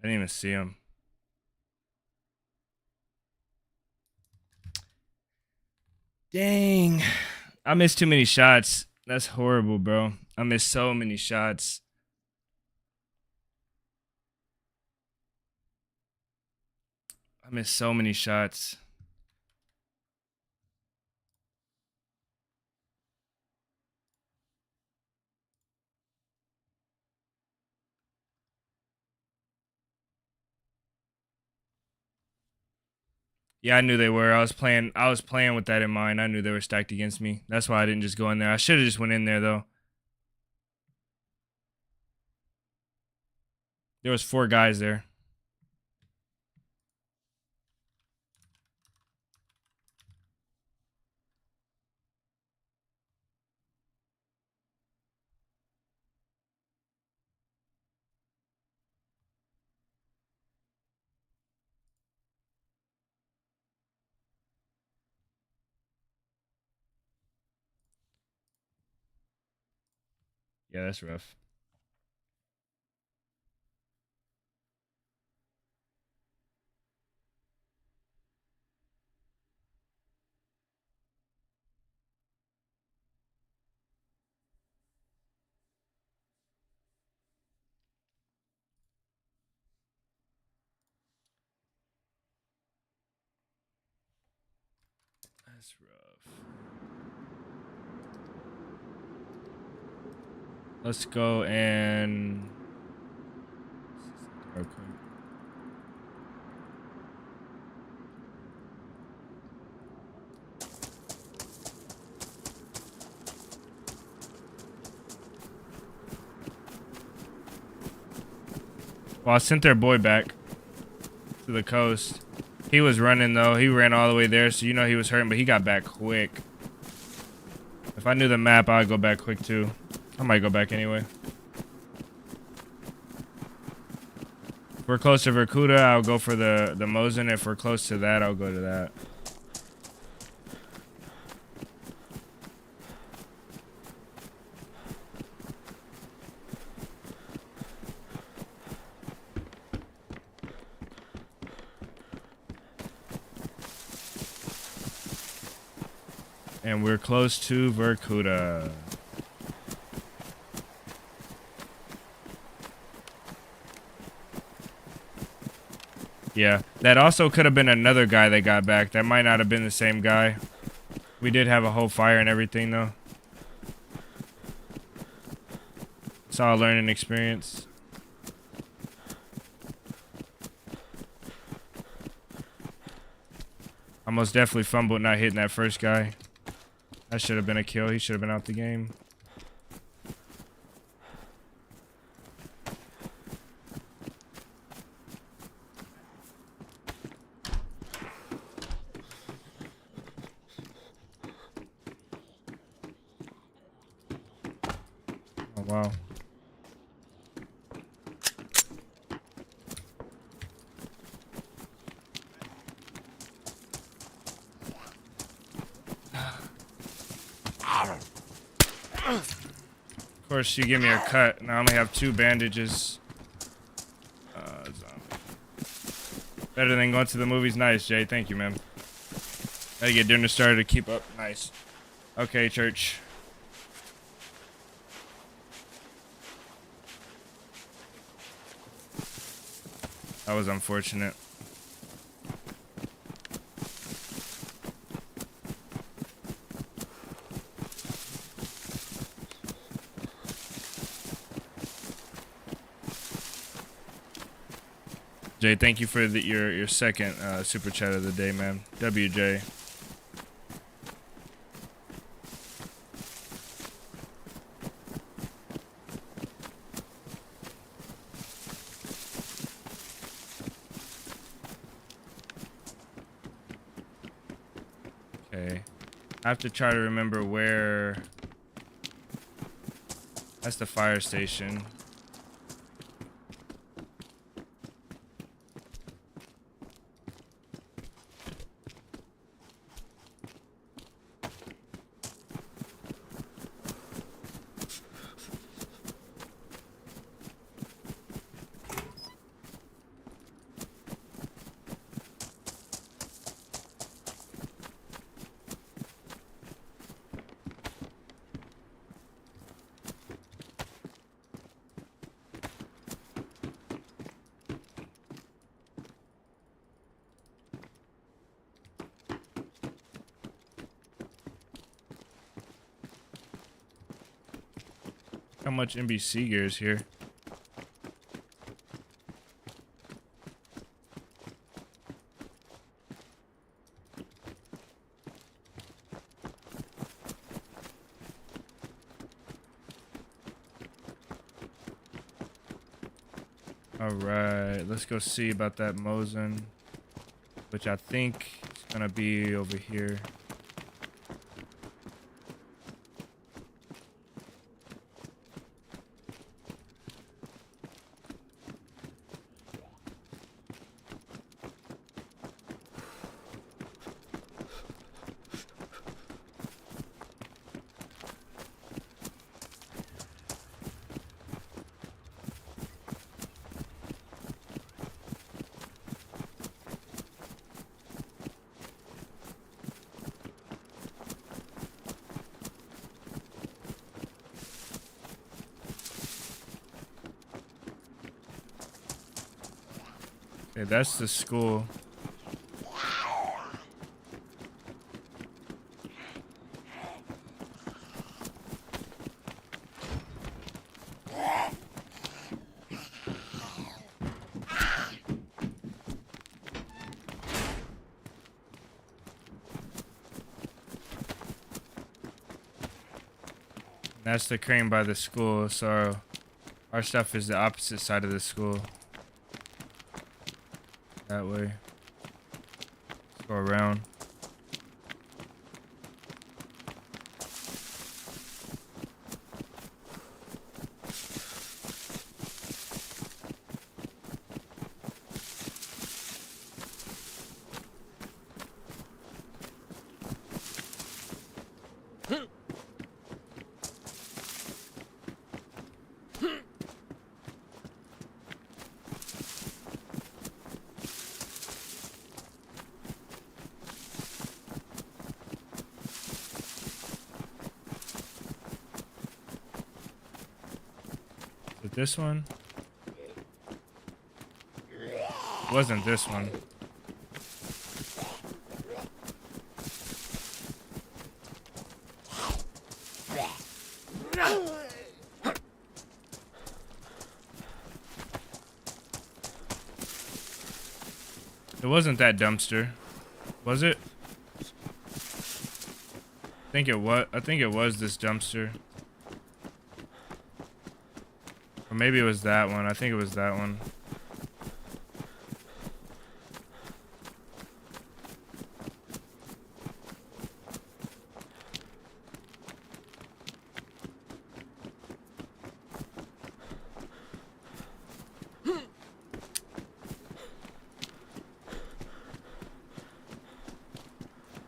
I didn't even see him. Dang. I missed too many shots. That's horrible, bro. I missed so many shots. I missed so many shots. Yeah, I knew they were. I was playing with that in mind. I knew they were stacked against me. That's why I didn't just go in there. I should have just went in there though. There was 4 guys there. Yeah, that's rough. That's rough. Let's go and Okay. Well, I sent their boy back to the coast. He was running though. He ran all the way there, so you know he was hurting, but he got back quick. If I knew the map, I'd go back quick too. I might go back anyway. If we're close to Verkuda, I'll go for the Mosin. If we're close to that, I'll go to that. And we're close to Verkuda. Yeah, that also could have been another guy that got back. That might not have been the same guy. We did have a whole fire and everything, though. It's all a learning experience. I most definitely fumbled not hitting that first guy. That should have been a kill. He should have been out the game. Oh, wow. Of course, you give me a cut, and I only have 2 bandages. Better than going to the movies. Nice, Jay. Thank you, man. Gotta get dinner started to keep up. Nice. Okay, church. That was unfortunate. Jay, thank you for your second super chat of the day, man. WJ. Okay. I have to try to remember where... That's the fire station. How much NBC gear is here? Alright, let's go see about that Mosin, which I think is gonna be over here. Okay, that's the school. That's the crane by the school, so our stuff is the opposite side of the school. That way. Let's go around. Is it this one? It wasn't this one. It wasn't that dumpster, was it? I think it was this dumpster. Or maybe it was that one. I think it was that one.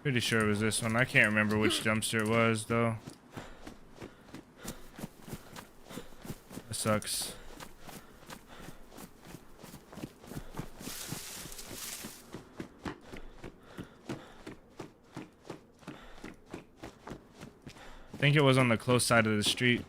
Pretty sure it was this one. I can't remember which dumpster it was, though. That sucks. I think it was on the close side of the street.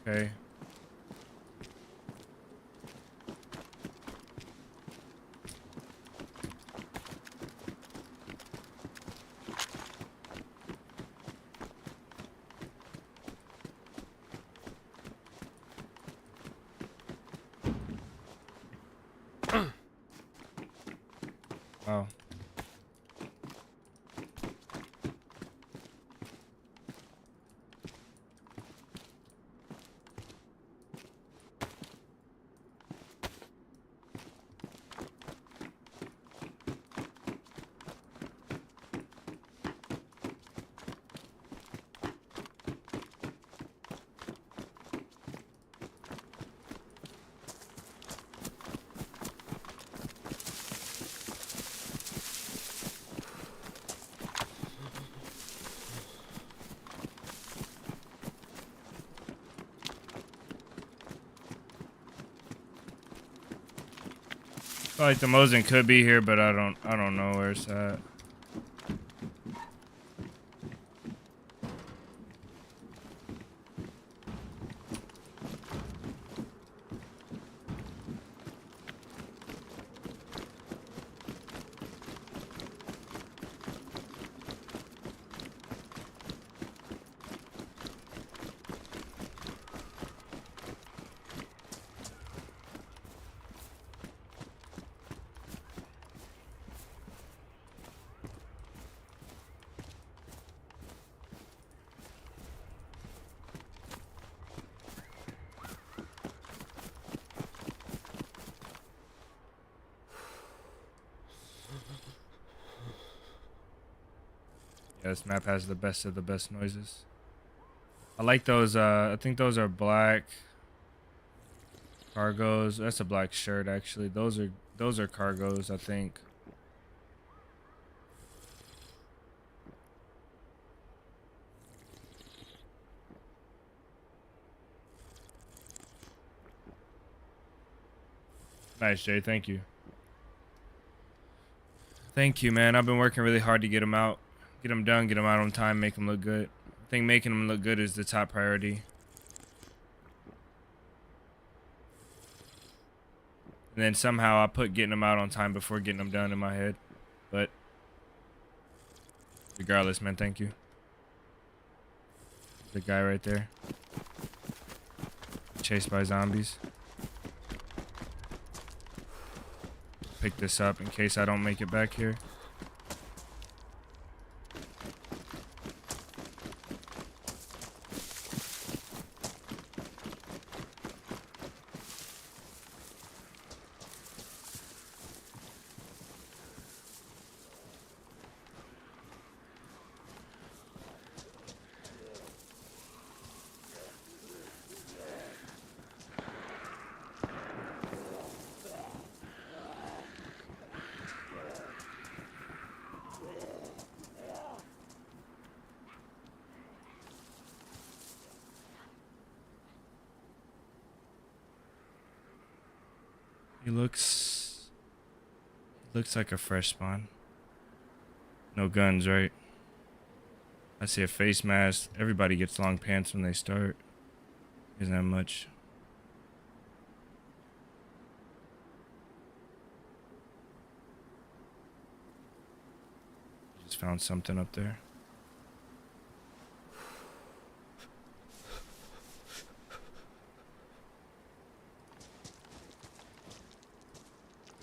Okay. Wow. Feel like the Mosin could be here, but I don't know where it's at. Yeah, this map has the best of the best noises. I like those, I think those are black cargos. That's a black shirt, actually. Those are cargos, I think. Nice, Jay. Thank you. Thank you, man. I've been working really hard to get them out. Get them done, get them out on time, make them look good. think making them look good is the top priority. And then somehow I put getting them out on time before getting them done in my head. But regardless, man, thank you. The guy right there. Chased by zombies. Pick this up in case I don't make it back here. He looks like a fresh spawn. No guns, right? I see a face mask. Everybody gets long pants when they start. Isn't that much? Just found something up there.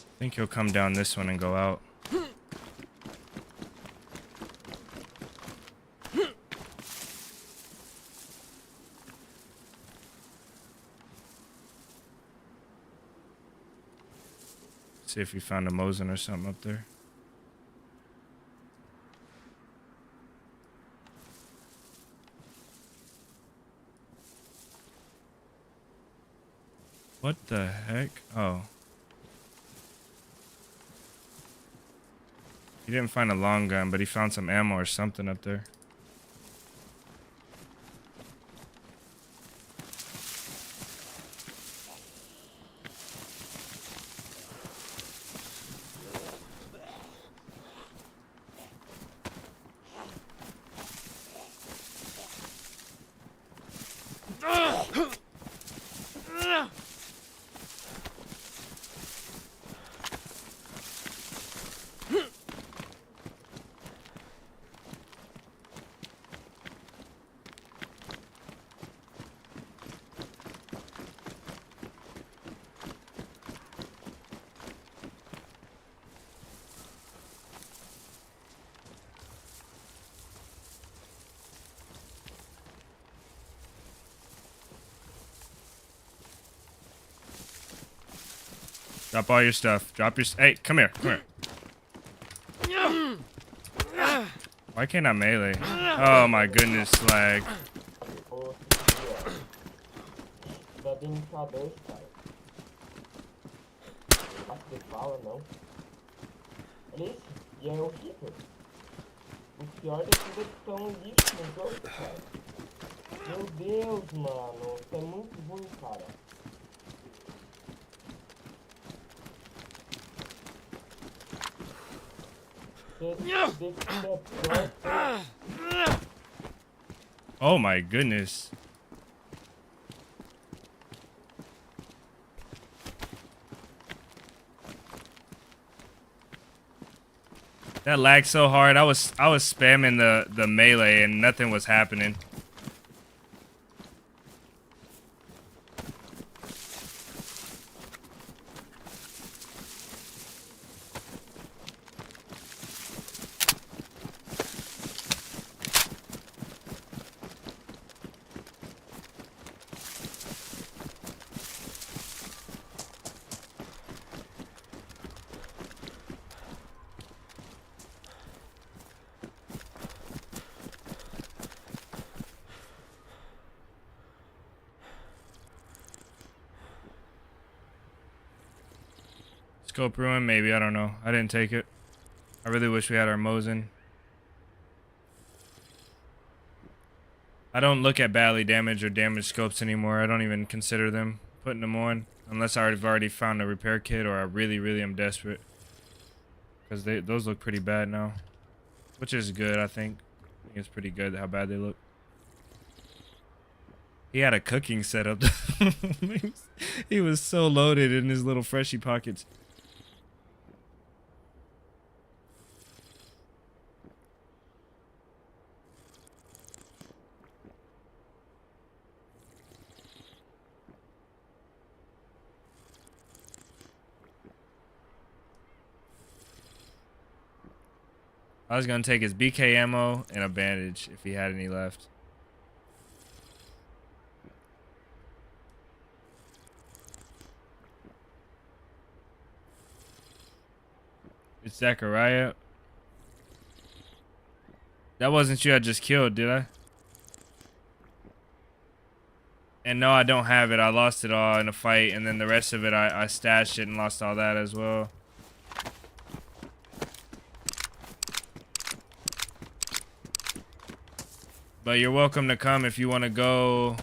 I think he'll come down this one and go out. See if he found a Mosin or something up there. What the heck? Oh. He didn't find a long gun, but he found some ammo or something up there. Drop all your stuff. Drop your... Hey, come here. Come here. Why can't I melee? Oh my goodness, slag. Vai vir no K2, cara. Acho que fala, não. Olha isso. E é horrível. O pior é que eles estão lixo no jogo, cara. Meu Deus, mano. Isso é muito ruim, cara. Oh my goodness. That lagged so hard. I was spamming the melee and nothing was happening. Scope ruin, maybe, I don't know. I didn't take it. I really wish we had our Mosin. I don't look at badly damaged or damaged scopes anymore. I don't even consider them putting them on unless I've already found a repair kit or I really am desperate. Because those look pretty bad now. Which is good, I think. I think it's pretty good how bad they look. He had a cooking setup. He was so loaded in his little freshie pockets. I was gonna take his BK ammo and a bandage if he had any left. It's Zachariah. That wasn't you I just killed, did I? And no, I don't have it. I lost it all in a fight, and then the rest of it I stashed it and lost all that as well. But you're welcome to come if you want to go.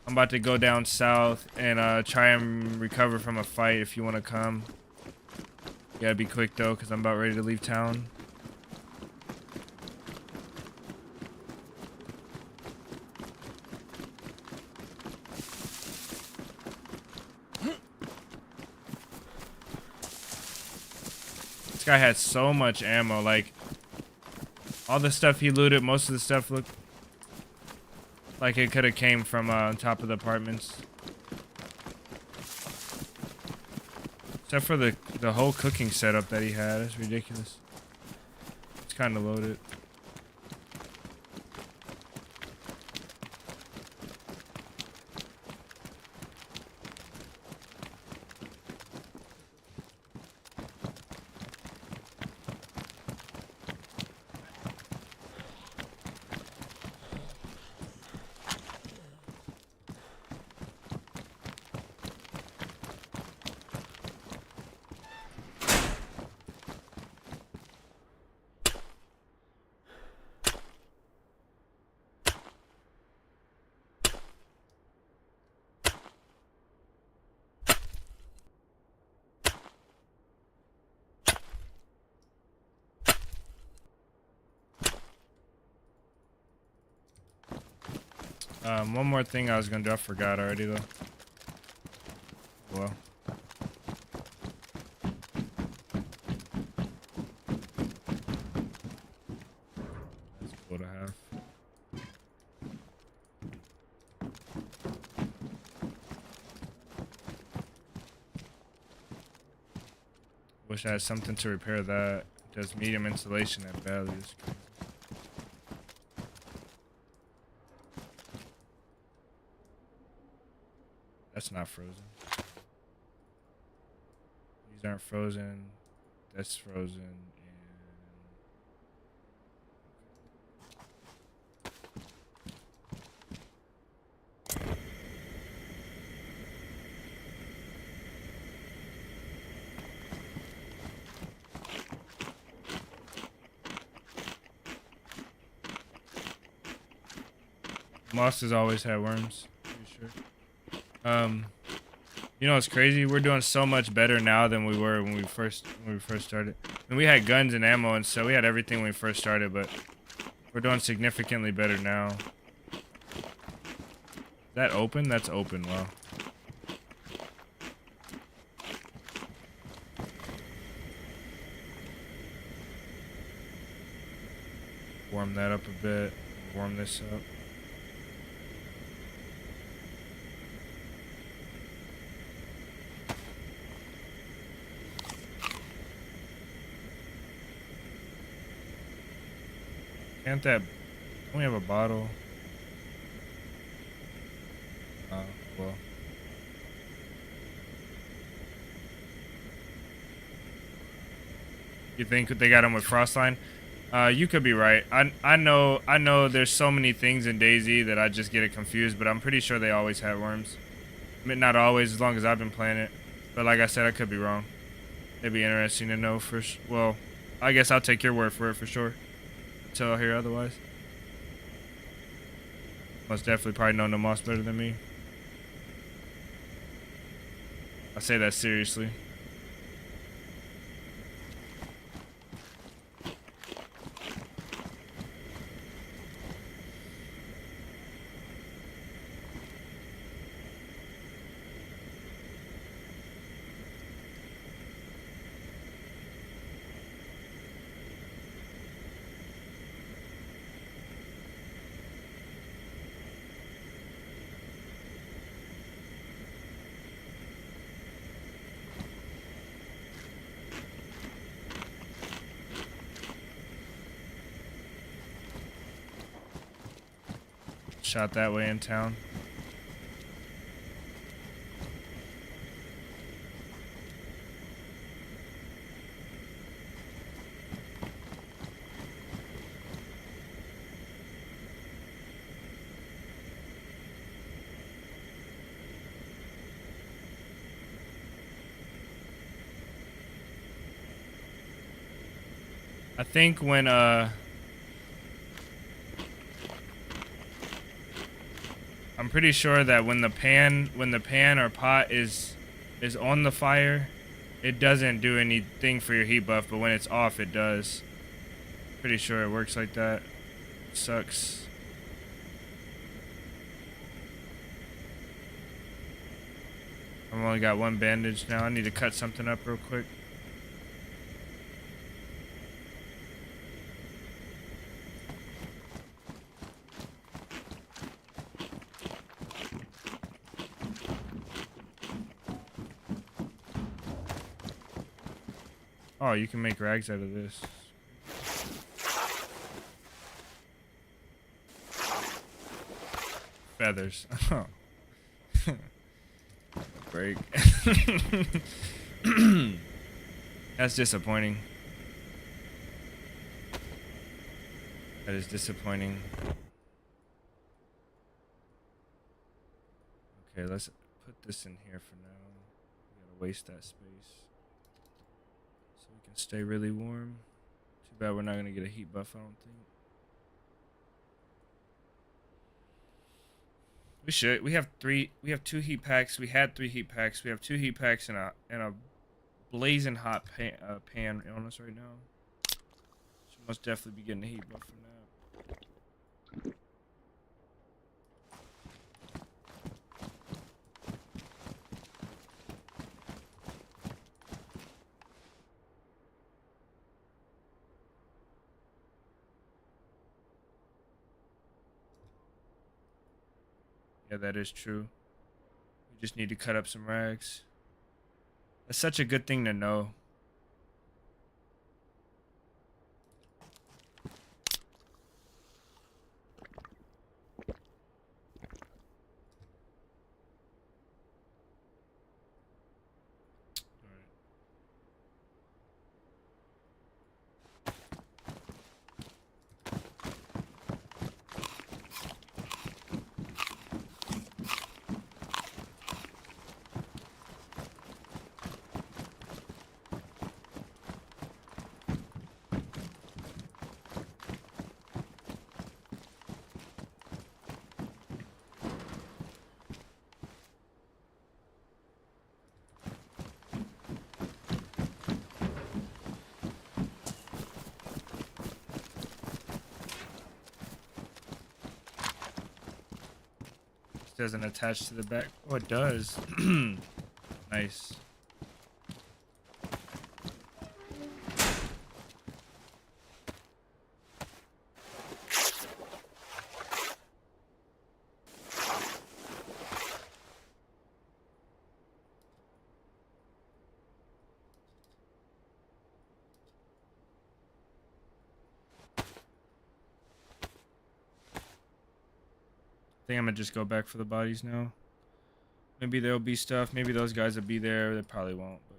I'm about to go down south and try and recover from a fight if you want to come. You gotta be quick though, because I'm about ready to leave town. This guy had so much ammo, like all the stuff he looted, most of the stuff looked like it could have came from on top of the apartments. Except for the whole cooking setup that he had. It's ridiculous. It's kind of loaded. One more thing I was gonna do, I forgot already though. Well. That's cool to have. Wish I had something to repair that. Does medium insulation at values. That's not frozen. These aren't frozen. That's frozen. Moss has always had worms. Pretty sure. You know what's crazy? We're doing so much better now than we were when we first started. I mean, we had guns and ammo, and so we had everything when we first started, but we're doing significantly better now. Is that open? That's open. Wow. Warm that up a bit. Warm this up. Can't that... Don't we have a bottle? Well. You think they got them with Frostline? You could be right. I know there's so many things in DayZ that I just get it confused, but I'm pretty sure they always had worms. I mean, not always, as long as I've been playing it. But like I said, I could be wrong. It'd be interesting to know for well, I guess I'll take your word for it for sure. Until I hear otherwise. Most definitely probably know Moss better than me. I say that seriously. shot that way in town. I think when I'm pretty sure that when the pan or pot is on the fire, it doesn't do anything for your heat buff, but when it's off it does. Pretty sure it works like that. Sucks. I've only got one bandage now. I need to cut something up real quick. Oh, you can make rags out of this. Feathers. Oh. Break. That's disappointing. That is disappointing. Okay, let's put this in here for now. We gotta waste that space. So we can stay really warm. Too bad we're not gonna get a heat buff, I don't think. We should. We have two heat packs. We had 3 heat packs. We have 2 heat packs and a blazing hot pan on us right now. Should most definitely be getting a heat buff from that. Yeah, that is true. We just need to cut up some rags. That's such a good thing to know. Doesn't attach to the back. Oh, it does. Nice. I think I'm gonna just go back for the bodies now. Maybe there'll be stuff. Maybe those guys will be there. They probably won't, but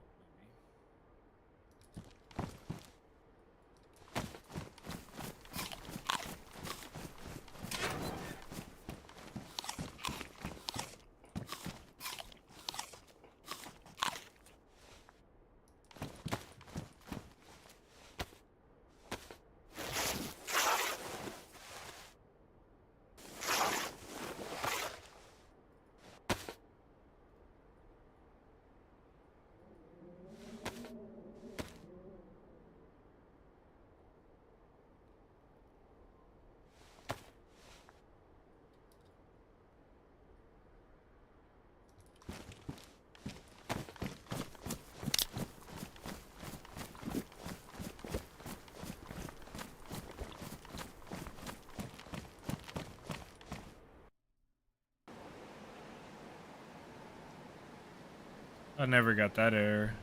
I never got that error.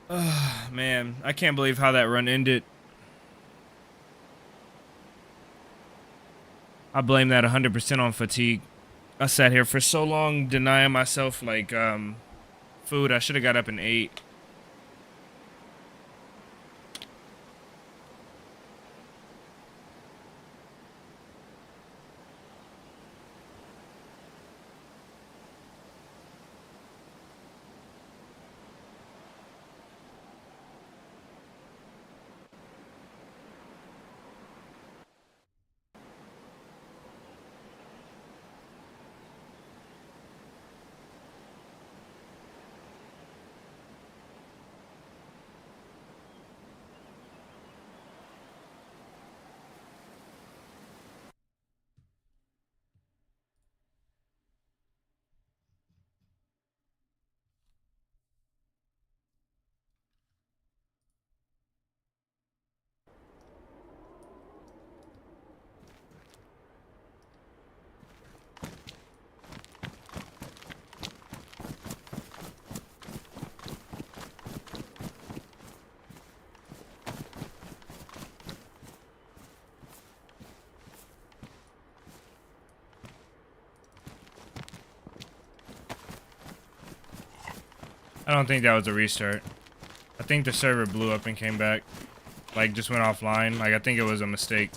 Man, I can't believe how that run ended. I blame that 100% on fatigue. I sat here for so long denying myself like food. I should have got up and ate. I don't think that was a restart. I think the server blew up and came back. Like, just went offline. Like, I think it was a mistake.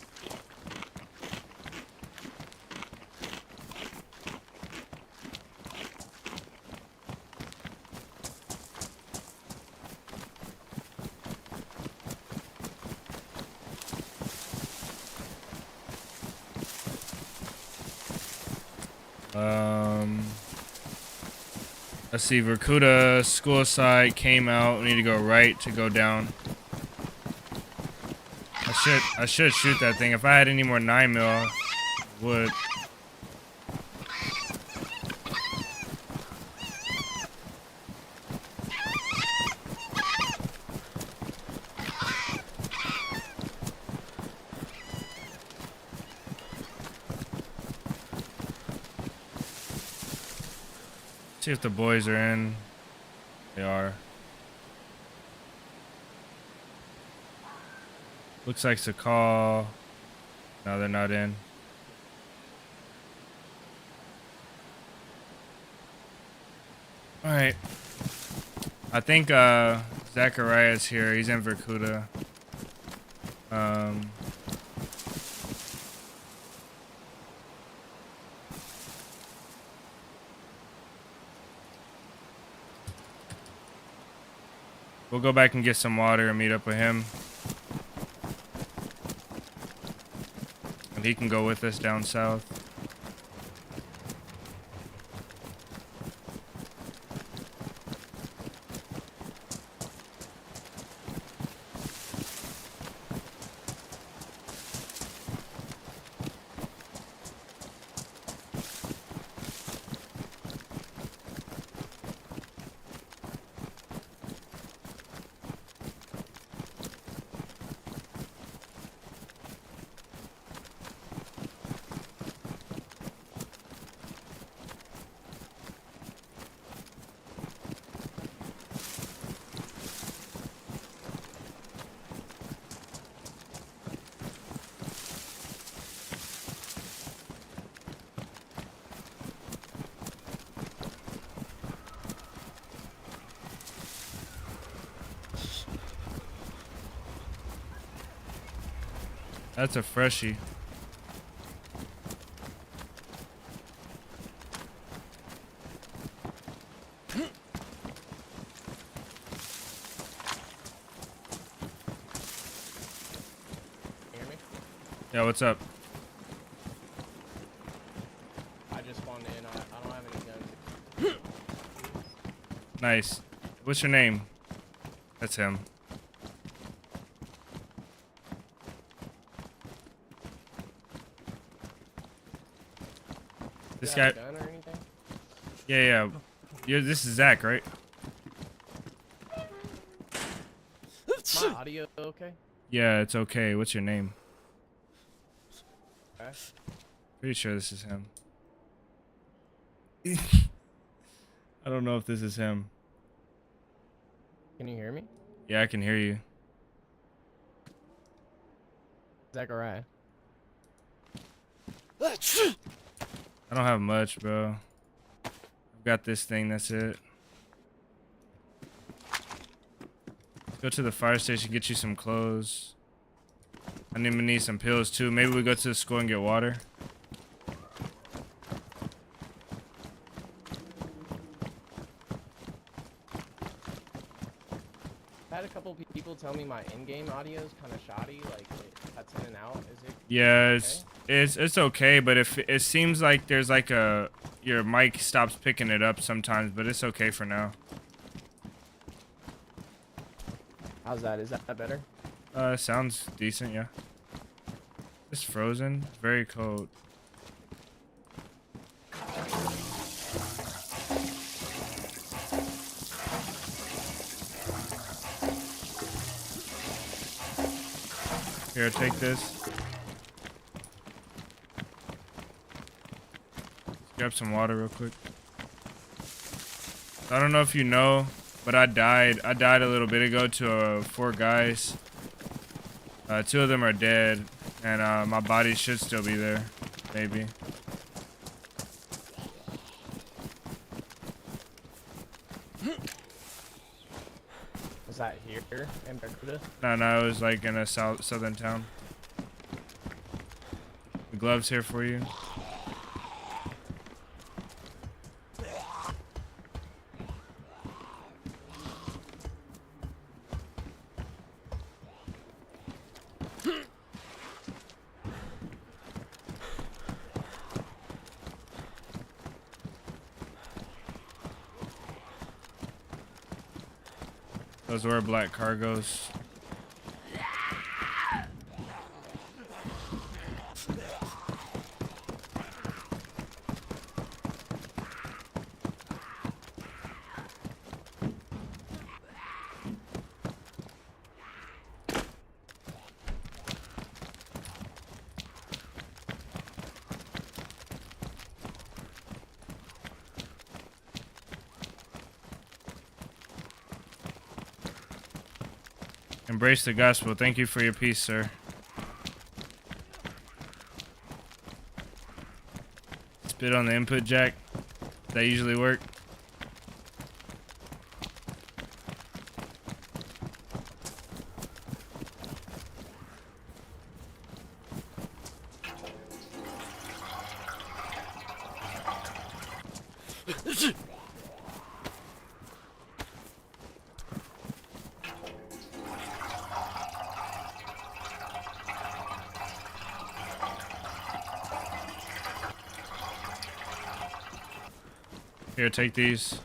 Let's see, Verkuda school side came out. We need to go right to go down. I should shoot that thing. If I had any more 9mm, I would. See if the boys are in. They are. Looks like Sakal. No, they're not in. Alright. I think Zachariah's here. He's in Verkuda. We'll go back and get some water and meet up with him. And he can go with us down south. That's a freshie. Hear me? Yeah, what's up? I just spawned in. I don't have any guns. Nice. What's your name? That's him. This You guy. have a gun or anything? Yeah. This is Zach, right? My audio okay? Yeah, it's okay. What's your name? Okay. Pretty sure this is him. I don't know if this is him. Can you hear me? Yeah, I can hear you. Zachariah. I don't have much, bro. I've got this thing, that's it. Go to the fire station, get you some clothes. I'm gonna need some pills too. Maybe we go to the school and get water. I had a couple people tell me my in-game audio is kind of shoddy, like it cuts in and out. Is it? Yeah, okay? it's okay, but if it seems like there's like your mic stops picking it up sometimes, but it's okay for now. How's that? Is that better? Sounds decent, yeah. It's frozen. It's very cold. Here, take this. Let's grab some water real quick. I don't know if you know, but I died a little bit ago to 4 guys. 2 of them are dead, and my body should still be there, maybe. Was that here in Barracuda? No, it was like in a southern town. The gloves here for you. Those were black cargos. Embrace the gospel. Thank you for your peace, sir. Spit on the input jack. Does that usually work? Here, take these.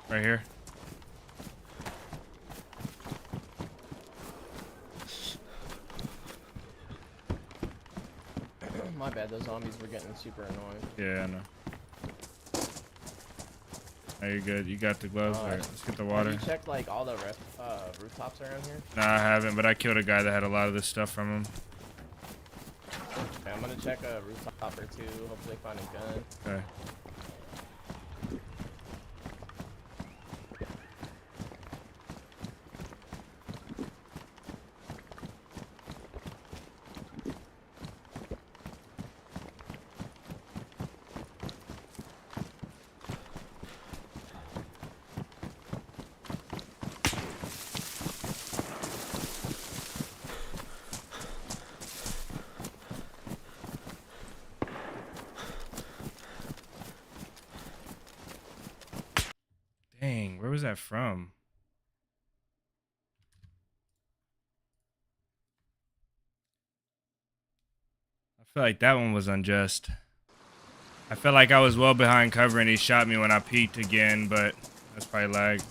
Right here. My bad, those zombies were getting super annoying. Yeah, I know. Oh, you're good. You got the gloves. Alright, let's get the water. Have you checked like all the rooftops around here? Nah, I haven't, but I killed a guy that had a lot of this stuff from him. Okay, I'm gonna check a rooftop or two, hopefully find a gun. Okay. Dang, where was that from? I feel like that one was unjust. I felt like I was well behind cover and he shot me when I peeked again, but that's probably lag.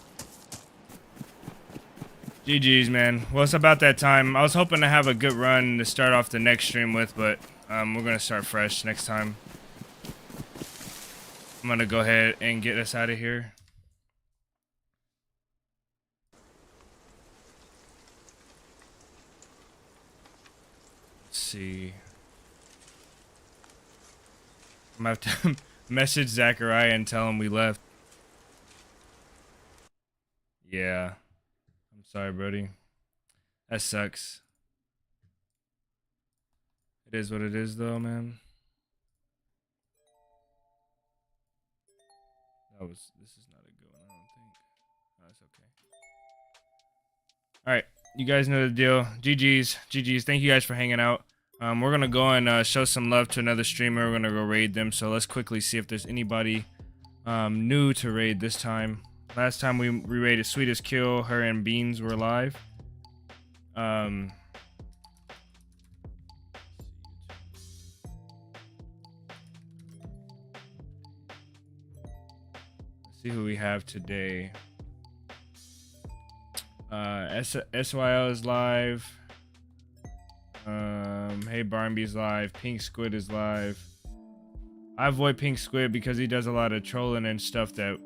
GG's, man. Well, it's about that time. I was hoping to have a good run to start off the next stream with, but we're going to start fresh next time. I'm going to go ahead and get us out of here. Let's see. I'm gonna have to message Zachariah and tell him we left. Yeah. I'm sorry, Brody. That sucks. It is what it is, though, man. This is not a good one, I don't think. No, it's okay. Alright, you guys know the deal. GG's. Thank you guys for hanging out. We're gonna go and show some love to another streamer. We're gonna go raid them. So let's quickly see if there's anybody new to raid this time. Last time we raided Sweetest Kill, her and Beans were live. Let's see who we have today. SYL is live. Hey Barnby's live. Pink Squid is live. I avoid Pink Squid because he does a lot of trolling and stuff that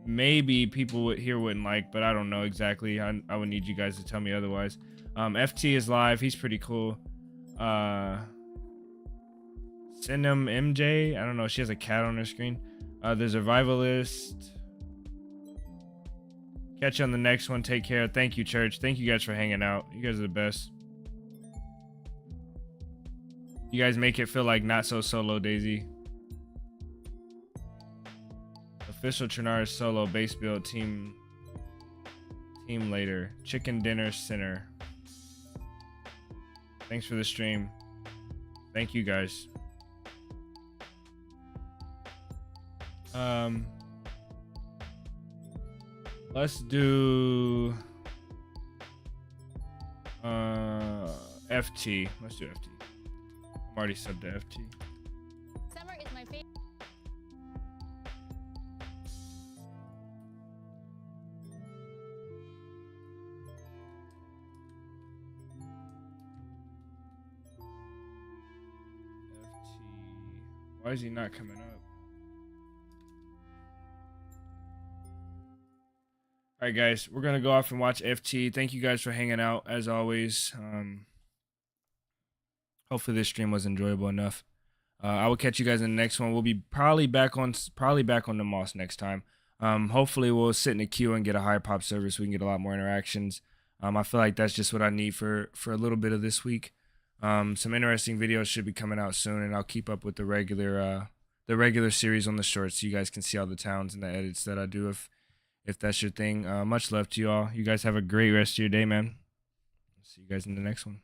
maybe people here wouldn't like, but I don't know exactly. I would need you guys to tell me otherwise. FT is live. He's pretty cool. Send him MJ. I don't know. She has a cat on her screen. There's a Revivalist. Catch you on the next one. Take care. Thank you, Church. Thank you guys for hanging out. You guys are the best. You guys make it feel like not so solo, DayZ. Official Trinara solo base build team later. Chicken dinner center. Thanks for the stream. Thank you guys. Let's do FT. Let's do FT. I'm already subbed to FT. Summer is my favorite. FT. Why is he not coming up? Alright guys, we're gonna go off and watch FT. Thank you guys for hanging out as always. Hopefully this stream was enjoyable enough. I will catch you guys in the next one. We'll be probably back on the Moss next time. Hopefully we'll sit in a queue and get a higher pop server so we can get a lot more interactions. I feel like that's just what I need for a little bit of this week. Some interesting videos should be coming out soon, and I'll keep up with the regular series on the shorts so you guys can see all the towns and the edits that I do if that's your thing. Much love to you all. You guys have a great rest of your day, man. See you guys in the next one.